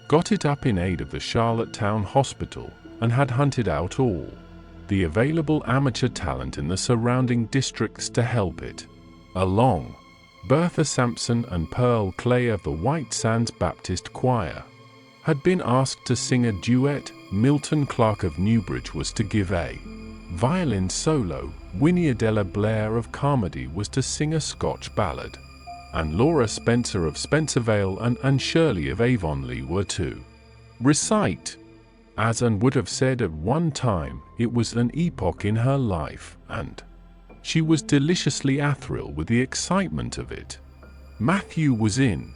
got it up in aid of the Charlottetown Hospital and had hunted out all the available amateur talent in the surrounding districts to help it along. Bertha Sampson and Pearl Clay of the White Sands Baptist Choir had been asked to sing a duet. Milton Clark of Newbridge was to give a violin solo. Winnie Adela Blair of Carmody was to sing a Scotch ballad, and Laura Spencer of Spencervale and Anne Shirley of Avonlea were to recite. As Anne would have said at one time, it was an epoch in her life, and she was deliciously athrill with the excitement of it. Matthew was in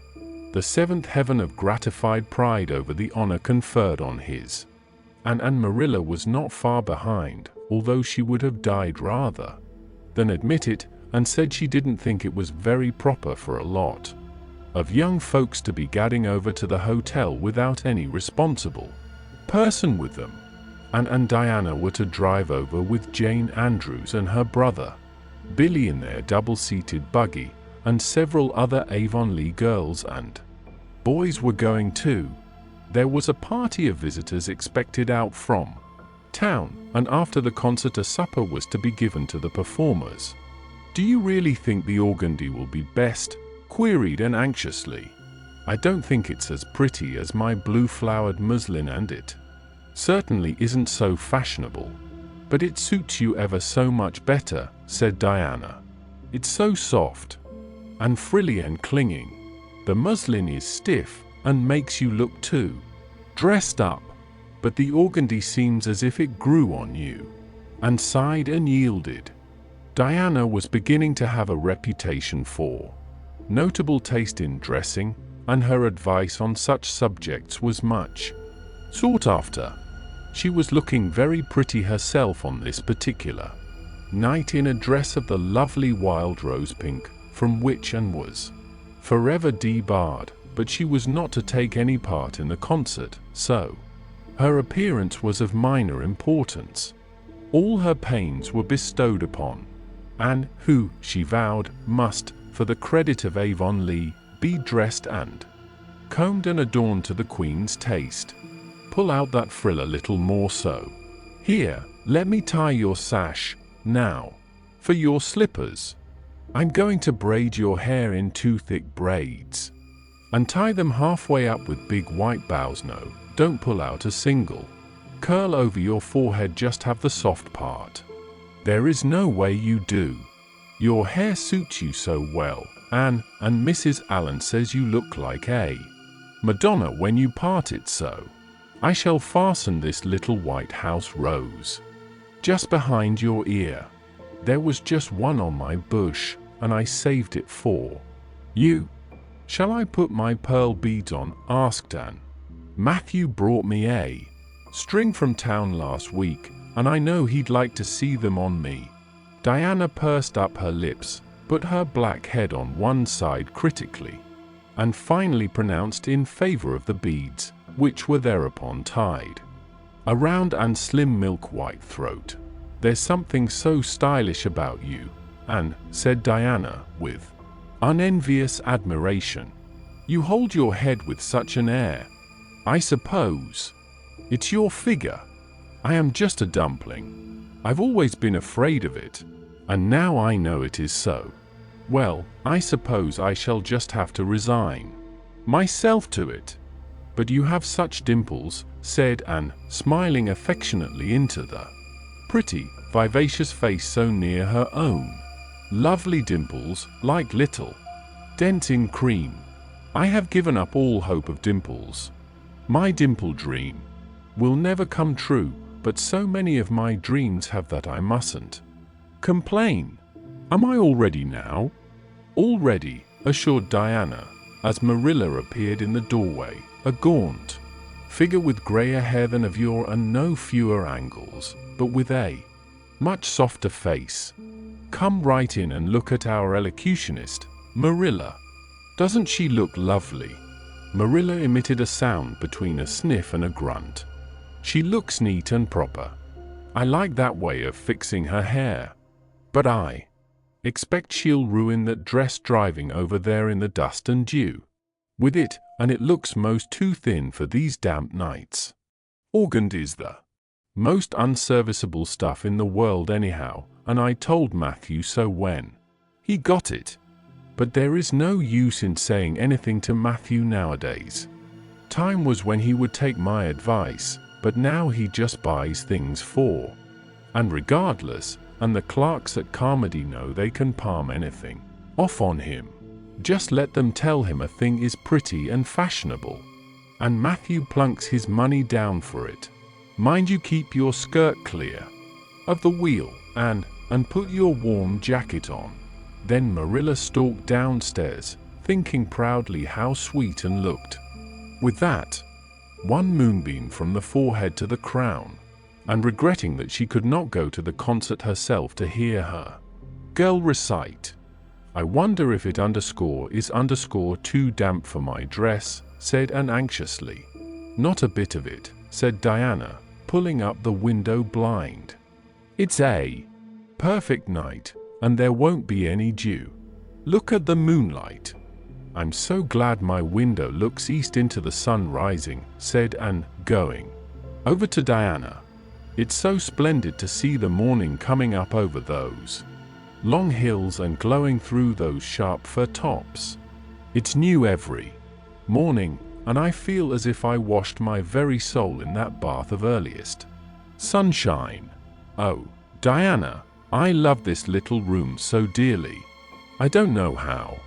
the seventh heaven of gratified pride over the honor conferred on his, and Marilla was not far behind, although she would have died rather than admit it, and said she didn't think it was very proper for a lot of young folks to be gadding over to the hotel without any responsible person with them. Anne and Diana were to drive over with Jane Andrews and her brother Billy in their double-seated buggy, and several other Avonlea girls and boys were going too. There was a party of visitors expected out from town, and after the concert a supper was to be given to the performers. "Do you really think the organdy will be best?" queried Anne anxiously. "I don't think it's as pretty as my blue-flowered muslin, and it certainly isn't so fashionable. But it suits you ever so much better," said Diana. "It's so soft and frilly and clinging. The muslin is stiff and makes you look too dressed up, but the organdy seems as if it grew on you." And sighed and yielded. Diana was beginning to have a reputation for notable taste in dressing, and her advice on such subjects was much sought after. She was looking very pretty herself on this particular knight in a dress of the lovely wild rose pink, from which and was forever debarred, but she was not to take any part in the concert, so her appearance was of minor importance. All her pains were bestowed upon Anne, who, she vowed, must, for the credit of Avonlea, be dressed and combed and adorned to the Queen's taste. Pull out that frill a little more so. Here, let me tie your sash, now, for your slippers. I'm going to braid your hair in 2 thick braids, and tie them halfway up with big white bows. No, don't pull out a single curl over your forehead, just have the soft part. There is no way you do. Your hair suits you so well, Anne, and Mrs. Allen says you look like a Madonna when you part it so. I shall fasten this little white house rose just behind your ear. There was just one on my bush, and I saved it for you. Shall I put my pearl beads on? Asked Anne. Matthew brought me a string from town last week, and I know he'd like to see them on me. Diana pursed up her lips, put her black head on one side critically, and finally pronounced in favor of the beads, which were thereupon tied around Anne's slim milk-white throat. There's something so stylish about you, Anne, said Diana, with unenvious admiration. You hold your head with such an air. I suppose it's your figure. I am just a dumpling. I've always been afraid of it, and now I know it is so. Well, I suppose I shall just have to resign myself to it. But you have such dimples, said Anne, smiling affectionately into the pretty, vivacious face so near her own. Lovely dimples, like little dents in cream. I have given up all hope of dimples. My dimple dream will never come true, but so many of my dreams have that I mustn't complain. Am I all ready now? All ready, assured Diana, as Marilla appeared in the doorway, a gaunt figure with grayer hair than of yore and no fewer angles, but with a much softer face. Come right in and look at our elocutionist, Marilla. Doesn't she look lovely? Marilla emitted a sound between a sniff and a grunt. She looks neat and proper. I like that way of fixing her hair. But I expect she'll ruin that dress driving over there in the dust and dew with it, and it looks most too thin for these damp nights. Organdy's the most unserviceable stuff in the world anyhow, and I told Matthew so when he got it. But there is no use in saying anything to Matthew nowadays. Time was when he would take my advice, but now he just buys things for and regardless, and the clerks at Carmody know they can palm anything off on him. Just let them tell him a thing is pretty and fashionable, and Matthew plunks his money down for it. Mind you keep your skirt clear of the wheel, and put your warm jacket on. Then Marilla stalked downstairs, thinking proudly how sweet and looked with that one moonbeam from the forehead to the crown, and regretting that she could not go to the concert herself to hear her girl recite. I wonder if it is too damp for my dress, said Anne anxiously. Not a bit of it, said Diana, pulling up the window blind. It's a perfect night, and there won't be any dew. Look at the moonlight. I'm so glad my window looks east into the sun rising, said Anne, going over to Diana. It's so splendid to see the morning coming up over those long hills and glowing through those sharp fir tops. It's new every morning, and I feel as if I washed my very soul in that bath of earliest sunshine. Oh, Diana, I love this little room so dearly. I don't know how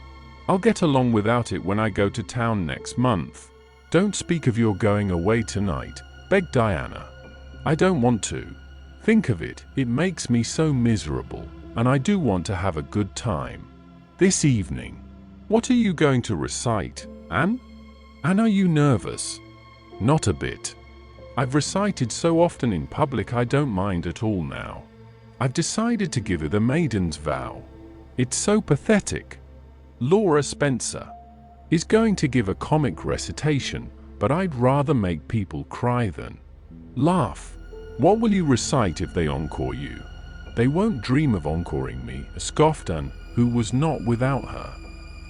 I'll get along without it when I go to town next month. Don't speak of your going away tonight, begged Diana. I don't want to. Think of it, it makes me so miserable, and I do want to have a good time this evening. What are you going to recite, Anne? Anne, are you nervous? Not a bit. I've recited so often in public I don't mind at all now. I've decided to give her the maiden's vow. It's so pathetic. Laura Spencer is going to give a comic recitation, but I'd rather make people cry than laugh. What will you recite if they encore you? They won't dream of encoring me, scoffed Anne, who was not without her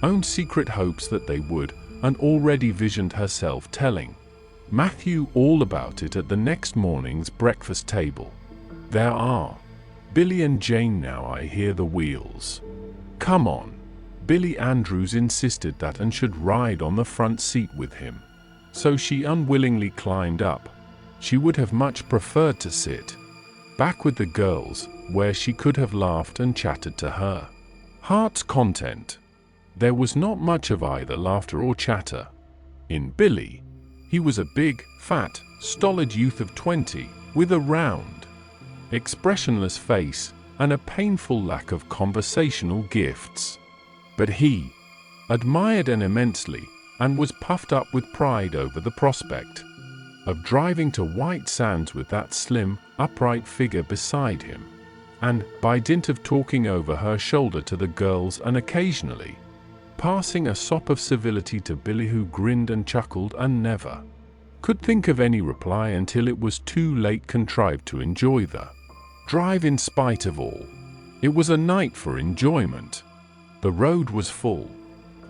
own secret hopes that they would, and already visioned herself telling Matthew all about it at the next morning's breakfast table. There are Billy and Jane now. I hear the wheels. Come on. Billy Andrews insisted that Anne should ride on the front seat with him, so she unwillingly climbed up. She would have much preferred to sit back with the girls, where she could have laughed and chatted to her heart's content. There was not much of either laughter or chatter in Billy. He was a big, fat, stolid youth of 20, with a round, expressionless face and a painful lack of conversational gifts. But he admired Anne immensely and was puffed up with pride over the prospect of driving to White Sands with that slim, upright figure beside him, and, by dint of talking over her shoulder to the girls and occasionally passing a sop of civility to Billy, who grinned and chuckled and never could think of any reply until it was too late, contrived to enjoy the drive in spite of all. It was a night for enjoyment. The road was full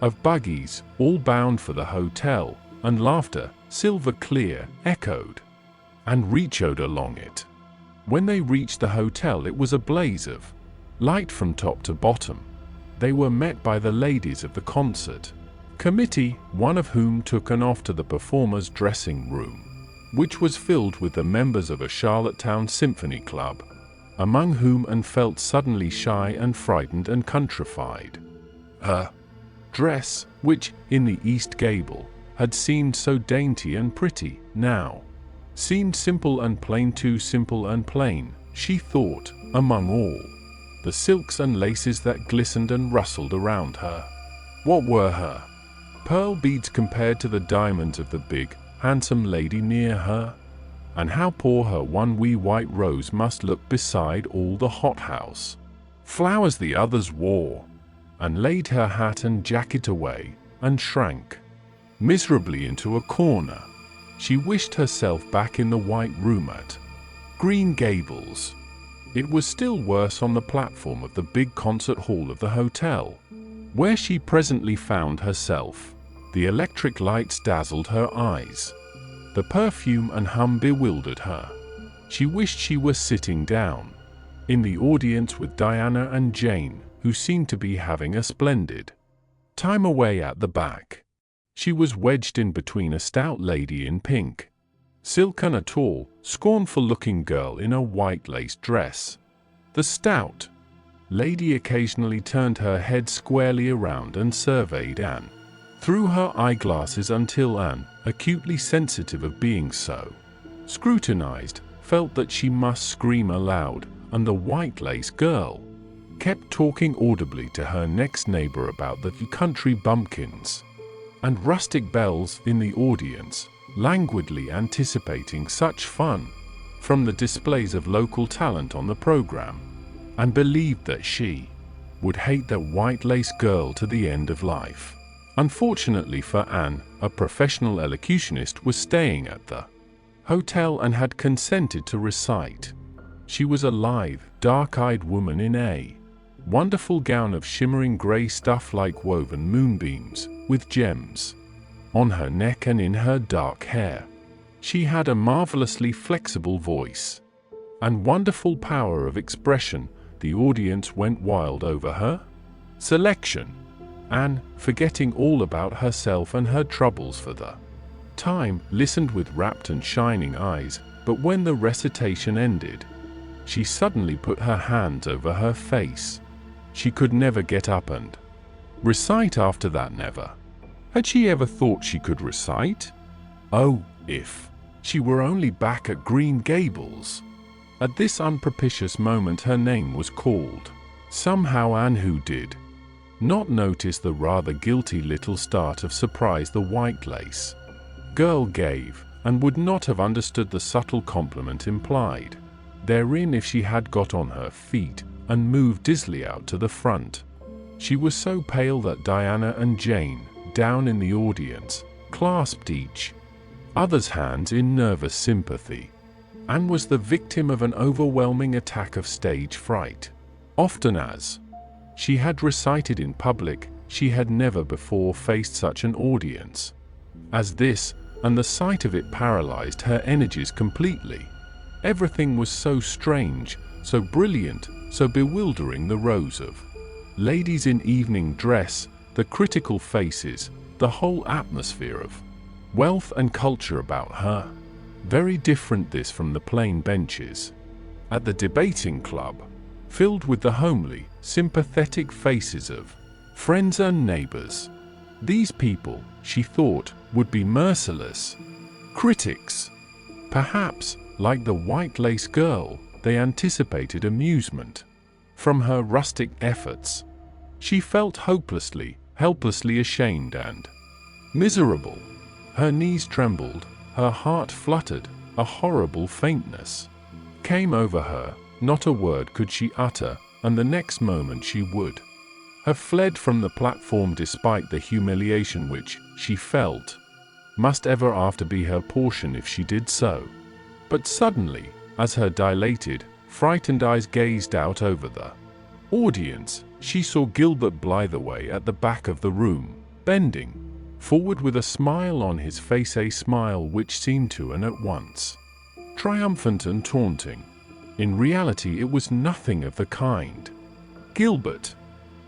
of buggies, all bound for the hotel, and laughter, silver clear, echoed and reechoed along it. When they reached the hotel, it was a blaze of light from top to bottom. They were met by the ladies of the concert committee, one of whom took Anne off to the performers' dressing room, which was filled with the members of a Charlottetown symphony club, among whom Anne felt suddenly shy and frightened and countrified. Her dress, which, in the East Gable, had seemed so dainty and pretty, now seemed simple and plain, too simple and plain, she thought, among all the silks and laces that glistened and rustled around her. What were her pearl beads compared to the diamonds of the big, handsome lady near her? And how poor her one wee white rose must look beside all the hothouse flowers the others wore, and laid her hat and jacket away, and shrank miserably into a corner. She wished herself back in the white room at Green Gables. It was still worse on the platform of the big concert hall of the hotel, where she presently found herself. The electric lights dazzled her eyes. The perfume and hum bewildered her. She wished she were sitting down in the audience with Diana and Jane, who seemed to be having a splendid time away at the back. She was wedged in between a stout lady in pink silk and a tall, scornful-looking girl in a white lace dress. The stout lady occasionally turned her head squarely around and surveyed Anne through her eyeglasses until Anne, acutely sensitive of being so scrutinized, felt that she must scream aloud, and the white lace girl kept talking audibly to her next neighbor about the country bumpkins and rustic belles in the audience, languidly anticipating such fun from the displays of local talent on the program, and believed that she would hate the white lace girl to the end of life. Unfortunately for Anne, a professional elocutionist was staying at the hotel and had consented to recite. She was a lithe, dark-eyed woman in a wonderful gown of shimmering gray stuff like woven moonbeams, with gems on her neck and in her dark hair. She had a marvelously flexible voice and wonderful power of expression. The audience went wild over her selection. Anne, forgetting all about herself and her troubles for the time, listened with rapt and shining eyes, but when the recitation ended, she suddenly put her hands over her face. She could never get up and recite after that, never. Had she ever thought she could recite? Oh, if she were only back at Green Gables! At this unpropitious moment her name was called. Somehow Anne, who did not notice the rather guilty little start of surprise the white lace girl gave, and would not have understood the subtle compliment implied, therein if she had got on her feet and moved dizzily out to the front. She was so pale that Diana and Jane, down in the audience, clasped each other's hands in nervous sympathy. Anne was the victim of an overwhelming attack of stage fright. Often as she had recited in public, she had never before faced such an audience as this, and the sight of it paralyzed her energies completely. Everything was so strange, so brilliant, so bewildering. The rows of ladies in evening dress, the critical faces, the whole atmosphere of wealth and culture about her. Very different this from the plain benches at the debating club, filled with the homely, sympathetic faces of friends and neighbors. These people, she thought, would be merciless critics. Perhaps, like the white lace girl, they anticipated amusement from her rustic efforts. She felt hopelessly, helplessly ashamed and miserable. Her knees trembled, her heart fluttered, a horrible faintness came over her. Not a word could she utter, and the next moment she would have fled from the platform, despite the humiliation which, she felt, must ever after be her portion if she did so. But suddenly, as her dilated, frightened eyes gazed out over the audience, she saw Gilbert Blythe at the back of the room, bending forward with a smile on his face, a smile which seemed to Anne at once triumphant and taunting. In reality it was nothing of the kind. Gilbert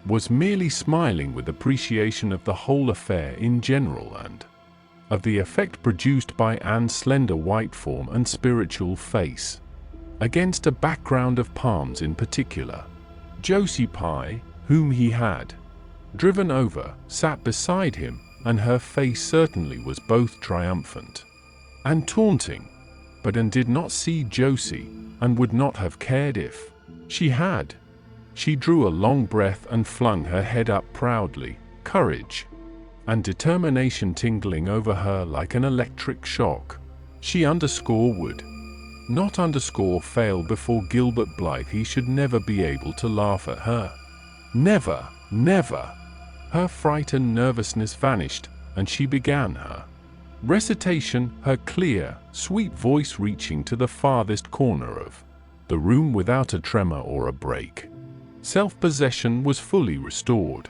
was merely smiling with appreciation of the whole affair in general and of the effect produced by Anne's slender white form and spiritual face, against a background of palms in particular. Josie Pye, whom he had driven over, sat beside him, and her face certainly was both triumphant and taunting. But Anne did not see Josie, and would not have cared if she had. She drew a long breath and flung her head up proudly, courage and determination tingling over her like an electric shock. She would not fail before Gilbert Blythe. He should never be able to laugh at her. Never, never. Her fright and nervousness vanished, and she began her recitation, her clear, sweet voice reaching to the farthest corner of the room without a tremor or a break. Self-possession was fully restored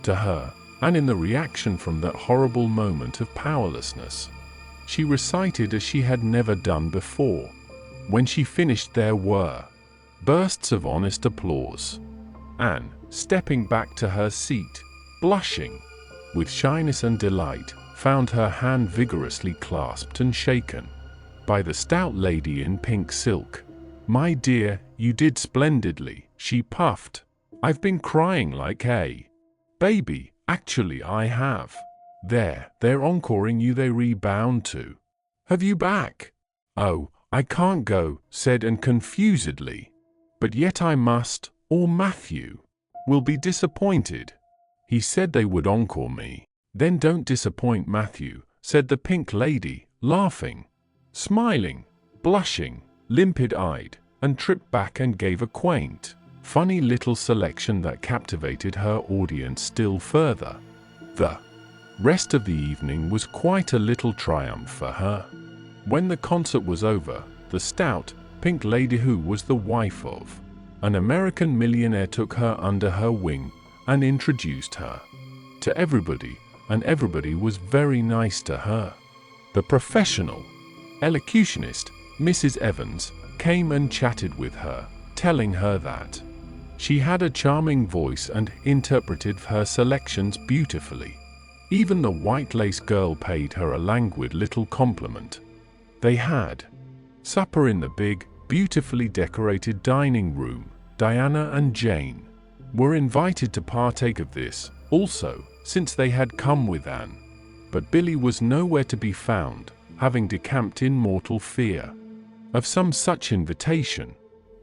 to her, and in the reaction from that horrible moment of powerlessness, she recited as she had never done before. When she finished, there were bursts of honest applause. Anne, stepping back to her seat, blushing with shyness and delight, found her hand vigorously clasped and shaken by the stout lady in pink silk. "My dear, you did splendidly," she puffed. "I've been crying like a baby, actually I have. They're encoring you, they rebound to have you back." "Oh, I can't go," said Anne confusedly. "But yet I must, or Matthew will be disappointed. He said they would encore me." "Then don't disappoint Matthew," said the pink lady, laughing, smiling, blushing, limpid-eyed, and tripped back and gave a quaint, funny little selection that captivated her audience still further. The rest of the evening was quite a little triumph for her. When the concert was over, the stout, pink lady, who was the wife of an American millionaire, took her under her wing and introduced her to everybody, and everybody was very nice to her. The professional elocutionist, Mrs. Evans, came and chatted with her, telling her that she had a charming voice and interpreted her selections beautifully. Even the white lace girl paid her a languid little compliment. They had supper in the big, beautifully decorated dining room. Diana and Jane were invited to partake of this also, since they had come with Anne. But Billy was nowhere to be found, having decamped in mortal fear of some such invitation.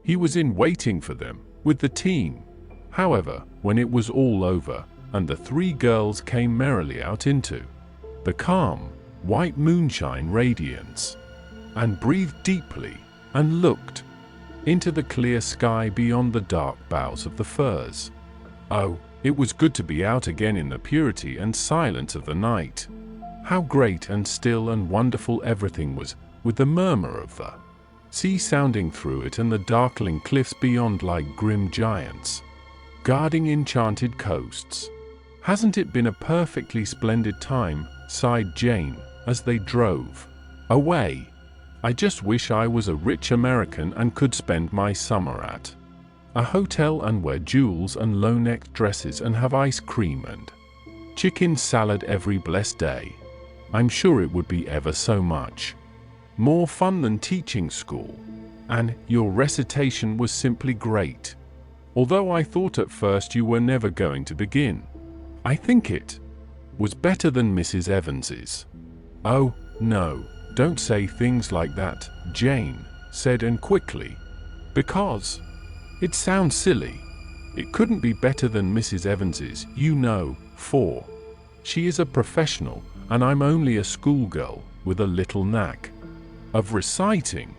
He was in waiting for them, with the team. However, when it was all over, and the three girls came merrily out into the calm, white moonshine radiance, and breathed deeply, and looked into the clear sky beyond the dark boughs of the firs. Oh, it was good to be out again in the purity and silence of the night. How great and still and wonderful everything was, with the murmur of the sea sounding through it and the darkling cliffs beyond like grim giants, guarding enchanted coasts. Hasn't it been a perfectly splendid time? Sighed Jane, as they drove away. I just wish I was a rich American and could spend my summer at a hotel and wear jewels and low-necked dresses and have ice cream and chicken salad every blessed day. I'm sure it would be ever so much more fun than teaching school. And your recitation was simply great. Although I thought at first you were never going to begin. I think it was better than Mrs. Evans's. Oh, no, don't say things like that, Jane said, and quickly. Because it sounds silly. It couldn't be better than Mrs. Evans's, you know, for she is a professional, and I'm only a schoolgirl with a little knack of reciting.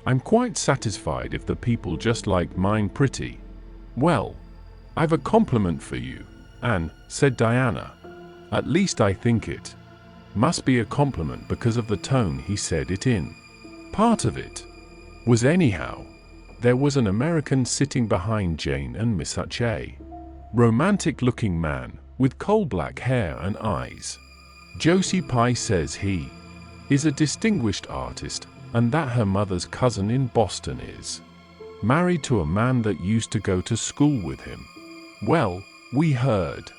I'm quite satisfied if the people just like mine pretty. Well, I've a compliment for you, Anne, said Diana. At least I think it must be a compliment because of the tone he said it in. Part of it was anyhow. There was an American sitting behind Jane and Miss Hutch, a romantic-looking man with coal-black hair and eyes. Josie Pye says he is a distinguished artist, and that her mother's cousin in Boston is married to a man that used to go to school with him. Well, we heard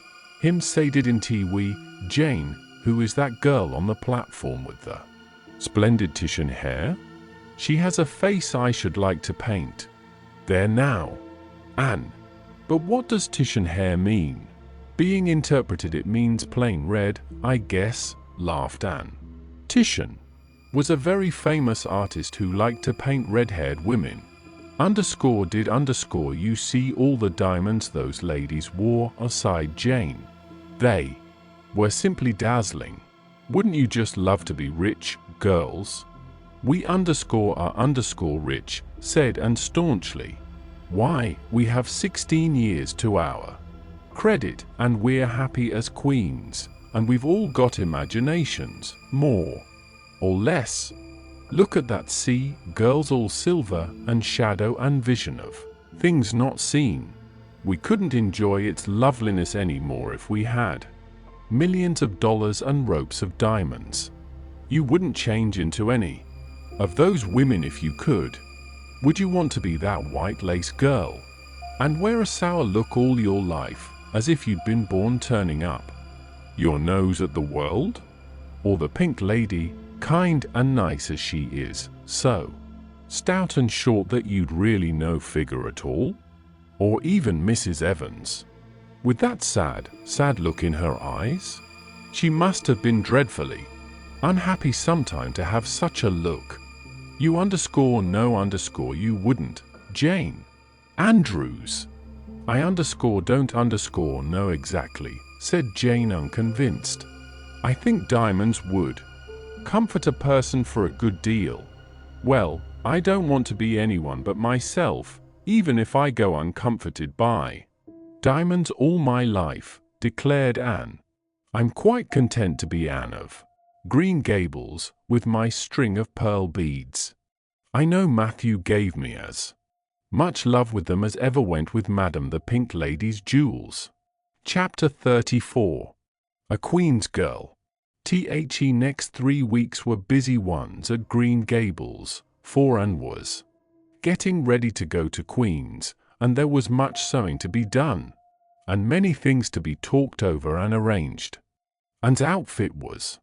him say, didn't we, Jane, who is that girl on the platform with the splendid Titian hair? She has a face I should like to paint. There now, Anne. But what does Titian hair mean? Being interpreted, it means plain red, I guess, laughed Anne. Titian was a very famous artist who liked to paint red-haired women. You see all the diamonds those ladies wore, aside Jane. They were simply dazzling. Wouldn't you just love to be rich, girls? We are rich, said Anne staunchly. Why, we have 16 years to our credit, and we're happy as queens, and we've all got imaginations, more or less. Look at that sea, girls, all silver and shadow and vision of things not seen. We couldn't enjoy its loveliness any more if we had millions of dollars and ropes of diamonds. You wouldn't change into any of those women if you could. Would you want to be that white lace girl and wear a sour look all your life, as if you'd been born turning up your nose at the world? Or the pink lady, kind and nice as she is, so stout and short that you'd really no figure at all? Or even Mrs. Evans, with that sad look in her eyes? She must have been dreadfully unhappy sometime to have such a look. You you wouldn't, Jane Andrews. I don't know exactly, said Jane, unconvinced. I think diamonds would comfort a person for a good deal. Well, I don't want to be anyone but myself, even if I go uncomforted by diamonds all my life, declared Anne. I'm quite content to be Anne of Green Gables, with my string of pearl beads. I know Matthew gave me as much love with them as ever went with Madame the Pink Lady's jewels. Chapter 34. A Queen's Girl. Next 3 weeks were busy ones at Green Gables, for Anne was getting ready to go to Queen's, and there was much sewing to be done, and many things to be talked over and arranged. Anne's outfit was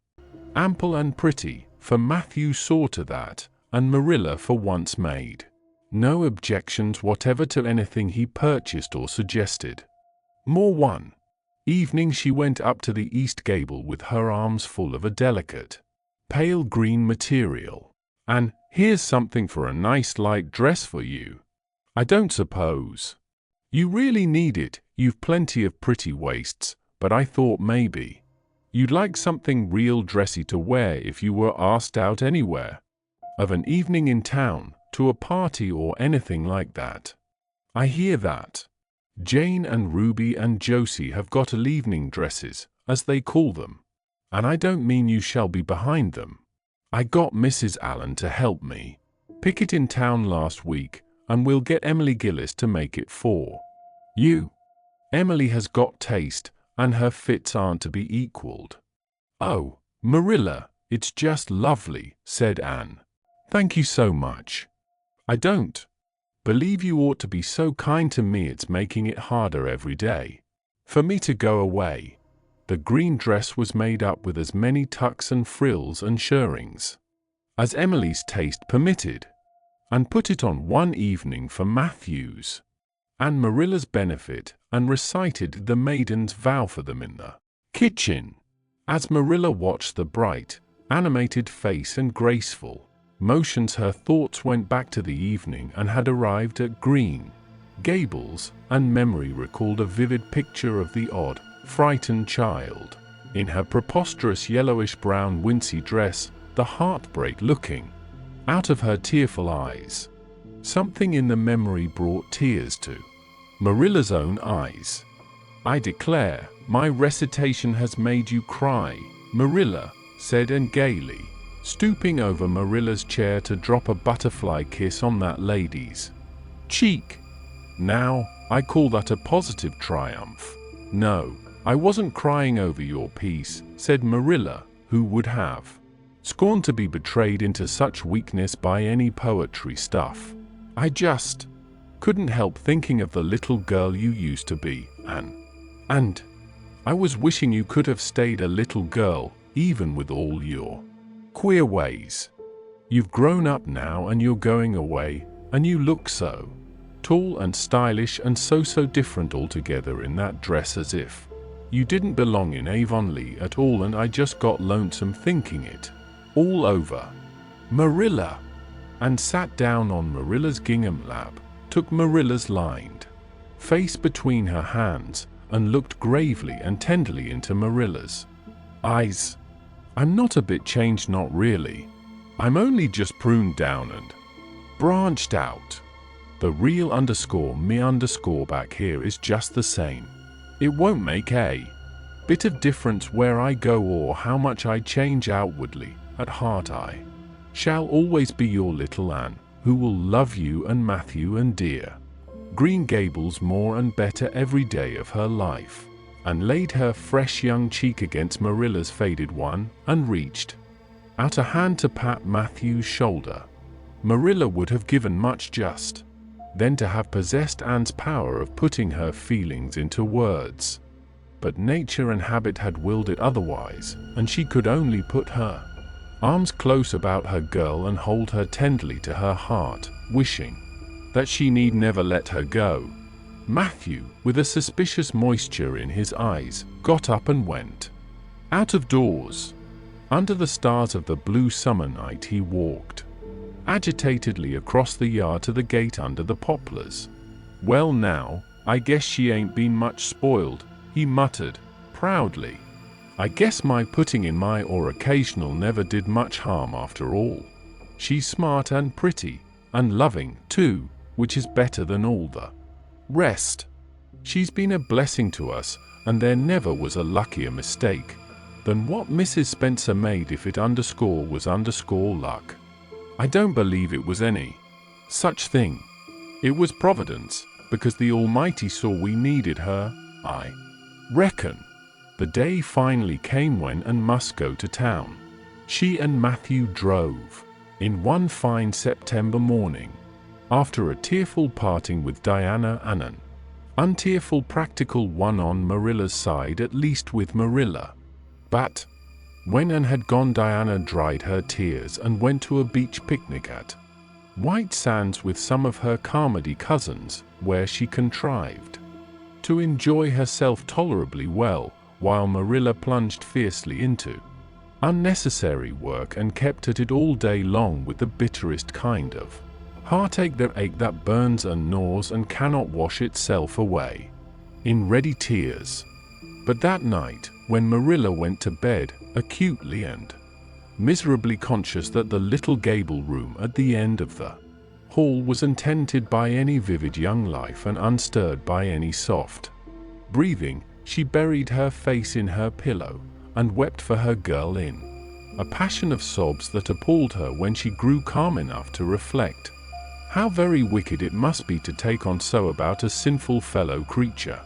ample and pretty, for Matthew saw to that, and Marilla for once made no objections whatever to anything he purchased or suggested. One evening she went up to the east gable with her arms full of a delicate, pale green material. "And here's something for a nice light dress for you. I don't suppose you really need it, you've plenty of pretty waists, but I thought maybe you'd like something real dressy to wear if you were asked out anywhere of an evening in town," to a party or anything like that. I hear that. Jane and Ruby and Josie have got evening dresses, as they call them. And I don't mean you shall be behind them. I got Mrs. Allen to help me pick it in town last week, and we'll get Emily Gillis to make it for you. Emily has got taste, and her fits aren't to be equaled. Oh, Marilla, it's just lovely, said Anne. Thank you so much. I don't believe you ought to be so kind to me. It's making it harder every day for me to go away. The green dress was made up with as many tucks and frills and shirrings as Emily's taste permitted, and put it on one evening for Matthew's and Marilla's benefit, and recited the maiden's vow for them in the kitchen. As Marilla watched the bright, animated face and graceful motions, her thoughts went back to the evening and had arrived at Green Gables, and memory recalled a vivid picture of the odd, frightened child, in her preposterous yellowish-brown wincey dress, the heartbreak looking out of her tearful eyes. Something in the memory brought tears to Marilla's own eyes. I declare, my recitation has made you cry, Marilla said, and gaily, stooping over Marilla's chair to drop a butterfly kiss on that lady's cheek. Now, I call that a positive triumph. No, I wasn't crying over your piece, said Marilla, who would have scorned to be betrayed into such weakness by any poetry stuff. I just couldn't help thinking of the little girl you used to be, Anne. And I was wishing you could have stayed a little girl, even with all your queer ways. You've grown up now and you're going away, and you look so tall and stylish and so different altogether in that dress, as if you didn't belong in Avonlea at all, and I just got lonesome thinking it all over. Marilla, and sat down on Marilla's gingham lap, took Marilla's lined face between her hands, and looked gravely and tenderly into Marilla's eyes. I'm not a bit changed, not really. I'm only just pruned down and branched out. The real _me_ back here is just the same. It won't make a bit of difference where I go or how much I change outwardly. At heart I shall always be your little Anne, who will love you and Matthew and dear Green Gables more and better every day of her life, and laid her fresh young cheek against Marilla's faded one, and reached out a hand to pat Matthew's shoulder. Marilla would have given much just then to have possessed Anne's power of putting her feelings into words, but nature and habit had willed it otherwise, and she could only put her arms close about her girl and hold her tenderly to her heart, wishing that she need never let her go. Matthew, with a suspicious moisture in his eyes, got up and went out of doors. Under the stars of the blue summer night he walked agitatedly across the yard to the gate under the poplars. Well now, I guess she ain't been much spoiled, he muttered proudly. I guess my putting in my or occasional never did much harm after all. She's smart and pretty, and loving, too, which is better than all the rest. She's been a blessing to us, and there never was a luckier mistake than what Mrs. Spencer made if it was luck. I don't believe it was any such thing. It was Providence, because the Almighty saw we needed her, I reckon. The day finally came when Anne must go to town. She and Matthew drove in one fine September morning, after a tearful parting with Diana and an untearful practical one on Marilla's side, at least with Marilla. But when Anne had gone, Diana dried her tears and went to a beach picnic at White Sands with some of her Carmody cousins, where she contrived to enjoy herself tolerably well, while Marilla plunged fiercely into unnecessary work and kept at it all day long with the bitterest kind of heartache, that burns and gnaws and cannot wash itself away in ready tears. But that night, when Marilla went to bed, acutely and miserably conscious that the little gable room at the end of the hall was untenanted by any vivid young life and unstirred by any soft breathing. She buried her face in her pillow and wept for her girl in a passion of sobs that appalled her when she grew calm enough to reflect how very wicked it must be to take on so about a sinful fellow creature.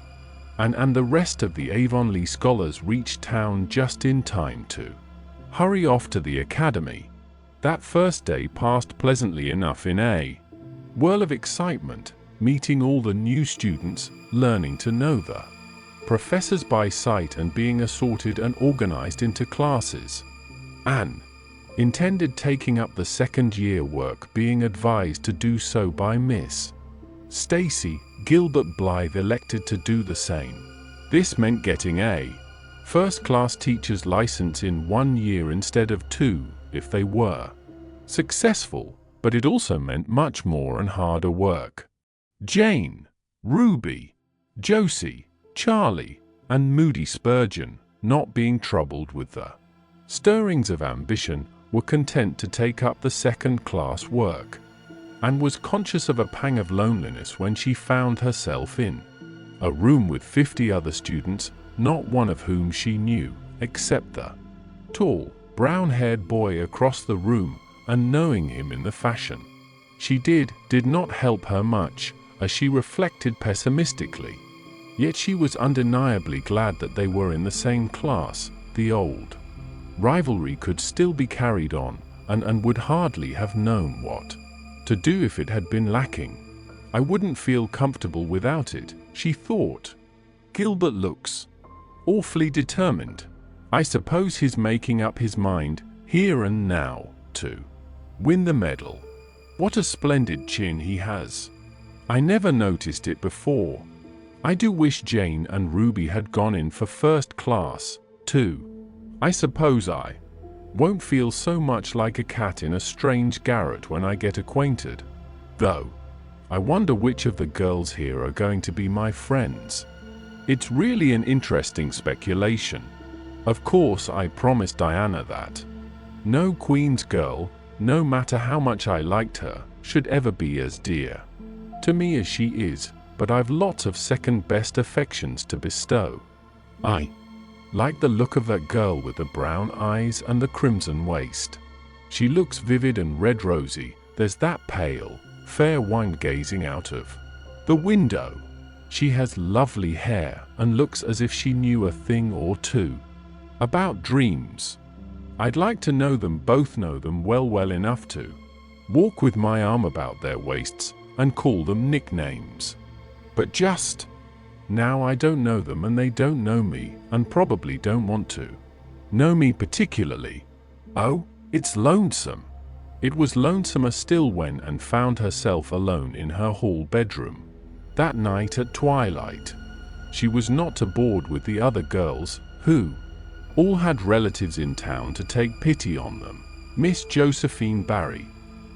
And the rest of the Avonlea scholars reached town just in time to hurry off to the academy. That first day passed pleasantly enough in a whirl of excitement, meeting all the new students, learning to know the professors by sight and being assorted and organized into classes. Anne intended taking up the second-year work, being advised to do so by Miss Stacy. Gilbert Blythe elected to do the same. This meant getting a first-class teacher's license in 1 year instead of 2 if they were successful, but it also meant much more and harder work. Jane, Ruby, Josie, Charlie, and Moody Spurgeon, not being troubled with the stirrings of ambition, were content to take up the second-class work, and was conscious of a pang of loneliness when she found herself in a room with 50 other students, not one of whom she knew, except the tall, brown-haired boy across the room, and knowing him in the fashion she did not help her much, as she reflected pessimistically. Yet she was undeniably glad that they were in the same class. The old rivalry could still be carried on, and would hardly have known what to do if it had been lacking. I wouldn't feel comfortable without it, she thought. Gilbert looks awfully determined. I suppose he's making up his mind, here and now, to win the medal. What a splendid chin he has. I never noticed it before. I do wish Jane and Ruby had gone in for first class, too. I suppose I won't feel so much like a cat in a strange garret when I get acquainted. Though, I wonder which of the girls here are going to be my friends. It's really an interesting speculation. Of course, I promised Diana that no Queen's girl, no matter how much I liked her, should ever be as dear to me as she is, but I've lots of second-best affections to bestow. I like the look of that girl with the brown eyes and the crimson waist. She looks vivid and red-rosy. There's that pale, fair one gazing out of the window. She has lovely hair and looks as if she knew a thing or two about dreams. I'd like to know them both, know them well enough to walk with my arm about their waists and call them nicknames. But just now I don't know them and they don't know me, and probably don't want to know me particularly. Oh, it's lonesome. It was lonesomer still when Anne found herself alone in her hall bedroom that night at twilight. She was not aboard with the other girls, who all had relatives in town to take pity on them. Miss Josephine Barry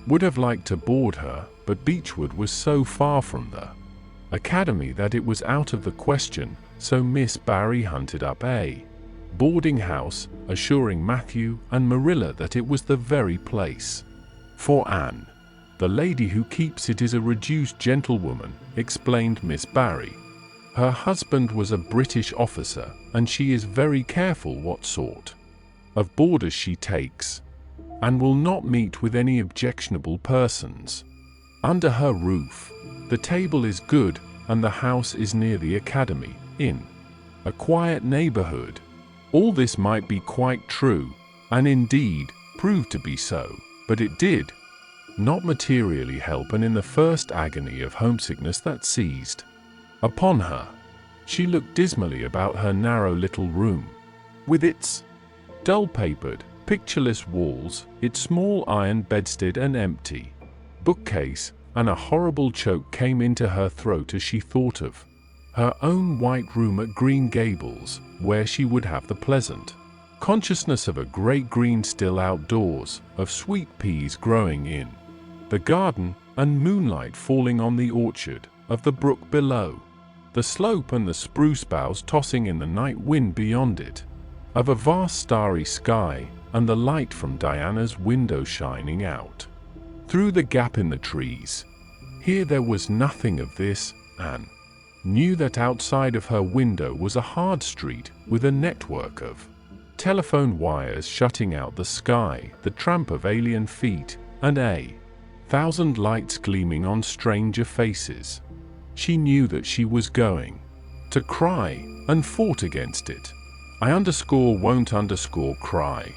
would have liked to board her, but Beechwood was so far from the academy that it was out of the question, so Miss Barry hunted up a boarding house, assuring Matthew and Marilla that it was the very place for Anne. The lady who keeps it is a reduced gentlewoman, explained Miss Barry. Her husband was a British officer, and she is very careful what sort of boarders she takes, and will not meet with any objectionable persons under her roof. The table is good, and the house is near the academy, in a quiet neighborhood. All this might be quite true, and indeed proved to be so, but it did not materially help, and in the first agony of homesickness that seized upon her, she looked dismally about her narrow little room, with its dull-papered, pictureless walls, its small iron bedstead and empty bookcase, and a horrible choke came into her throat as she thought of her own white room at Green Gables, where she would have the pleasant consciousness of a great green still outdoors, of sweet peas growing in the garden, and moonlight falling on the orchard, of the brook below, the slope and the spruce boughs tossing in the night wind beyond it, of a vast starry sky, and the light from Diana's window shining out through the gap in the trees. Here there was nothing of this. Anne knew that outside of her window was a hard street with a network of telephone wires shutting out the sky, the tramp of alien feet, and 1,000 lights gleaming on stranger faces. She knew that she was going to cry and fought against it. I won't cry.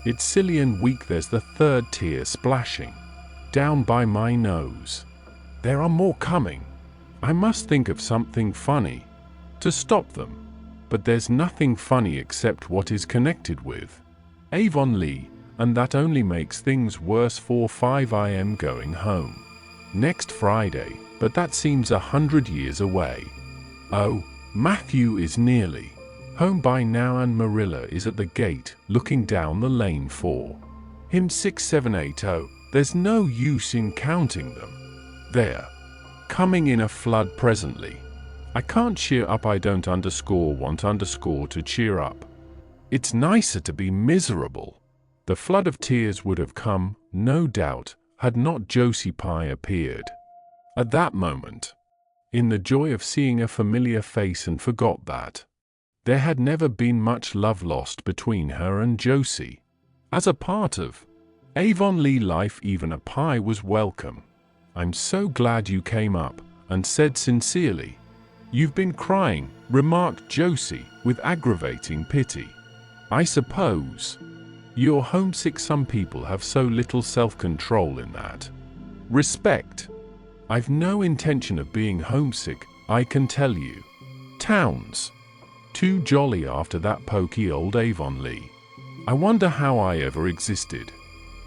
It's silly and weak. There's the third tear splashing down by my nose. There are more coming. I must think of something funny to stop them. But there's nothing funny except what is connected with Avonlea, and that only makes things worse. 4:05 I am going home next Friday, but that seems 100 years away. Oh, Matthew is nearly home by now, and Marilla is at the gate looking down the lane for him. 6780. There's no use in counting them. They're coming in a flood presently. I can't cheer up. I don't want to cheer up. It's nicer to be miserable. The flood of tears would have come, no doubt, had not Josie Pye appeared at that moment, in the joy of seeing a familiar face, and forgot that there had never been much love lost between her and Josie. As a part of Avonlea life, even a Pye was welcome. I'm so glad you came up, and said sincerely. You've been crying, remarked Josie, with aggravating pity. I suppose you're homesick. Some people have so little self-control in that respect. I've no intention of being homesick, I can tell you. Town's too jolly after that poky old Avonlea. I wonder how I ever existed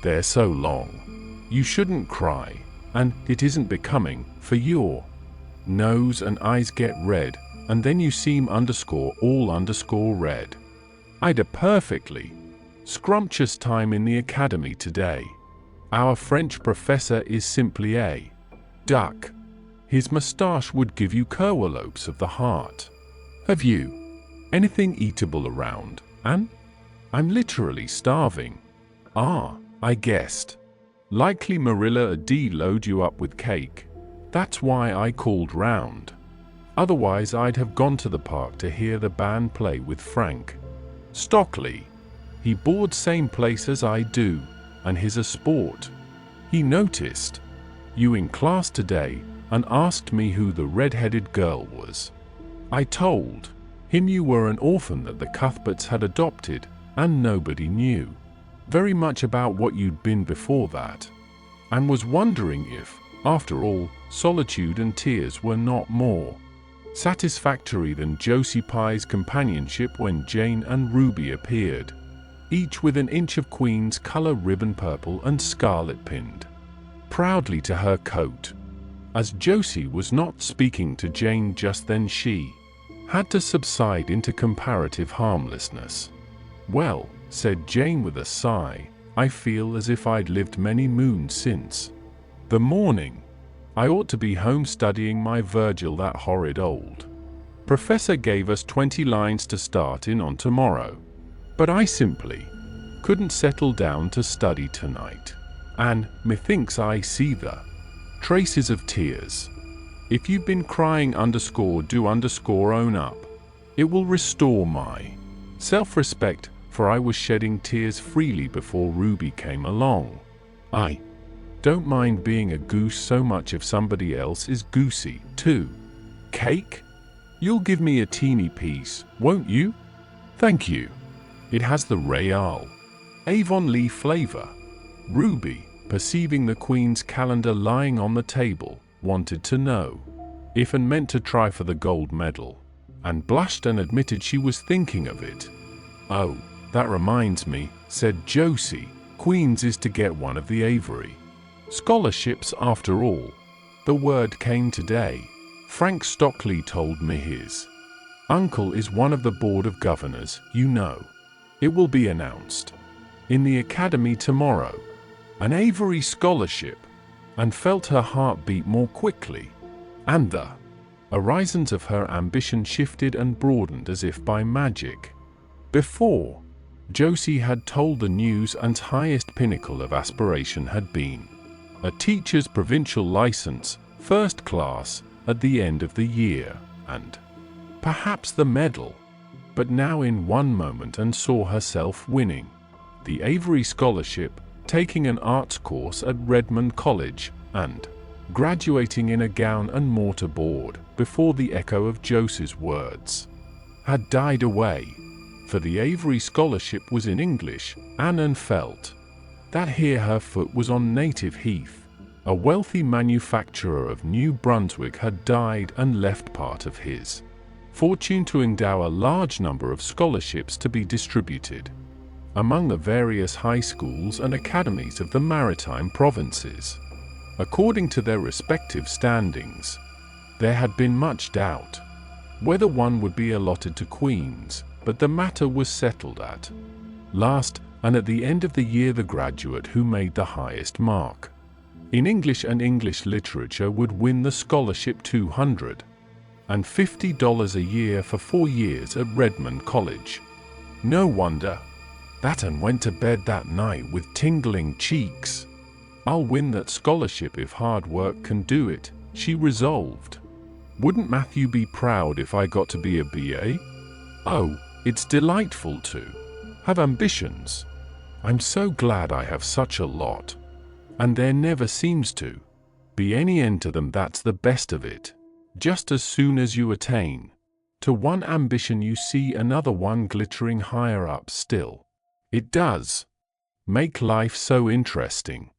there so long. You shouldn't cry, and it isn't becoming, for your nose and eyes get red, and then you seem all red. I'd a perfectly scrumptious time in the academy today. Our French professor is simply a duck. His moustache would give you kerwallopes of the heart. Have you anything eatable around, Anne? I'm literally starving. Ah, I guessed. Likely Marilla d load you up with cake. That's why I called round. Otherwise I'd have gone to the park to hear the band play with Frank Stockley. He board same place as I do, and he's a sport. He noticed you in class today and asked me who the red-headed girl was. I told him you were an orphan that the Cuthberts had adopted, and nobody knew very much about what you'd been before that, and was wondering if, after all, solitude and tears were not more satisfactory than Josie Pye's companionship when Jane and Ruby appeared, each with an inch of Queen's color ribbon, purple and scarlet, pinned proudly to her coat. As Josie was not speaking to Jane just then, she had to subside into comparative harmlessness. Well, said Jane with a sigh, I feel as if I'd lived many moons since the morning. I ought to be home studying my Virgil. That horrid old professor gave us 20 lines to start in on tomorrow, but I simply couldn't settle down to study tonight, and methinks I see the traces of tears. If you've been crying do own up. It will restore my self-respect, for I was shedding tears freely before Ruby came along. I don't mind being a goose so much if somebody else is goosey too. Cake? You'll give me a teeny piece, won't you? Thank you. It has the Real Avonlea flavor. Ruby, perceiving the Queen's calendar lying on the table, wanted to know if and meant to try for the gold medal, and blushed and admitted she was thinking of it. Oh, that reminds me, said Josie, Queen's is to get one of the Avery scholarships after all. The word came today. Frank Stockley told me his uncle is one of the board of governors, you know. It will be announced in the academy tomorrow. An Avery scholarship, and felt her heart beat more quickly, and the horizons of her ambition shifted and broadened as if by magic. Before Josie had told the news, Anne's highest pinnacle of aspiration had been a teacher's provincial license, first class, at the end of the year, and perhaps the medal. But now in one moment and saw herself winning the Avery Scholarship, taking an arts course at Redmond College, and graduating in a gown and mortar board before the echo of Joseph's words had died away. For the Avery Scholarship was in English, Anne felt that here her foot was on native heath. A wealthy manufacturer of New Brunswick had died and left part of his fortune to endow a large number of scholarships to be distributed among the various high schools and academies of the maritime provinces, according to their respective standings. There had been much doubt whether one would be allotted to Queen's, but the matter was settled at last, and at the end of the year the graduate who made the highest mark in English and English literature would win the scholarship $250 a year for 4 years at Redmond College. No wonder that Anne went to bed that night with tingling cheeks. "I'll win that scholarship if hard work can do it," she resolved. "Wouldn't Matthew be proud if I got to be a BA? Oh, it's delightful to have ambitions. I'm so glad I have such a lot. And there never seems to be any end to them. That's the best of it. Just as soon as you attain to one ambition you see another one glittering higher up still. It does make life so interesting."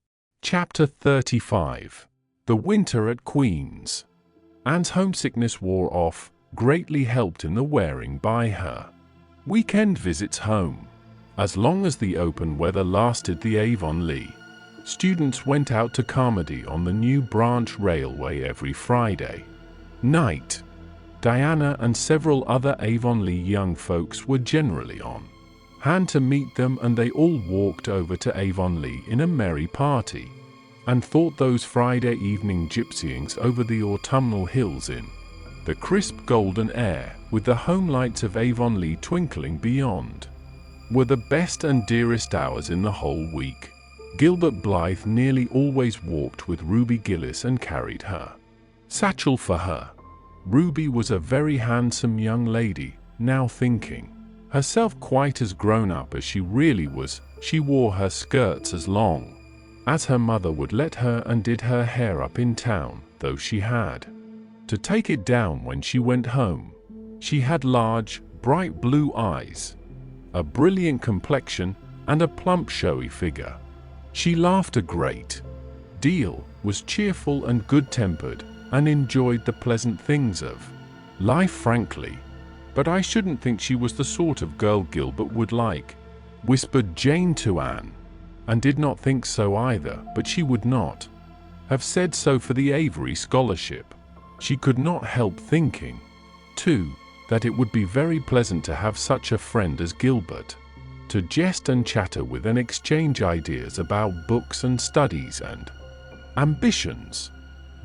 Chapter 35. The Winter at Queen's. Anne's homesickness wore off, greatly helped in the wearing by her weekend visits home. As long as the open weather lasted, the Avonlea students went out to Carmody on the New Branch Railway every Friday night. Diana and several other Avonlea young folks were generally on hand to meet them, and they all walked over to Avonlea in a merry party, and thought those Friday evening gypsyings over the autumnal hills in the crisp golden air, with the home lights of Avonlea twinkling beyond, were the best and dearest hours in the whole week. Gilbert Blythe nearly always walked with Ruby Gillis and carried her satchel for her. Ruby was a very handsome young lady, now thinking herself quite as grown up as she really was. She wore her skirts as long as her mother would let her and did her hair up in town, though she had to take it down when she went home. She had large, bright blue eyes, a brilliant complexion, and a plump, showy figure. She laughed a great deal, was cheerful and good-tempered, and enjoyed the pleasant things of life frankly. "But I shouldn't think she was the sort of girl Gilbert would like," whispered Jane to Anne, and did not think so either, but she would not have said so for the Avery Scholarship. She could not help thinking, too, that it would be very pleasant to have such a friend as Gilbert, to jest and chatter with and exchange ideas about books and studies and ambitions.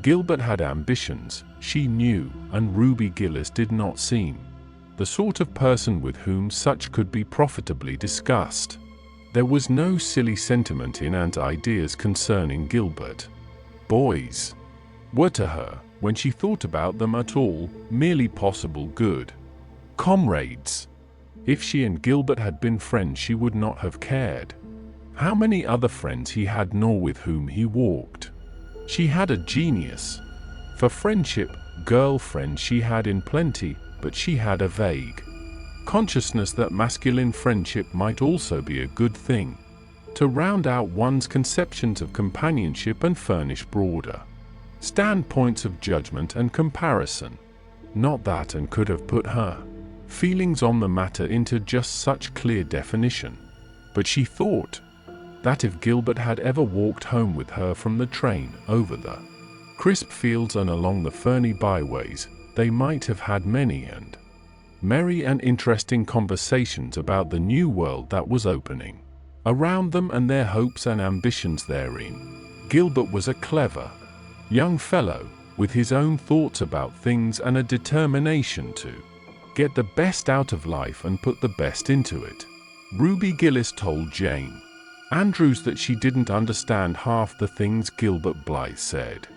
Gilbert had ambitions, she knew, and Ruby Gillis did not seem the sort of person with whom such could be profitably discussed. There was no silly sentiment in Anne's ideas concerning Gilbert. Boys were to her, when she thought about them at all, merely possible good comrades. If she and Gilbert had been friends, she would not have cared how many other friends he had nor with whom he walked. She had a genius for friendship. Girl friends she had in plenty, but she had a vague consciousness that masculine friendship might also be a good thing, to round out one's conceptions of companionship and furnish broader standpoints of judgment and comparison. Not that Anne could have put her feelings on the matter into just such clear definition, but she thought that if Gilbert had ever walked home with her from the train over the crisp fields and along the ferny byways, they might have had many and merry and interesting conversations about the new world that was opening around them and their hopes and ambitions therein. Gilbert was a clever young fellow, with his own thoughts about things and a determination to get the best out of life and put the best into it. Ruby Gillis told Jane Andrews that she didn't understand half the things Gilbert Blythe said.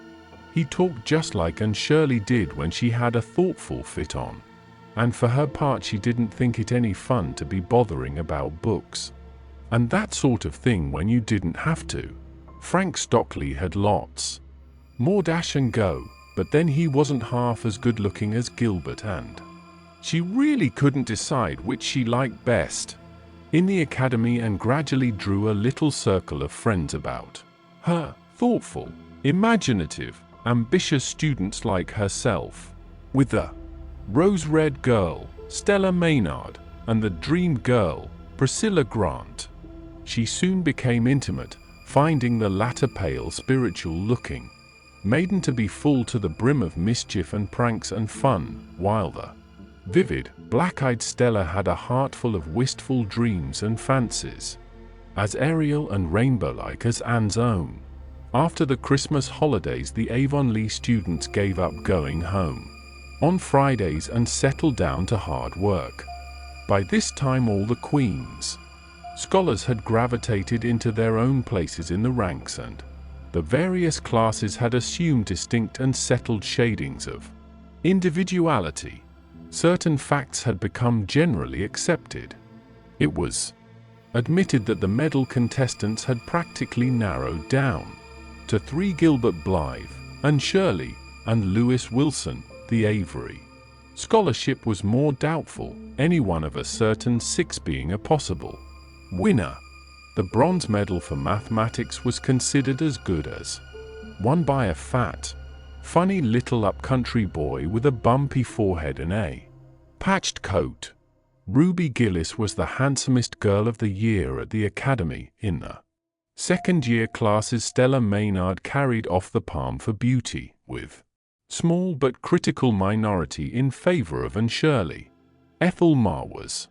He talked just like Anne Shirley did when she had a thoughtful fit on. And for her part she didn't think it any fun to be bothering about books. And that sort of thing when you didn't have to. Frank Stockley had lots more dash and go, but then he wasn't half as good looking as Gilbert, and she really couldn't decide which she liked best in the academy, and gradually drew a little circle of friends about her, thoughtful, imaginative, ambitious students like herself, with the rose-red girl, Stella Maynard, and the dream girl, Priscilla Grant. She soon became intimate, finding the latter pale, spiritual-looking maiden to be full to the brim of mischief and pranks and fun, while the vivid, black-eyed Stella had a heart full of wistful dreams and fancies, as aerial and rainbow-like as Anne's own. After the Christmas holidays, the Avonlea students gave up going home on Fridays and settled down to hard work. By this time all the Queen's scholars had gravitated into their own places in the ranks, and the various classes had assumed distinct and settled shadings of individuality. Certain facts had become generally accepted. It was admitted that the medal contestants had practically narrowed down to 3: Gilbert Blythe, Anne Shirley, and Lewis Wilson. The Avery scholarship was more doubtful, any one of a certain 6 being a possible winner. The bronze medal for mathematics was considered as good as won by a fat, funny little up-country boy with a bumpy forehead and a patched coat. Ruby Gillis was the handsomest girl of the year at the academy. In the second-year classes, Stella Maynard carried off the palm for beauty, with small but critical minority in favor of Anne Shirley. Ethel Marr was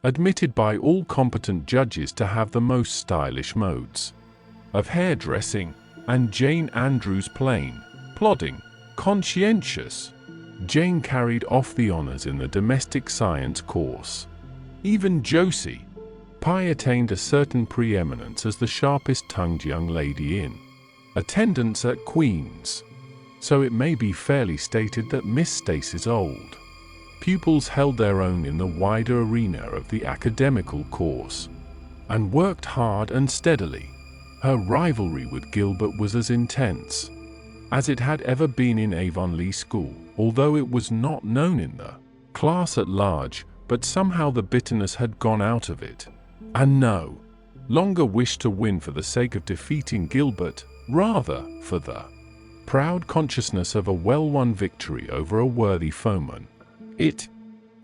admitted by all competent judges to have the most stylish modes of hairdressing, and Jane Andrews plain, plodding, conscientious. Jane carried off the honors in the domestic science course. Even Josie Pye attained a certain preeminence as the sharpest-tongued young lady in attendance at Queen's. So it may be fairly stated that Miss Stacy's old pupils held their own in the wider arena of the academical course, and worked hard and steadily. Her rivalry with Gilbert was as intense as it had ever been in Avonlea School, although it was not known in the class at large, but somehow the bitterness had gone out of it, and no longer wished to win for the sake of defeating Gilbert, rather for the proud consciousness of a well-won victory over a worthy foeman. It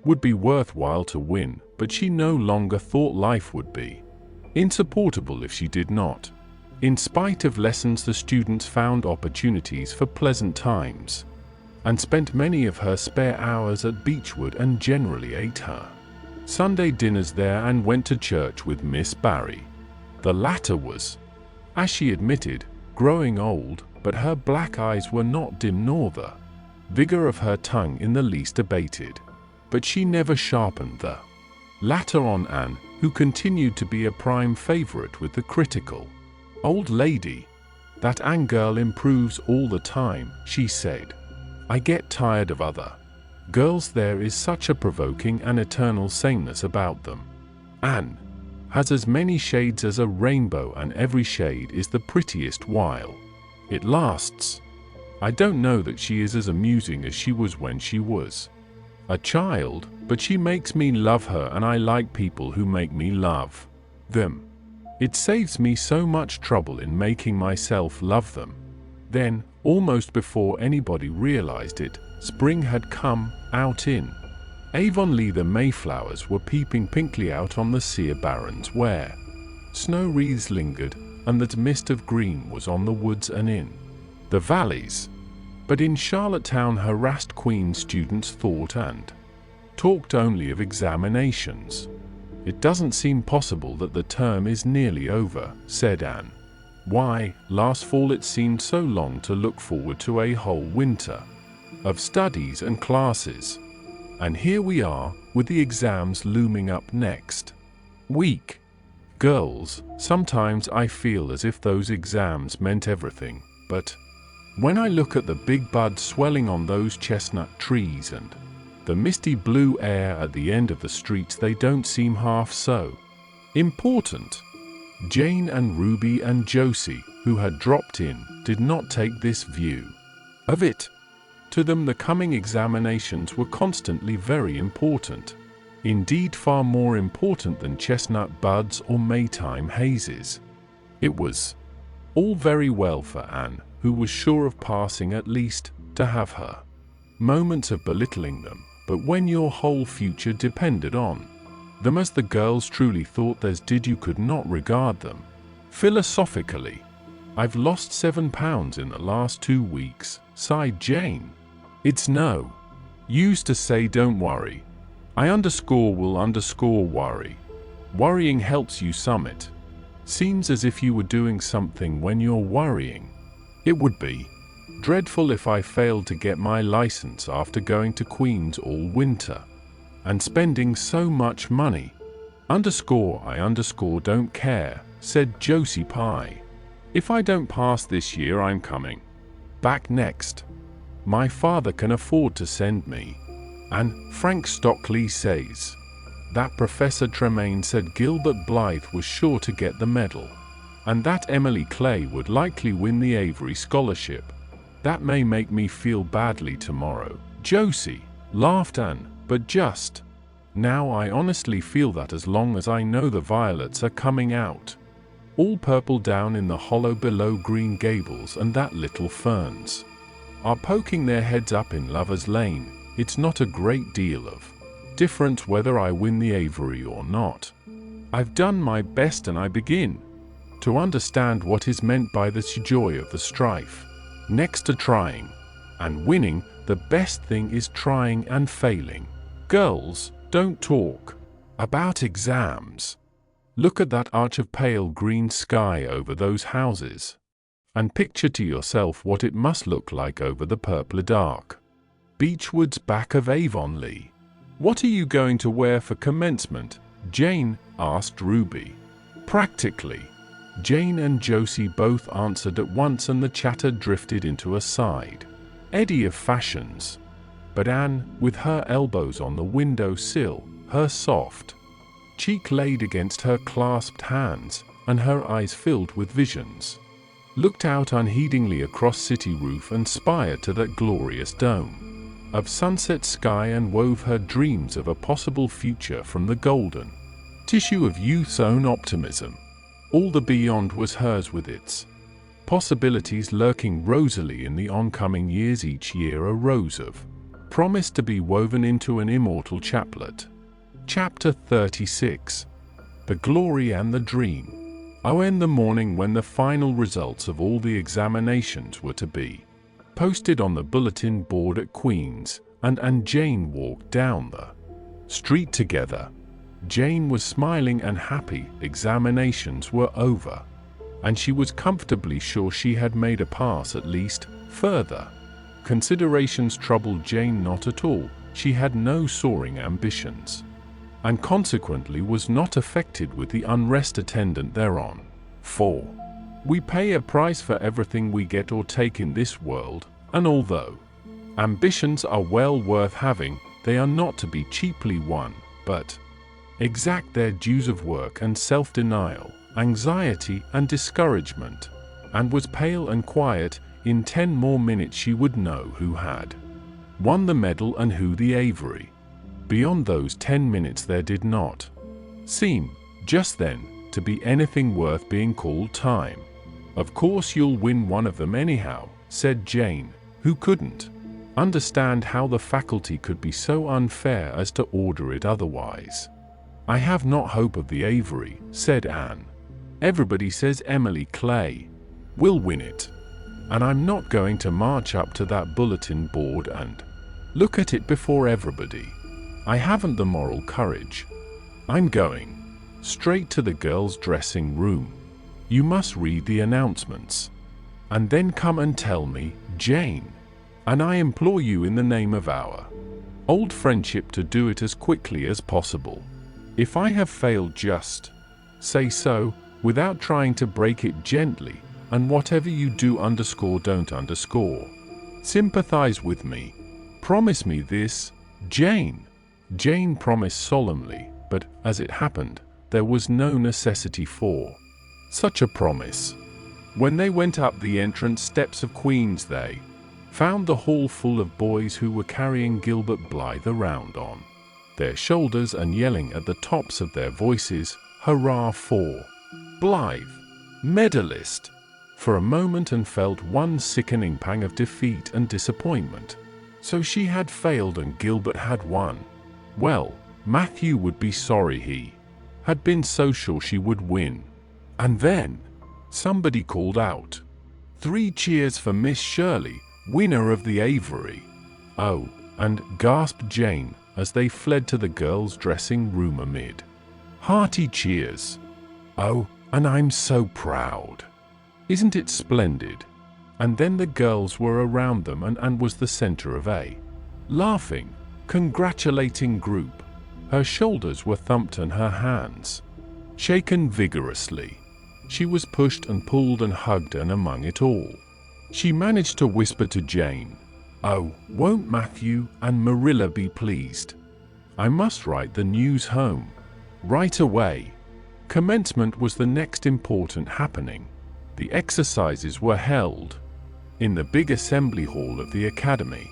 would be worthwhile to win, but she no longer thought life would be insupportable if she did not. In spite of lessons, the students found opportunities for pleasant times, and spent many of her spare hours at Beechwood, and generally ate her Sunday dinners there and went to church with Miss Barry. The latter was, as she admitted, growing old, but her black eyes were not dim nor the vigor of her tongue in the least abated. But she never sharpened the latter on Anne, who continued to be a prime favorite with the critical old lady. "That Anne girl improves all the time," she said. "I get tired of other girls. There is such a provoking and eternal sameness about them. Anne has as many shades as a rainbow, and every shade is the prettiest while it lasts. I don't know that she is as amusing as she was when she was a child, but she makes me love her, and I like people who make me love them. It saves me so much trouble in making myself love them." Then, almost before anybody realized it, spring had come. Out in Avonlea the Mayflowers were peeping pinkly out on the sere barrens where snow wreaths lingered, and that mist of green was on the woods and in the valleys. But in Charlottetown, harassed Queen students thought and talked only of examinations. "It doesn't seem possible that the term is nearly over," said Anne. "Why, last fall it seemed so long to look forward to a whole winter of studies and classes. And here we are, with the exams looming up next week." Girls, sometimes I feel as if those exams meant everything, but when I look at the big buds swelling on those chestnut trees and the misty blue air at the end of the streets, they don't seem half so important. Jane and Ruby and Josie, who had dropped in, did not take this view of it. To them, the coming examinations were constantly very important. Indeed, far more important than chestnut buds or Maytime hazes. It was all very well for Anne, who was sure of passing at least, to have her moments of belittling them, but when your whole future depended on them, as the girls truly thought theirs did, you could not regard them philosophically. "I've lost 7 pounds in the last 2 weeks, sighed Jane. "It's no use to say don't worry. I will worry. Worrying helps you summit. Seems as if you were doing something when you're worrying. It would be dreadful if I failed to get my license after going to Queen's all winter and spending so much money. I don't care, said Josie Pye. If I don't pass this year, I'm coming back next. My father can afford to send me. And Frank Stockley says that Professor Tremaine said Gilbert Blythe was sure to get the medal, and that Emily Clay would likely win the Avery Scholarship. That may make me feel badly tomorrow, Josie, laughed Anne, but just now I honestly feel that as long as I know the violets are coming out, all purple down in the hollow below Green Gables, and that little ferns are poking their heads up in Lover's Lane, it's not a great deal of difference whether I win the Avery or not. I've done my best, and I begin to understand what is meant by the joy of the strife. Next to trying and winning, the best thing is trying and failing. Girls, don't talk about exams. Look at that arch of pale green sky over those houses, and picture to yourself what it must look like over the purple dark beechwoods back of Avonlea. What are you going to wear for commencement? Jane asked Ruby. Practically. Jane and Josie both answered at once, and the chatter drifted into a side eddy of fashions. But Anne, with her elbows on the window sill, her soft cheek laid against her clasped hands, and her eyes filled with visions, looked out unheedingly across city roof and spire to that glorious dome of sunset sky, and wove her dreams of a possible future from the golden tissue of youth's own optimism. All the beyond was hers, with its possibilities lurking rosily in the oncoming years, each year a rose of promise to be woven into an immortal chaplet. Chapter 36. The Glory and the Dream. Oh, in the morning, when the final results of all the examinations were to be posted on the bulletin board at Queen's, and Jane walked down the street together. Jane was smiling and happy. Examinations were over, and she was comfortably sure she had made a pass at least. Further considerations troubled Jane not at all. She had no soaring ambitions, and consequently was not affected with the unrest attendant thereon. For we pay a price for everything we get or take in this world, and although ambitions are well worth having, they are not to be cheaply won, but exact their dues of work and self-denial, anxiety and discouragement. And was pale and quiet. In 10 more minutes she would know who had won the medal and who the Avery. Beyond those 10 minutes there did not seem, just then, to be anything worth being called time. Of course you'll win one of them anyhow, said Jane, who couldn't understand how the faculty could be so unfair as to order it otherwise. I have not hope of the Avery, said Anne. Everybody says Emily Clay will win it, and I'm not going to march up to that bulletin board and look at it before everybody. I haven't the moral courage. I'm going straight to the girls' dressing room. You must read the announcements, and then come and tell me, Jane. And I implore you in the name of our old friendship to do it as quickly as possible. If I have failed, just say so, without trying to break it gently, and whatever you do don't underscore. Sympathize with me. Promise me this, Jane. Jane promised solemnly, but, as it happened, there was no necessity for such a promise. When they went up the entrance steps of Queen's, they found the hall full of boys who were carrying Gilbert Blythe around on their shoulders and yelling at the tops of their voices, "Hurrah for Blythe, medalist!" For a moment Anne felt one sickening pang of defeat and disappointment. So she had failed and Gilbert had won. Well, Matthew would be sorry he had been so sure she would win. And then somebody called out, "3 cheers for Miss Shirley, winner of the Avery." "Oh," and gasped Jane as they fled to the girls' dressing room amid hearty cheers. "Oh, and I'm so proud. Isn't it splendid?" And then the girls were around them and Anne was the center of a laughing, congratulating group. Her shoulders were thumped and her hands shaken vigorously. She was pushed and pulled and hugged, and among it all, she managed to whisper to Jane, "Oh, won't Matthew and Marilla be pleased? I must write the news home right away." Commencement was the next important happening. The exercises were held in the big assembly hall of the academy.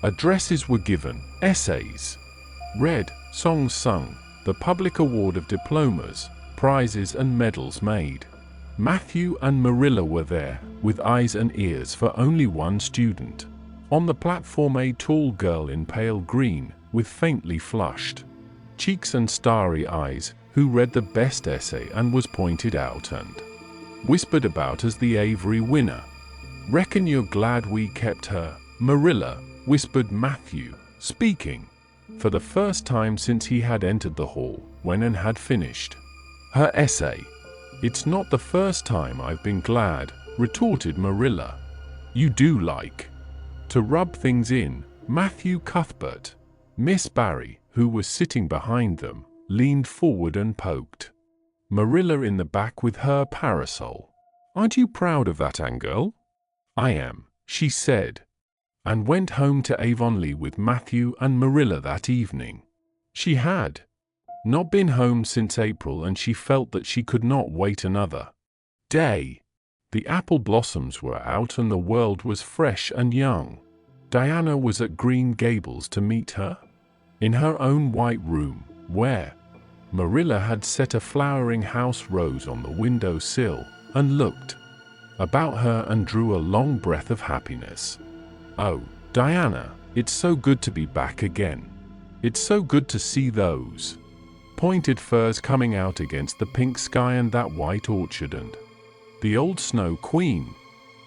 Addresses were given, essays read, songs sung, the public award of diplomas, prizes and medals made. Matthew and Marilla were there, with eyes and ears for only one student. On the platform a tall girl in pale green, with faintly flushed cheeks and starry eyes, who read the best essay and was pointed out and whispered about as the Avery winner. "Reckon you're glad we kept her, Marilla," whispered Matthew, speaking for the first time since he had entered the hall, when Anne had finished her essay. "It's not the first time I've been glad," retorted Marilla. "You do like to rub things in." Matthew Cuthbert, Miss Barry, who was sitting behind them, leaned forward and poked Marilla in the back with her parasol. "Aren't you proud of that, Anne girl?" "I am," she said, and went home to Avonlea with Matthew and Marilla that evening. She had not been home since April, and she felt that she could not wait another day. The apple blossoms were out and the world was fresh and young. Diana was at Green Gables to meet her, in her own white room, where Marilla had set a flowering house rose on the window sill, and looked about her and drew a long breath of happiness. "Oh, Diana, it's so good to be back again. It's so good to see those pointed firs coming out against the pink sky and that white orchard and the old Snow Queen.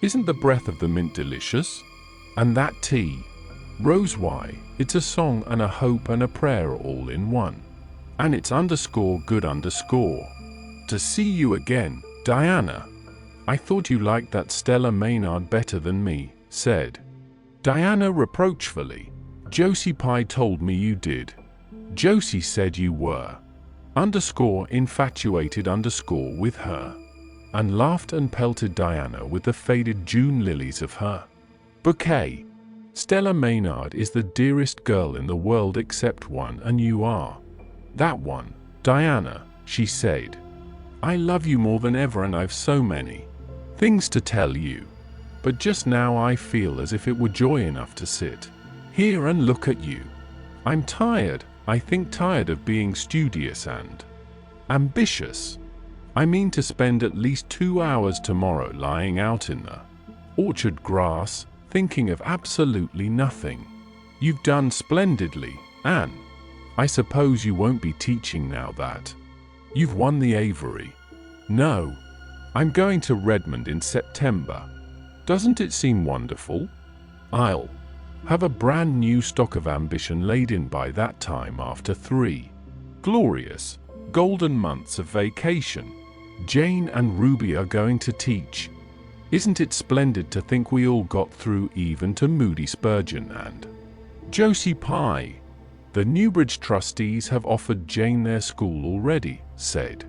Isn't the breath of the mint delicious? And that tea. Rose, why, it's a song and a hope and a prayer all in one. And it's _good _ to see you again, Diana. I thought you liked that Stella Maynard better than me," said Diana reproachfully. "Josie Pye told me you did. Josie said you were _infatuated _ with her," and laughed and pelted Diana with the faded June lilies of her bouquet. "Stella Maynard is the dearest girl in the world except one, and you are that one, Diana," she said. "I love you more than ever, and I've so many things to tell you. But just now I feel as if it were joy enough to sit here and look at you. I'm tired, I think tired of being studious and ambitious. I mean to spend at least 2 hours tomorrow lying out in the orchard grass, thinking of absolutely nothing." "You've done splendidly, Anne. I suppose you won't be teaching now that you've won the Avery." "No. I'm going to Redmond in September. Doesn't it seem wonderful? I'll have a brand new stock of ambition laid in by that time after 3 glorious, golden months of vacation. Jane and Ruby are going to teach. Isn't it splendid to think we all got through even to Moody Spurgeon and Josie Pye? The Newbridge trustees have offered Jane their school already," said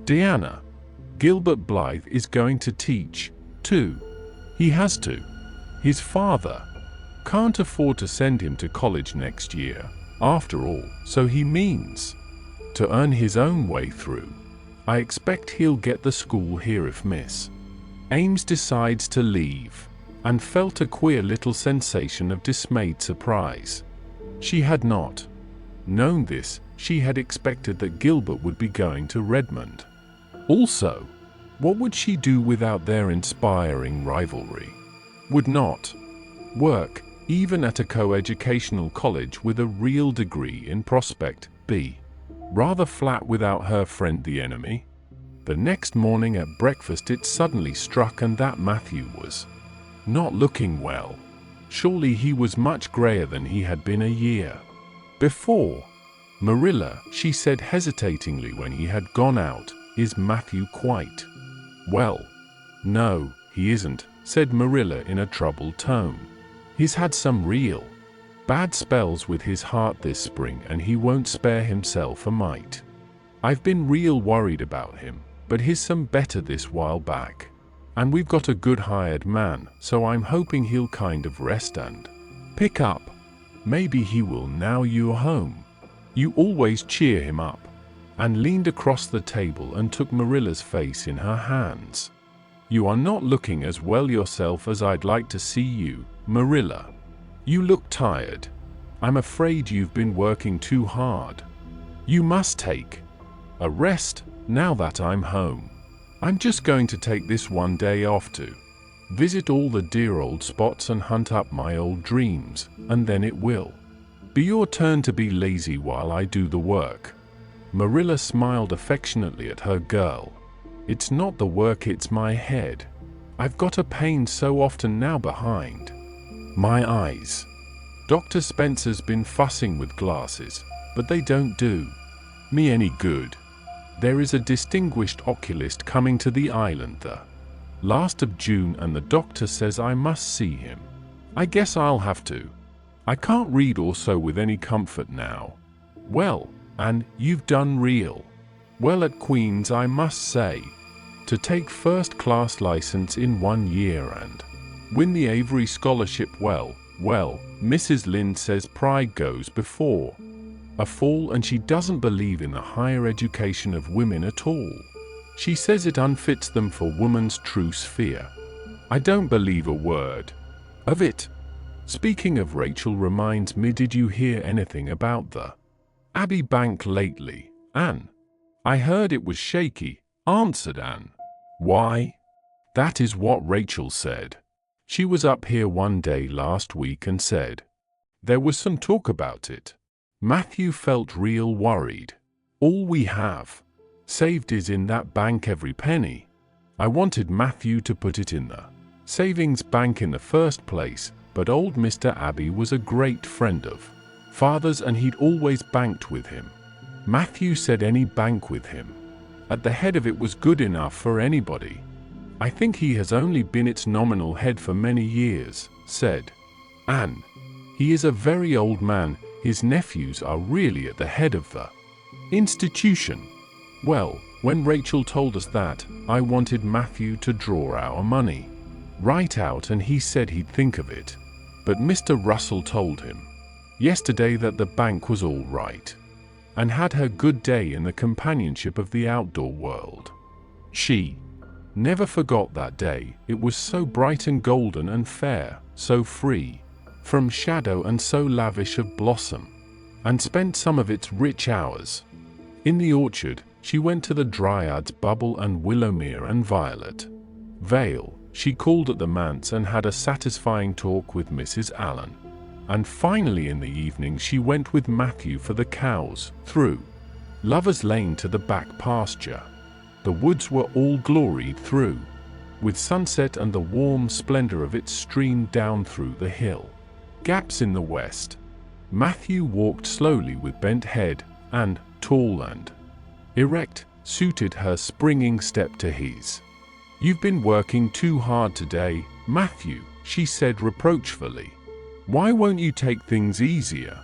Diana, Gilbert Blythe is going to teach, too. He has to. His father can't afford to send him to college next year, after all, so he means to earn his own way through. I expect he'll get the school here if Miss Ames decides to leave, and felt a queer little sensation of dismayed surprise. She had not known this. She had expected that Gilbert would be going to Redmond. Also, what would she do without their inspiring rivalry? Would not work, even at a co-educational college with a real degree in prospect, be rather flat without her friend the enemy. The next morning at breakfast it suddenly struck Anne that Matthew was not looking well. Surely he was much grayer than he had been a year before. Marilla, she said hesitatingly when he had gone out, is Matthew quite well? No, he isn't, said Marilla in a troubled tone. He's had some real bad spells with his heart this spring and he won't spare himself a mite. I've been real worried about him, but he's some better this while back. And we've got a good hired man, so I'm hoping he'll kind of rest and pick up. Maybe he will now you're home. You always cheer him up. Anne leaned across the table and took Marilla's face in her hands. You are not looking as well yourself as I'd like to see you, Marilla. You look tired. I'm afraid you've been working too hard. You must take a rest now that I'm home. I'm just going to take this one day off to visit all the dear old spots and hunt up my old dreams, and then it will be your turn to be lazy while I do the work. Marilla smiled affectionately at her girl. It's not the work, it's my head. I've got a pain so often now behind my eyes. Dr. Spencer's been fussing with glasses, but they don't do me any good. There is a distinguished oculist coming to the island the last of June and the doctor says I must see him. I guess I'll have to. I can't read or sew with any comfort now. Well, Anne, you've done real well at Queen's, I must say. To take first-class license in 1 year and win the Avery Scholarship, well, Mrs. Lynde says pride goes before a fall and she doesn't believe in the higher education of women at all. She says it unfits them for woman's true sphere. I don't believe a word of it. Speaking of Rachel reminds me, did you hear anything about the Abbey Bank lately, Anne? I heard it was shaky, answered Anne. Why? That is what Rachel said. She was up here one day last week and said there was some talk about it. Matthew felt real worried. All we have saved is in that bank, every penny. I wanted Matthew to put it in the savings bank in the first place, but old Mr. Abbey was a great friend of Father's and he'd always banked with him. Matthew said any bank with him at the head of it was good enough for anybody. I think he has only been its nominal head for many years, said Anne. He is a very old man. His nephews are really at the head of the institution. Well, when Rachel told us that, I wanted Matthew to draw our money right out and he said he'd think of it. But Mr. Russell told him yesterday that the bank was all right and had her good day in the companionship of the outdoor world. She never forgot that day. It was so bright and golden and fair, so free from shadow and so lavish of blossom, and spent some of its rich hours in the orchard. She went to the Dryads Bubble and Willowmere and Violet Vale. She called at the manse and had a satisfying talk with Mrs. Allen. And finally in the evening she went with Matthew for the cows, through Lover's Lane to the back pasture. The woods were all gloried through with sunset, and the warm splendor of it streamed down through the hill gaps in the west. Matthew walked slowly with bent head, and, tall and erect, suited her springing step to his. You've been working too hard today, Matthew, she said reproachfully. Why won't you take things easier?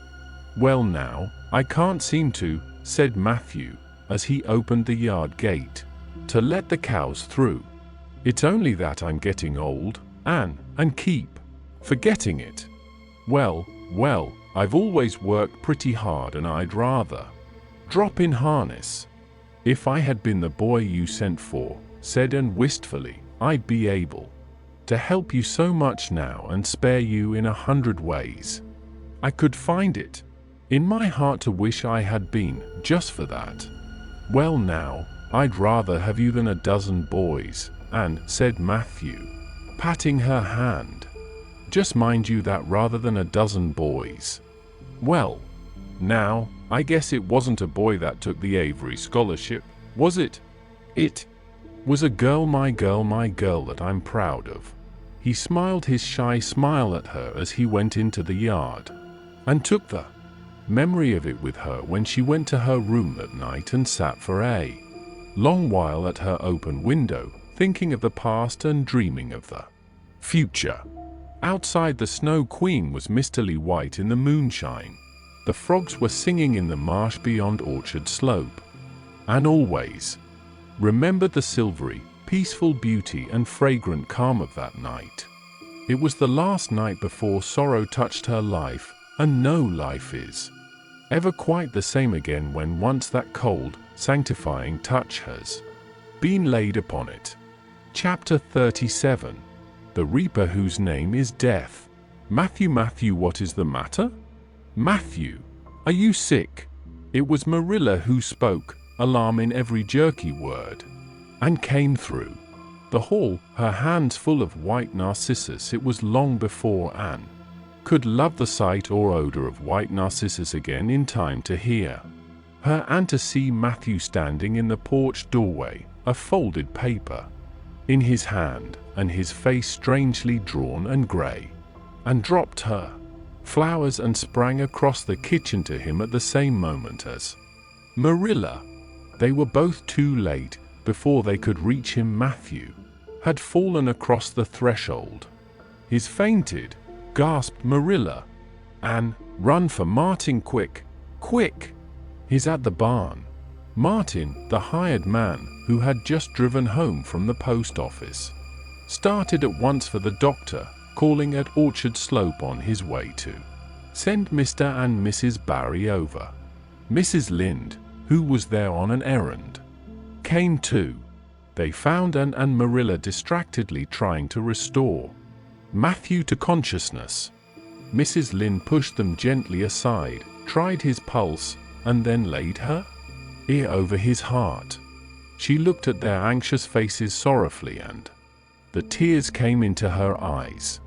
Well now, I can't seem to, said Matthew, as he opened the yard gate. to let the cows through. It's only that I'm getting old, Anne, and keep forgetting it. Well, I've always worked pretty hard and I'd rather drop in harness. If I had been the boy you sent for, said Anne wistfully, I'd be able to help you so much now and spare you in 100 ways. I could find it in my heart to wish I had been, just for that. Well now, I'd rather have you than a dozen boys, Anne, said Matthew, patting her hand. Just mind you that rather than a dozen boys. Well, now, I guess it wasn't a boy that took the Avery scholarship, was it? It was a girl, my girl that I'm proud of. He smiled his shy smile at her as he went into the yard, and took the memory of it with her when she went to her room that night and sat for a long while at her open window, thinking of the past and dreaming of the future. Outside, the Snow Queen was mistily white in the moonshine. The frogs were singing in the marsh beyond Orchard Slope. And always remembered the silvery, peaceful beauty and fragrant calm of that night. It was the last night before sorrow touched her life, and no life is ever quite the same again when once that cold, sanctifying touch has been laid upon it. Chapter 37. The Reaper whose name is Death. Matthew, what is the matter? Matthew, are you sick? It was Marilla who spoke, alarm in every jerky word, and came through the hall, her hands full of white narcissus. It was long before Anne could love the sight or odor of white narcissus again in time to hear her and to see Matthew standing in the porch doorway, a folded paper in his hand, and his face strangely drawn and grey, and dropped her flowers and sprang across the kitchen to him at the same moment as Marilla. They were both too late. Before they could reach him, Matthew had fallen across the threshold. He's fainted, gasped Marilla. Anne, run for Martin, quick, quick! He's at the barn. Martin, the hired man, who had just driven home from the post office, started at once for the doctor, calling at Orchard Slope on his way to send Mr. and Mrs. Barry over. Mrs. Lynde, who was there on an errand, came too. They found Anne and Marilla distractedly trying to restore Matthew to consciousness. Mrs. Lynde pushed them gently aside, tried his pulse, and then laid her ear over his heart. She looked at their anxious faces sorrowfully, and the tears came into her eyes.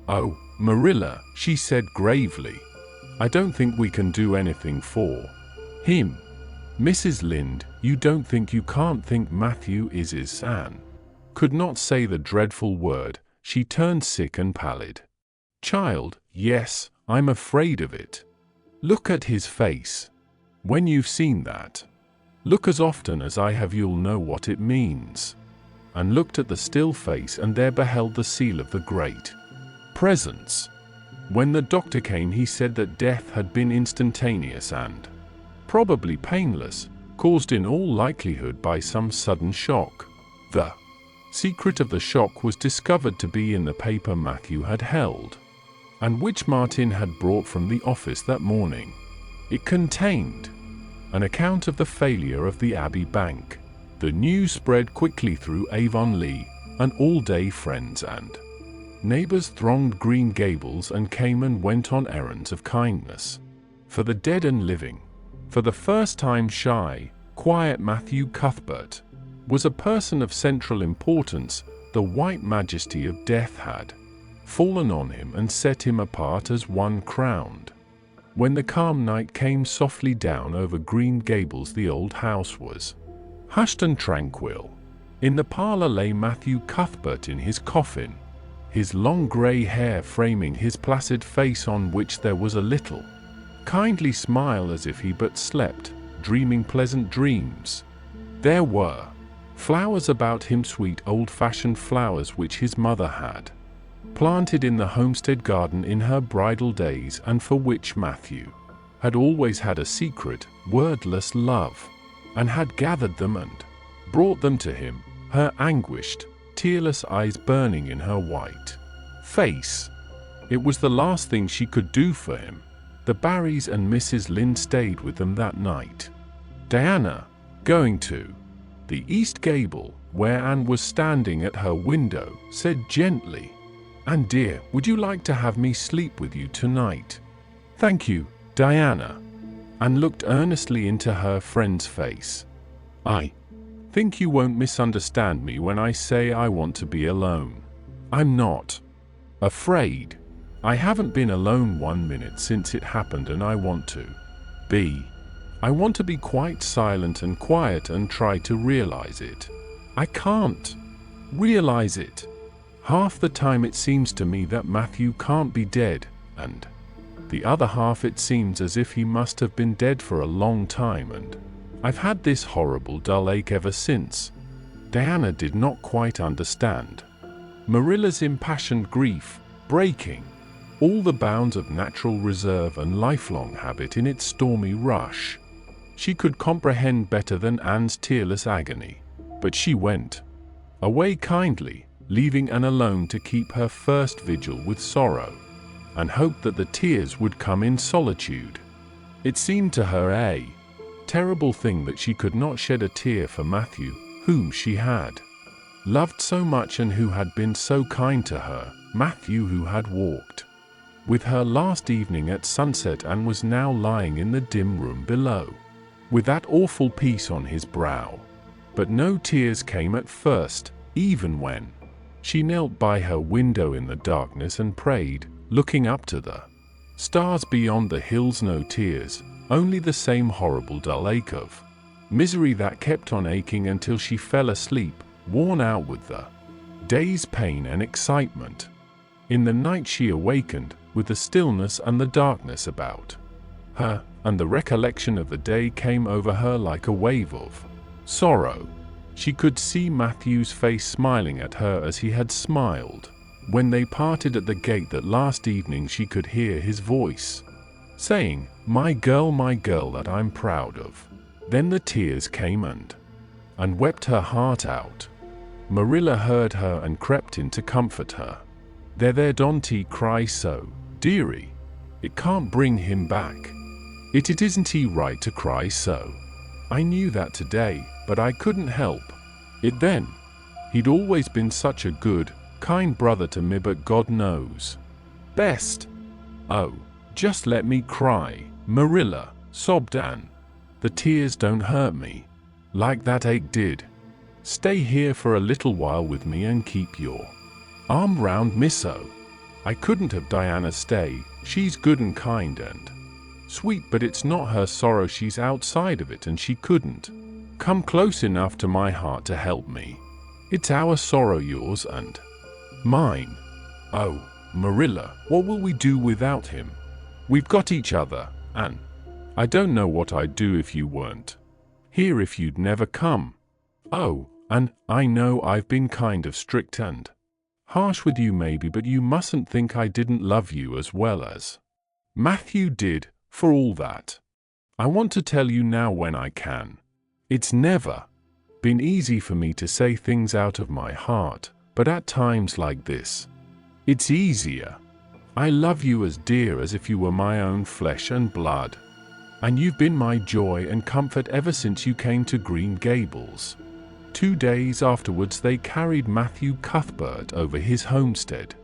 "Oh, Marilla," she said gravely, "I don't think we can do anything for him." "Mrs. Lynde, you don't think you can't think Matthew is Anne could not say the dreadful word. She turned sick and pallid. "Child, yes, I'm afraid of it. Look at his face. When you've seen that, look as often as I have, you'll know what it means." And looked at the still face, and there beheld the seal of the great presence. When the doctor came, he said that death had been instantaneous and probably painless, caused in all likelihood by some sudden shock. The secret of the shock was discovered to be in the paper Matthew had held, and which Martin had brought from the office that morning. It contained an account of the failure of the Abbey Bank. The news spread quickly through Avonlea, and all-day friends and neighbors thronged Green Gables and came and went on errands of kindness for the dead and living. For the first time, shy, quiet Matthew Cuthbert was a person of central importance. The white majesty of death had fallen on him and set him apart as one crowned. When the calm night came softly down over Green Gables, the old house was hushed and tranquil. In the parlor lay Matthew Cuthbert in his coffin, his long grey hair framing his placid face, on which there was a little kindly smile, as if he but slept, dreaming pleasant dreams. There were flowers about him, sweet old-fashioned flowers which his mother had planted in the homestead garden in her bridal days, and for which Matthew had always had a secret, wordless love, and had gathered them and brought them to him, her anguished, tearless eyes burning in her white face. It was the last thing she could do for him. The Barrys and Mrs. Lynde stayed with them that night. Diana, going to the east gable, where Anne was standing at her window, said gently, "Anne dear, would you like to have me sleep with you tonight?" "Thank you, Diana." Anne looked earnestly into her friend's face. "I think you won't misunderstand me when I say I want to be alone. I'm not afraid. I haven't been alone 1 minute since it happened, and I want to be. I want to be quite silent and quiet and try to realize it. I can't realize it. Half the time it seems to me that Matthew can't be dead, and the other half it seems as if he must have been dead for a long time, and I've had this horrible dull ache ever since." Diana did not quite understand. Marilla's impassioned grief, breaking all the bounds of natural reserve and lifelong habit in its stormy rush. She could comprehend better than Anne's tearless agony, but she went away kindly, leaving Anne alone to keep her first vigil with sorrow, and hoped that the tears would come in solitude. It seemed to her a terrible thing that she could not shed a tear for Matthew, whom she had loved so much and who had been so kind to her, Matthew who had walked with her last evening at sunset and was now lying in the dim room below, with that awful peace on his brow. But no tears came at first, even when she knelt by her window in the darkness and prayed, looking up to the stars beyond the hills. No tears, only the same horrible dull ache of misery that kept on aching until she fell asleep, worn out with the day's pain and excitement. In the night she awakened, with the stillness and the darkness about her, and the recollection of the day came over her like a wave of sorrow. She could see Matthew's face smiling at her as he had smiled when they parted at the gate that last evening. She could hear his voice saying, my girl, that I'm proud of." Then the tears came and wept her heart out. Marilla heard her and crept in to comfort her. There, don't he cry so, dearie. It can't bring him back. It isn't he right to cry so. I knew that today, but I couldn't help it then. He'd always been such a good, kind brother to me, but God knows best. Oh, just let me cry, Marilla, sobbed Anne. The tears don't hurt me like that ache did. Stay here for a little while with me and keep your arm round Misso. I couldn't have Diana stay. She's good and kind and sweet, but it's not her sorrow. She's outside of it, and she couldn't come close enough to my heart to help me. It's our sorrow, yours and mine. Oh, Marilla, what will we do without him? We've got each other, and I don't know what I'd do if you weren't here, if you'd never come. Oh, and I know I've been kind of strict and harsh with you maybe, but you mustn't think I didn't love you as well as Matthew did, for all that. I want to tell you now when I can. It's never been easy for me to say things out of my heart, but at times like this, it's easier. I love you as dear as if you were my own flesh and blood, and you've been my joy and comfort ever since you came to Green Gables. 2 days afterwards they carried Matthew Cuthbert over his homestead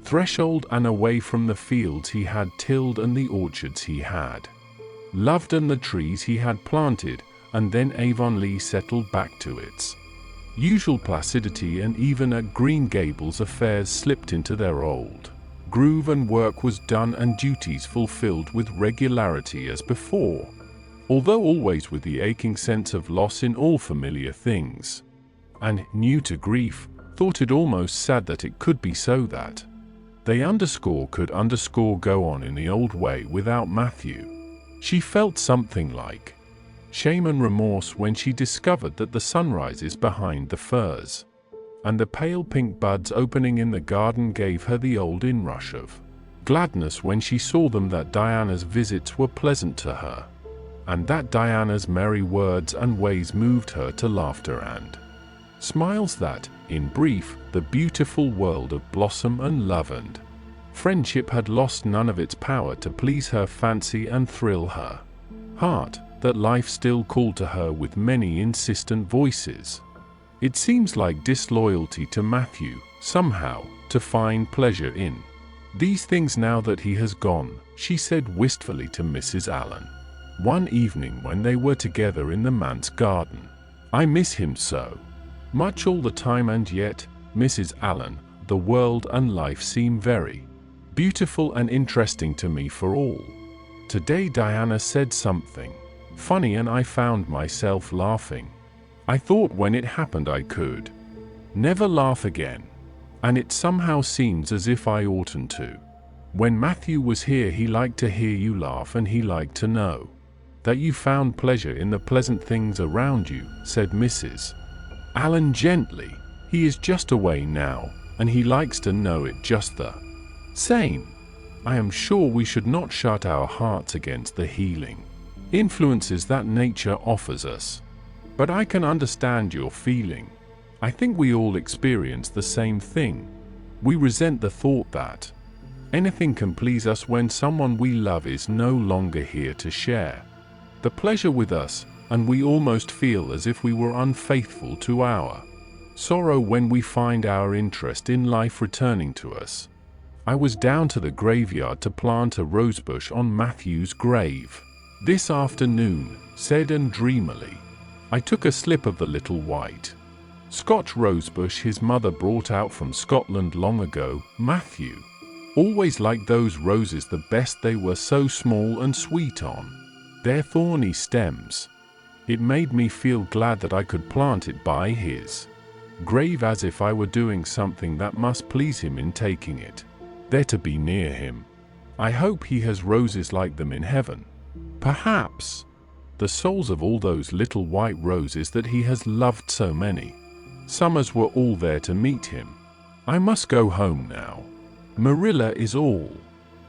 threshold and away from the fields he had tilled and the orchards he had loved and the trees he had planted, and then Avonlea settled back to its usual placidity, and even at Green Gables affairs slipped into their old groove, and work was done and duties fulfilled with regularity as before, although always with the aching sense of loss in all familiar things. And, new to grief, thought it almost sad that it could be so, that they could go on in the old way without Matthew. She felt something like shame and remorse when she discovered that the sunrises behind the firs and the pale pink buds opening in the garden gave her the old inrush of gladness when she saw them, that Diana's visits were pleasant to her. and that Diana's merry words and ways moved her to laughter and smiles, that, in brief, the beautiful world of blossom and love and friendship had lost none of its power to please her fancy and thrill her heart, that life still called to her with many insistent voices. It seems like disloyalty to Matthew, somehow, to find pleasure in these things now that he has gone, she said wistfully to Mrs. Allen one evening when they were together in the manse garden. I miss him so much all the time, and yet, Mrs. Allen, the world and life seem very beautiful and interesting to me for all. Today Diana said something funny and I found myself laughing. I thought when it happened I could never laugh again, and it somehow seems as if I oughtn't to. When Matthew was here he liked to hear you laugh, and he liked to know that you found pleasure in the pleasant things around you, said Mrs. Allen gently. He is just away now, and he likes to know it just the same. I am sure we should not shut our hearts against the healing influences that nature offers us. But I can understand your feeling. I think we all experience the same thing. We resent the thought that anything can please us when someone we love is no longer here to share the pleasure with us, and we almost feel as if we were unfaithful to our sorrow when we find our interest in life returning to us. I was down to the graveyard to plant a rosebush on Matthew's grave this afternoon, said Anne dreamily. I took a slip of the little white Scotch rosebush his mother brought out from Scotland long ago. Matthew always liked those roses the best, they were so small and sweet on their thorny stems. It made me feel glad that I could plant it by his grave, as if I were doing something that must please him in taking it there to be near him. I hope he has roses like them in heaven. Perhaps the souls of all those little white roses that he has loved so many summers were all there to meet him. I must go home now. Marilla is all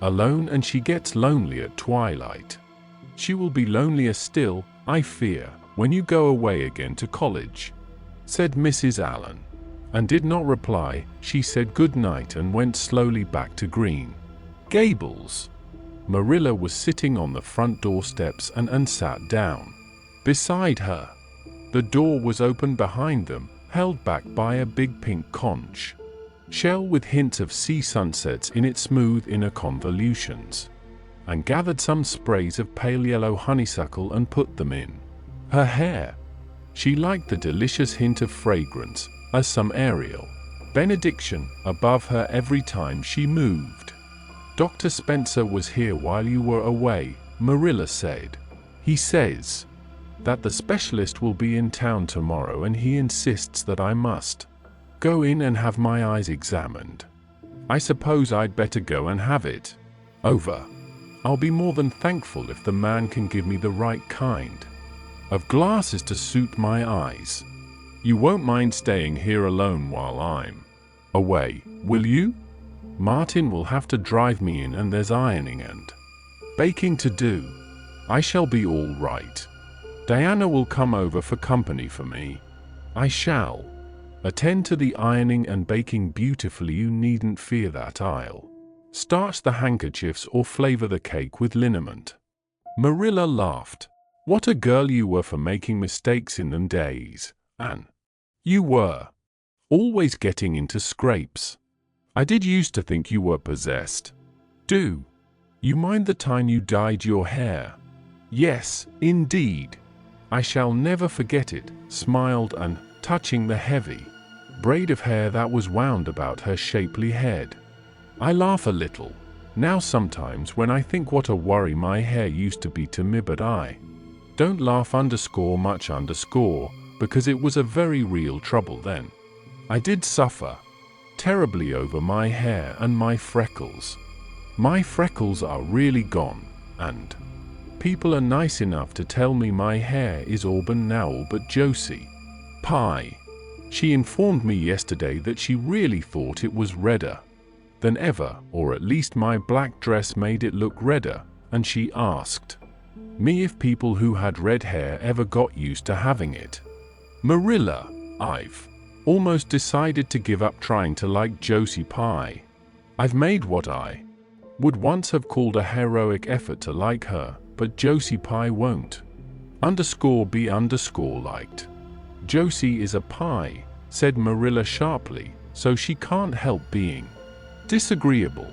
alone, and she gets lonely at twilight. She will be lonelier still, I fear, when you go away again to college, said Mrs. Allen, and did not reply. She said good night and went slowly back to Green Gables. Marilla was sitting on the front door steps and sat down beside her. The door was open behind them, held back by a big pink conch shell with hints of sea sunsets in its smooth inner convolutions, and gathered some sprays of pale yellow honeysuckle and put them in her hair. She liked the delicious hint of fragrance, as some aerial benediction, above her every time she moved. Dr. Spencer was here while you were away, Marilla said. He says that the specialist will be in town tomorrow, and he insists that I must go in and have my eyes examined. I suppose I'd better go and have it over. I'll be more than thankful if the man can give me the right kind of glasses to suit my eyes. You won't mind staying here alone while I'm away, will you? Martin will have to drive me in, and there's ironing and baking to do. I shall be all right. Diana will come over for company for me. I shall attend to the ironing and baking beautifully. You needn't fear that. I'll starch the handkerchiefs or flavor the cake with liniment. Marilla laughed. What a girl you were for making mistakes in them days, Anne. You were always getting into scrapes. I did used to think you were possessed. Do you mind the time you dyed your hair? Yes, indeed. I shall never forget it, smiled Anne, touching the heavy braid of hair that was wound about her shapely head. I laugh a little now sometimes when I think what a worry my hair used to be to me, but I don't laugh much, because it was a very real trouble then. I did suffer terribly over my hair and my freckles. My freckles are really gone, and people are nice enough to tell me my hair is auburn now, all but Josie Pye. She informed me yesterday that she really thought it was redder than ever, or at least my black dress made it look redder, and she asked Me if people who had red hair ever got used to having it. Marilla, I've almost decided to give up trying to like Josie Pye. I've made what I would once have called a heroic effort to like her, but Josie Pye won't. _be_ liked. Josie is a pie, said Marilla sharply, so she can't help being disagreeable.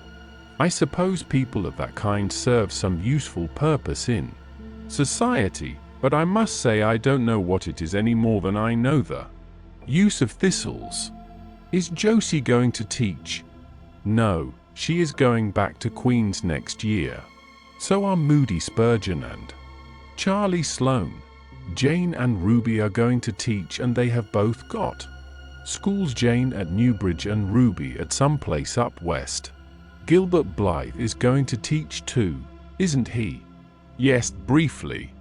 I suppose people of that kind serve some useful purpose in society, but I must say I don't know what it is any more than I know the use of thistles. Is Josie going to teach? No, she is going back to Queen's next year. So are Moody Spurgeon and Charlie Sloane. Jane and Ruby are going to teach, and they have both got schools, Jane at Newbridge and Ruby at some place up west. Gilbert Blythe is going to teach too, isn't he? Yes, briefly.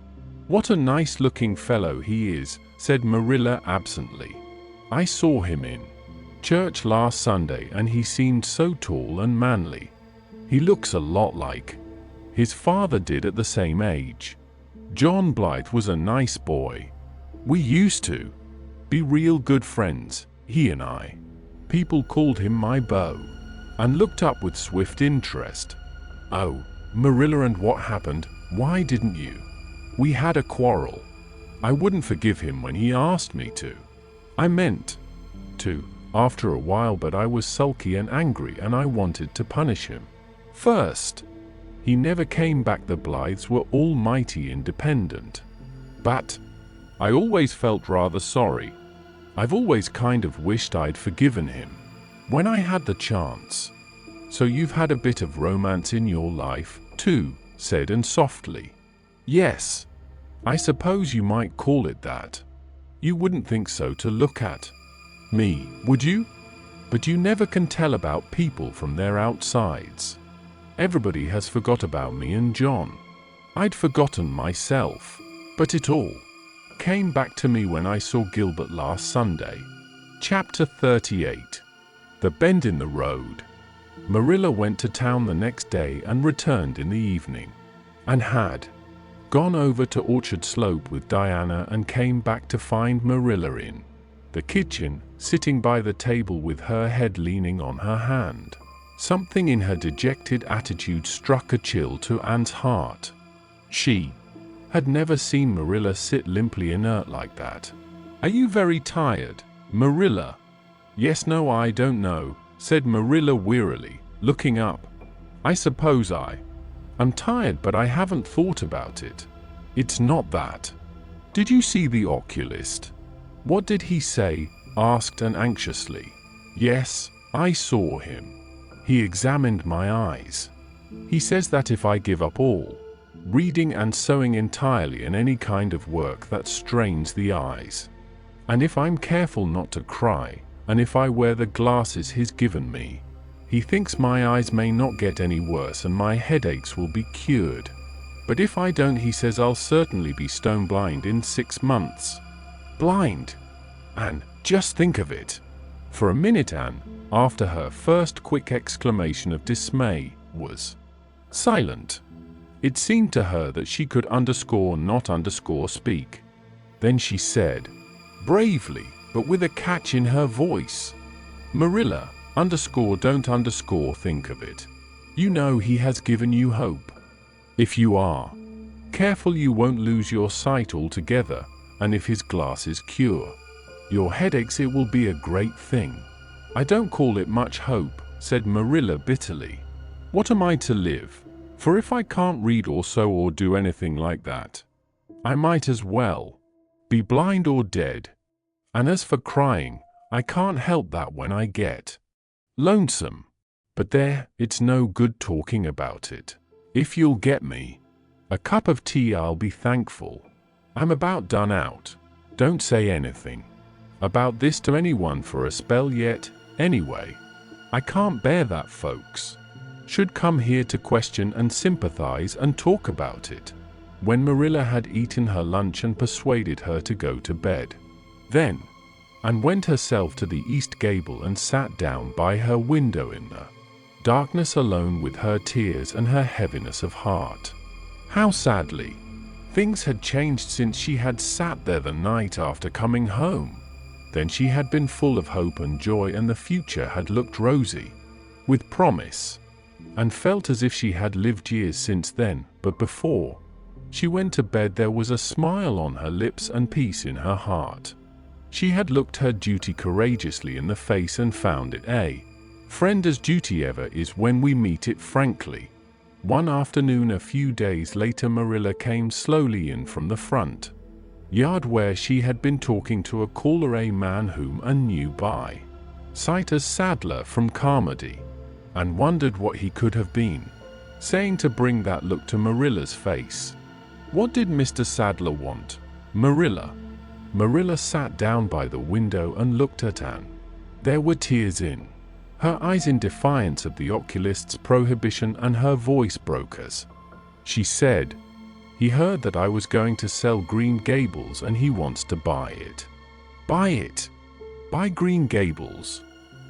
What a nice-looking fellow he is, said Marilla absently. I saw him in church last Sunday and he seemed so tall and manly. He looks a lot like his father did at the same age. John Blythe was a nice boy. We used to be real good friends, he and I. People called him my beau, and looked up with swift interest. Oh, Marilla, and what happened? Why didn't you? We had a quarrel. I wouldn't forgive him when he asked me to. I meant to, after a while, but I was sulky and angry and I wanted to punish him first. He never came back. The Blythes were almighty independent. But I always felt rather sorry. I've always kind of wished I'd forgiven him when I had the chance. So you've had a bit of romance in your life, too, said Anne softly. Yes, I suppose you might call it that. You wouldn't think so to look at me, would you? But you never can tell about people from their outsides. Everybody has forgot about me and John. I'd forgotten myself, but it all came back to me when I saw Gilbert last Sunday. Chapter 38. The Bend in the Road. Marilla went to town the next day and returned in the evening. Anne had gone over to Orchard Slope with Diana and came back to find Marilla in the kitchen, sitting by the table with her head leaning on her hand. Something in her dejected attitude struck a chill to Anne's heart. She had never seen Marilla sit limply inert like that. Are you very tired, Marilla? Yes, no, I don't know, said Marilla wearily, looking up. I suppose I'm tired, but I haven't thought about it. It's not that. Did you see the oculist? What did he say? Asked Anne anxiously. Yes, I saw him. He examined my eyes. He says that if I give up all reading and sewing entirely and any kind of work that strains the eyes, and if I'm careful not to cry, and if I wear the glasses he's given me, he thinks my eyes may not get any worse and my headaches will be cured. But if I don't, he says I'll certainly be stone blind in 6 months. Blind? Anne, just think of it. For a minute Anne, after her first quick exclamation of dismay, was silent. It seemed to her that she could not speak. Then she said, bravely, but with a catch in her voice, Marilla, don't think of it. You know he has given you hope. If you are careful, you won't lose your sight altogether, and if his glasses cure your headaches, it will be a great thing. I don't call it much hope, said Marilla bitterly. What am I to live for if I can't read or sew or do anything like that? I might as well be blind or dead. And as for crying, I can't help that when I get lonesome. But there, it's no good talking about it. If you'll get me a cup of tea, I'll be thankful. I'm about done out. Don't say anything about this to anyone for a spell yet, anyway. I can't bear that folks should come here to question and sympathize and talk about it. When Marilla had eaten her lunch and persuaded her to go to bed, then Anne went herself to the east gable and sat down by her window in the darkness alone with her tears and her heaviness of heart. How sadly Things had changed since she had sat there the night after coming home. Then she had been full of hope and joy, and the future had looked rosy, with promise, and felt as if she had lived years since then. But before she went to bed, there was a smile on her lips and peace in her heart. She had looked her duty courageously in the face and found it a friend as duty ever is when we meet it frankly. One afternoon a few days later, Marilla came slowly in from the front yard where she had been talking to a caller, a man whom Anne knew by sight as Sadler from Carmody, and wondered what he could have been saying to bring that look to Marilla's face. What did Mr. Sadler want, Marilla? Marilla sat down by the window and looked at Anne. There were tears in her eyes in defiance of the oculist's prohibition, and her voice broke as she said, "He heard that I was going to sell Green Gables and he wants to buy it." Buy it? Buy Green Gables?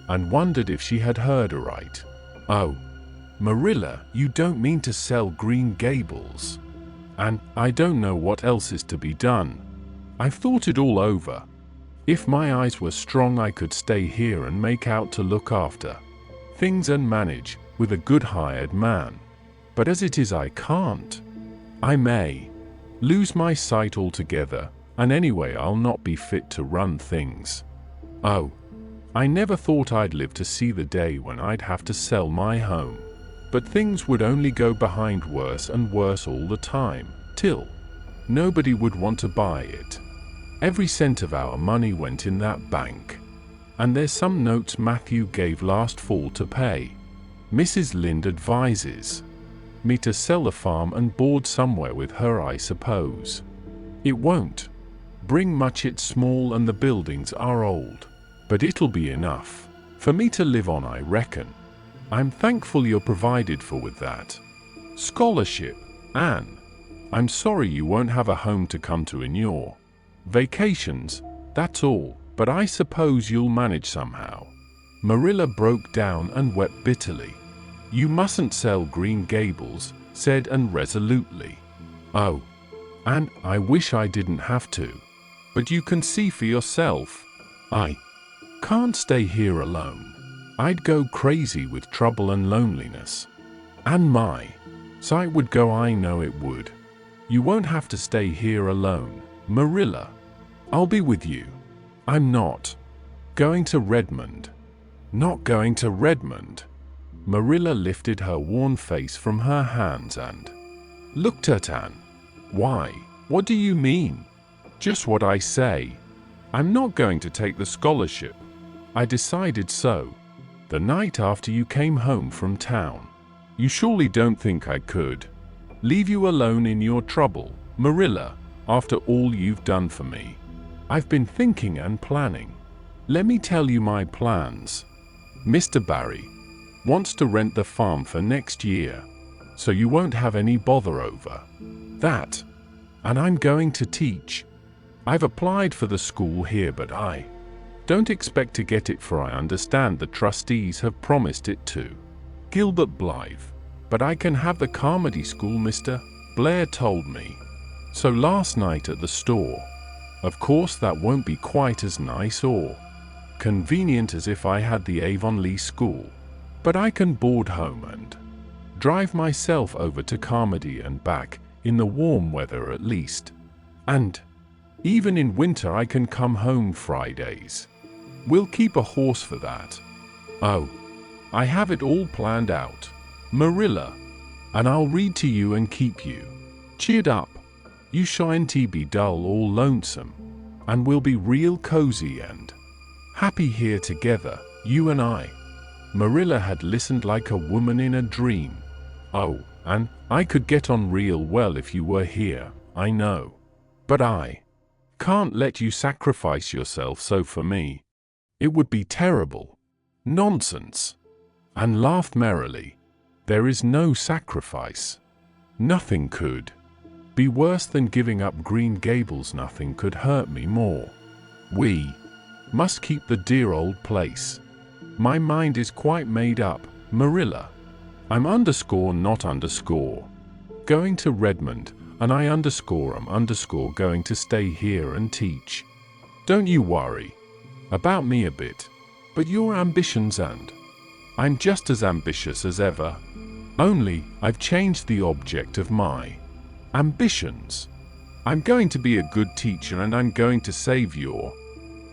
And wondered if she had heard aright. "Oh, Marilla, you don't mean to sell Green Gables?" "And I don't know what else is to be done. I've thought it all over. If my eyes were strong, I could stay here and make out to look after things and manage with a good hired man. But as it is, I can't. I may lose my sight altogether, and anyway, I'll not be fit to run things. Oh, I never thought I'd live to see the day when I'd have to sell my home. But things would only go behind worse and worse all the time, till nobody would want to buy it. Every cent of our money went in that bank. And there's some notes Matthew gave last fall to pay. Mrs. Lynde advises me to sell the farm and board somewhere with her, I suppose. It won't bring much, it's small and the buildings are old, but it'll be enough for me to live on, I reckon. I'm thankful you're provided for with that scholarship, Anne. I'm sorry you won't have a home to come to in your vacations, that's all, but I suppose you'll manage somehow." Marilla broke down and wept bitterly. "You mustn't sell Green Gables," said Anne resolutely. "Oh, Anne, I wish I didn't have to. But you can see for yourself. I can't stay here alone. I'd go crazy with trouble and loneliness. And my sight would go, I know it would. You won't have to stay here alone, Marilla. I'll be with you. I'm not going to Redmond." "Not going to Redmond?" Marilla lifted her worn face from her hands and looked at Anne. "Why, what do you mean?" "Just what I say. I'm not going to take the scholarship. I decided so the night after you came home from town. You surely don't think I could leave you alone in your trouble, Marilla, after all you've done for me. I've been thinking and planning. Let me tell you my plans. Mr. Barry wants to rent the farm for next year, so you won't have any bother over that. And I'm going to teach. I've applied for the school here, but I don't expect to get it, for I understand the trustees have promised it to Gilbert Blythe. But I can have the Carmody school, Mr. Blair told me so last night at the store. Of course, that won't be quite as nice or convenient as if I had the Avonlea school, but I can board home and drive myself over to Carmody and back in the warm weather at least. And even in winter I can come home Fridays. We'll keep a horse for that. Oh, I have it all planned out, Marilla, and I'll read to you and keep you cheered up. You shan't be dull or lonesome, and we'll be real cozy and happy here together, you and I." Marilla had listened like a woman in a dream. "Oh, and I could get on real well if you were here, I know. But I can't let you sacrifice yourself so for me. It would be terrible." "Nonsense," Anne laughed merrily. "There is no sacrifice. Nothing could be worse than giving up Green Gables. Nothing could hurt me more. We must keep the dear old place. My mind is quite made up, Marilla. I'm _not_ going to Redmond. and I'm going to stay here and teach. Don't you worry about me a bit, but your ambitions and I'm just as ambitious as ever. Only, I've changed the object of my ambitions. I'm going to be a good teacher and I'm going to save your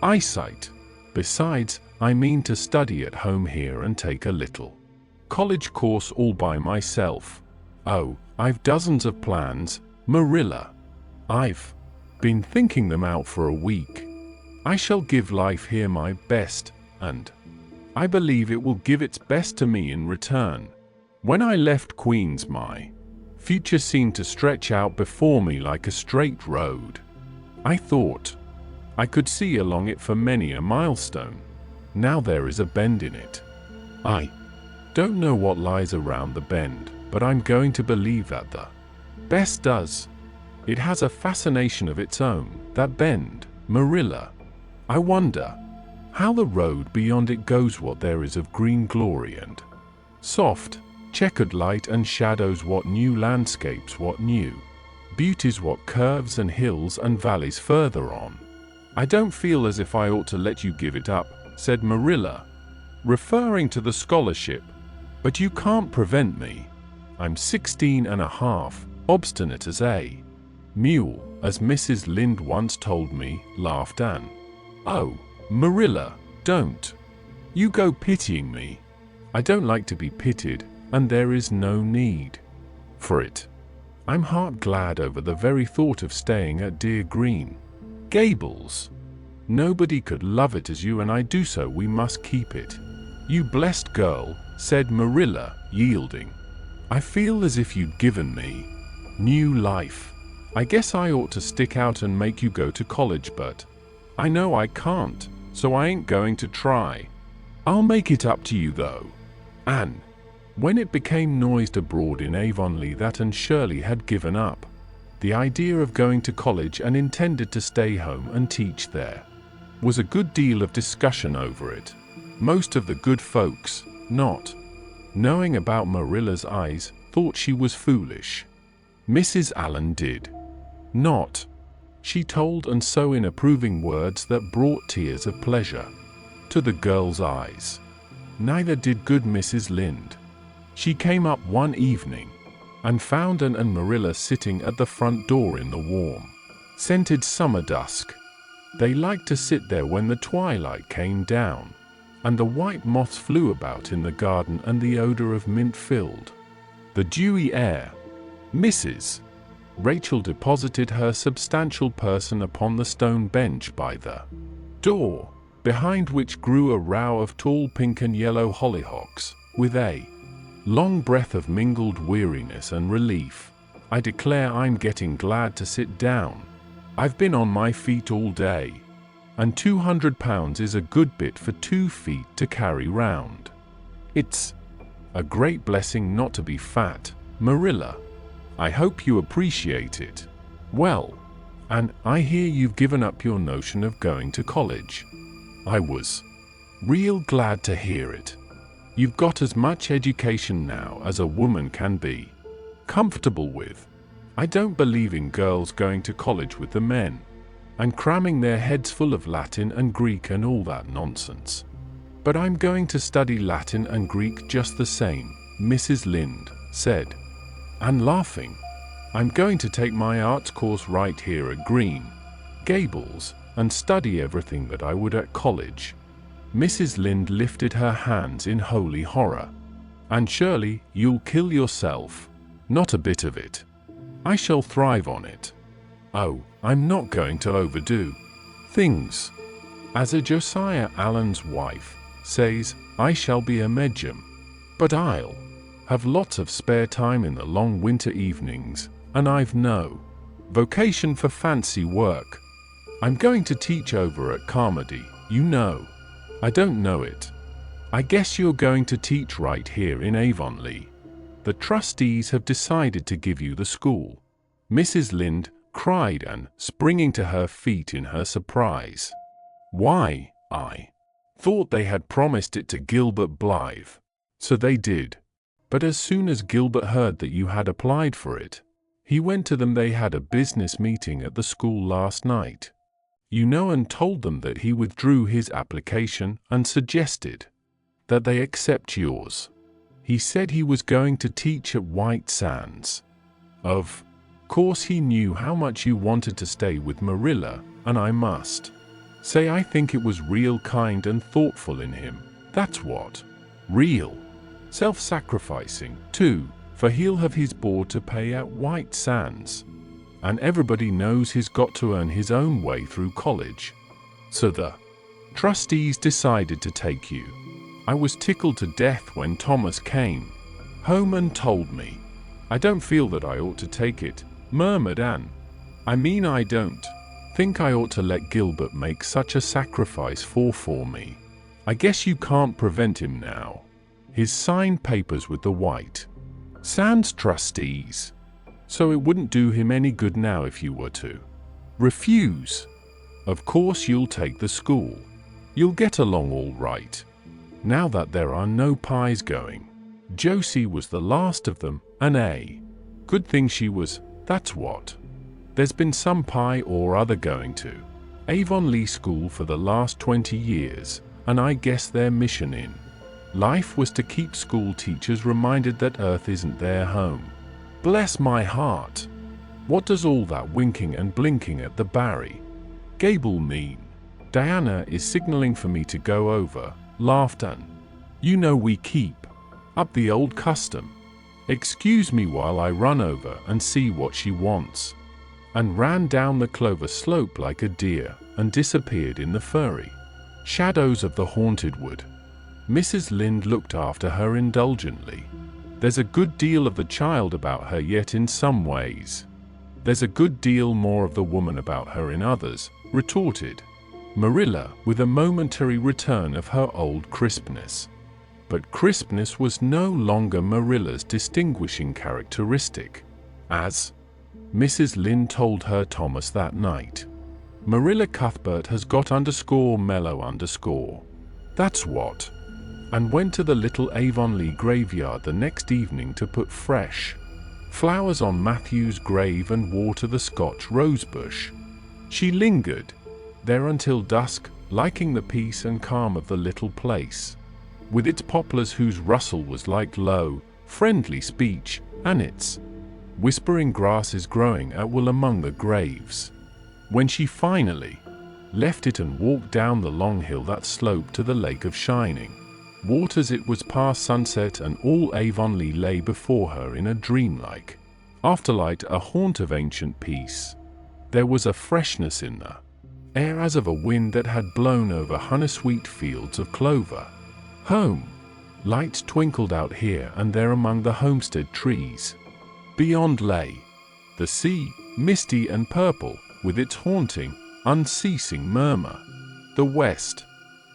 eyesight. Besides, I mean to study at home here and take a little college course all by myself. Oh, I've dozens of plans, Marilla. I've been thinking them out for a week. I shall give life here my best, and I believe it will give its best to me in return. When I left Queens, my future seemed to stretch out before me like a straight road. I thought I could see along it for many a milestone. Now there is a bend in it. I don't know what lies around the bend, but I'm going to believe that the best does. It has a fascination of its own, that bend, Marilla. I wonder how the road beyond it goes, what there is of green glory and soft, checkered light and shadows, what new landscapes, what new beauties, what curves and hills and valleys further on. I don't feel as if I ought to let you give it up, said Marilla, referring to the scholarship. But you can't prevent me. I'm 16 and a half, obstinate as a mule, as Mrs. Lynde once told me, laughed Anne. Oh, Marilla, don't you go pitying me. I don't like to be pitied, and there is no need for it. I'm heart glad over the very thought of staying at dear Green Gables. Nobody could love it as you, and I do, so we must keep it. You blessed girl, said Marilla, yielding. I feel as if you'd given me new life. I guess I ought to stick out and make you go to college, but I know I can't, so I ain't going to try. I'll make it up to you though. Anne, when it became noised abroad in Avonlea that Anne Shirley had given up the idea of going to college and intended to stay home and teach there, was a good deal of discussion over it. Most of the good folks, not knowing about Marilla's eyes, thought she was foolish. Mrs. Allen did not. She told, and so in approving words that brought tears of pleasure to the girl's eyes. Neither did good Mrs. Lynde. She came up one evening and found Anne and Marilla sitting at the front door in the warm, scented summer dusk. They liked to sit there when the twilight came down, and the white moths flew about in the garden, and the odor of mint filled the dewy air. Mrs. Rachel deposited her substantial person upon the stone bench by the door, behind which grew a row of tall pink and yellow hollyhocks, with a long breath of mingled weariness and relief. I declare I'm getting glad to sit down. I've been on my feet all day, and 200 pounds is a good bit for 2 feet to carry round. It's a great blessing not to be fat, Marilla. I hope you appreciate it. Well, and I hear you've given up your notion of going to college. I was real glad to hear it. You've got as much education now as a woman can be comfortable with. I don't believe in girls going to college with the men and cramming their heads full of Latin and Greek and all that nonsense. But I'm going to study Latin and Greek just the same, Mrs. Lynde said. And laughing, I'm going to take my arts course right here at Green Gables and study everything that I would at college. Mrs. Lynde lifted her hands in holy horror. And Shirley, you'll kill yourself. Not a bit of it. I shall thrive on it. Oh, I'm not going to overdo things. As a Josiah Allen's wife says, I shall be a medium. But I'll have lots of spare time in the long winter evenings, and I've no vocation for fancy work. I'm going to teach over at Carmody, you know. I don't know it. I guess you're going to teach right here in Avonlea. The trustees have decided to give you the school. Mrs. Lynde cried, and springing to her feet in her surprise. Why, I thought they had promised it to Gilbert Blythe. So they did. But as soon as Gilbert heard that you had applied for it, He went to them. They had a business meeting at the school last night. And told them that he withdrew his application and suggested that they accept yours. He said he was going to teach at White Sands. Of course, he knew how much you wanted to stay with Marilla, and I must say I think it was real kind and thoughtful in him. That's what. Real. Self-sacrificing, too, for he'll have his board to pay at White Sands. And everybody knows he's got to earn his own way through college. So the trustees decided to take you. I was tickled to death when Thomas came home and told me. I don't feel that I ought to take it, murmured Anne. I don't think I ought to let Gilbert make such a sacrifice for me. I guess you can't prevent him now. His signed papers with the White Sands trustees. So it wouldn't do him any good now if you were to refuse. Of course you'll take the school. You'll get along all right. Now that there are no pies going. Josie was the last of them, and a good thing she was, that's what. There's been some pie or other going to Avonlea School for the last 20 years, and I guess their mission in life was to keep school teachers reminded that Earth isn't their home. Bless my heart. What does all that winking and blinking at the Barry Gable mean? Diana is signaling for me to go over, laughed Anne. We keep up the old custom. Excuse me while I run over and see what she wants. And ran down the clover slope like a deer and disappeared in the furry shadows of the haunted wood. Mrs. Lynde looked after her indulgently. There's a good deal of the child about her yet in some ways. There's a good deal more of the woman about her in others, retorted Marilla with a momentary return of her old crispness. But crispness was no longer Marilla's distinguishing characteristic. As Mrs. Lynde told her Thomas that night, Marilla Cuthbert has got _mellow_. That's what. And went to the little Avonlea graveyard the next evening to put fresh flowers on Matthew's grave and water the Scotch rosebush. She lingered there until dusk, liking the peace and calm of the little place, with its poplars whose rustle was like low, friendly speech, and its whispering grasses growing at will among the graves. When she finally left it and walked down the long hill that sloped to the Lake of Shining Waters, it was past sunset and all Avonlea lay before her in a dreamlike afterlight, a haunt of ancient peace. There was a freshness in the air as of a wind that had blown over honey-sweet fields of clover. Home lights twinkled out here and there among the homestead trees. Beyond lay the sea, misty and purple, with its haunting, unceasing murmur. The west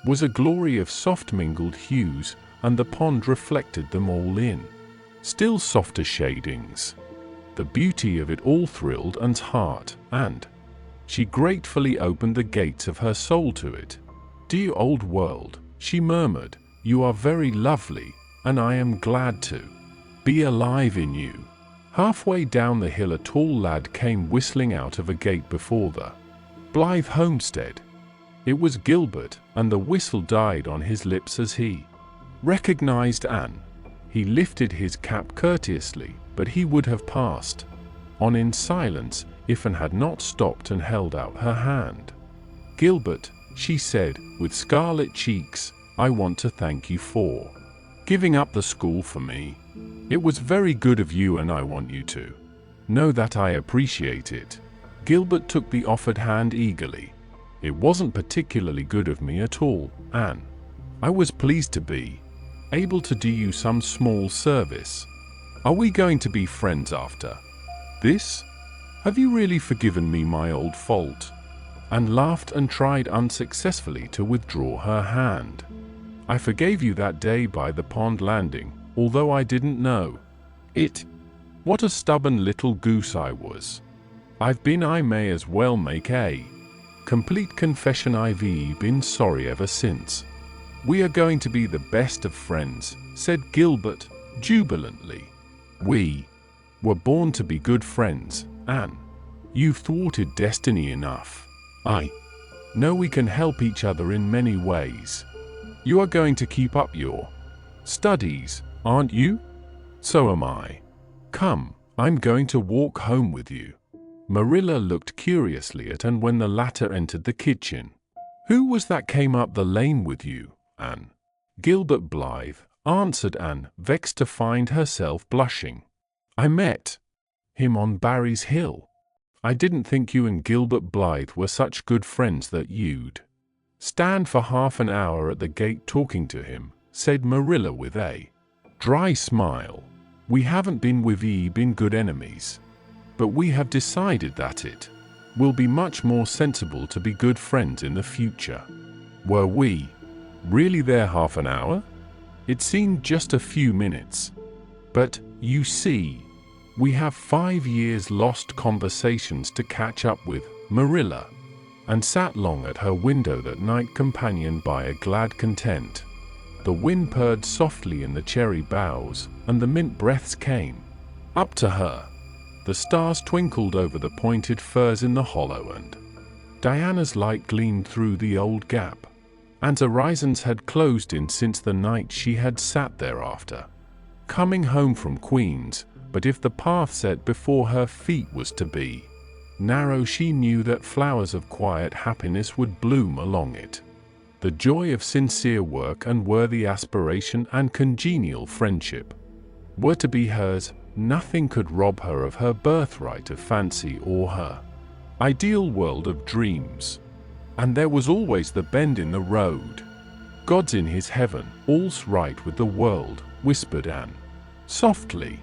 was a glory of soft mingled hues, and the pond reflected them all in still softer shadings. The beauty of it all thrilled Anne's heart, and she gratefully opened the gates of her soul to it. "Dear old world," she murmured, "you are very lovely, and I am glad to be alive in you." Halfway down the hill a tall lad came whistling out of a gate before the Blythe homestead. It was Gilbert, and the whistle died on his lips as he recognized Anne. He lifted his cap courteously, but he would have passed on in silence if Anne had not stopped and held out her hand. "Gilbert," she said, with scarlet cheeks, "I want to thank you for giving up the school for me. It was very good of you, and I want you to know that I appreciate it." Gilbert took the offered hand eagerly. "It wasn't particularly good of me at all, Anne. I was pleased to be able to do you some small service. Are we going to be friends after this? Have you really forgiven me my old fault?" Anne laughed and tried unsuccessfully to withdraw her hand. "I forgave you that day by the pond landing, although I didn't know it. What a stubborn little goose I was. I may as well make a complete confession. I've been sorry ever since." "We are going to be the best of friends," said Gilbert, jubilantly. "We were born to be good friends, Anne. You've thwarted destiny enough. I know we can help each other in many ways. You are going to keep up your studies, aren't you? So am I. Come, I'm going to walk home with you. Marilla looked curiously at Anne when the latter entered the kitchen. Who was that came up the lane with you, Anne? Gilbert Blythe, answered Anne, vexed to find herself blushing. I met him on Barry's Hill. I didn't think you and Gilbert Blythe were such good friends that you'd stand for half an hour at the gate talking to him, said Marilla with a dry smile. We haven't been good enemies. But we have decided that it will be much more sensible to be good friends in the future. Were we really there half an hour? It seemed just a few minutes. But, you see, we have 5 years lost conversations to catch up with, Marilla, and sat long at her window that night companioned by a glad content. The wind purred softly in the cherry boughs, and the mint breaths came up to her. The stars twinkled over the pointed firs in the hollow, and Diana's light gleamed through the old gap. Anne's horizons had closed in since the night she had sat there after coming home from Queen's, but if the path set before her feet was to be narrow, she knew that flowers of quiet happiness would bloom along it. The joy of sincere work and worthy aspiration and congenial friendship were to be hers. Nothing could rob her of her birthright of fancy or her ideal world of dreams. And there was always the bend in the road. God's in his heaven, all's right with the world, whispered Anne softly.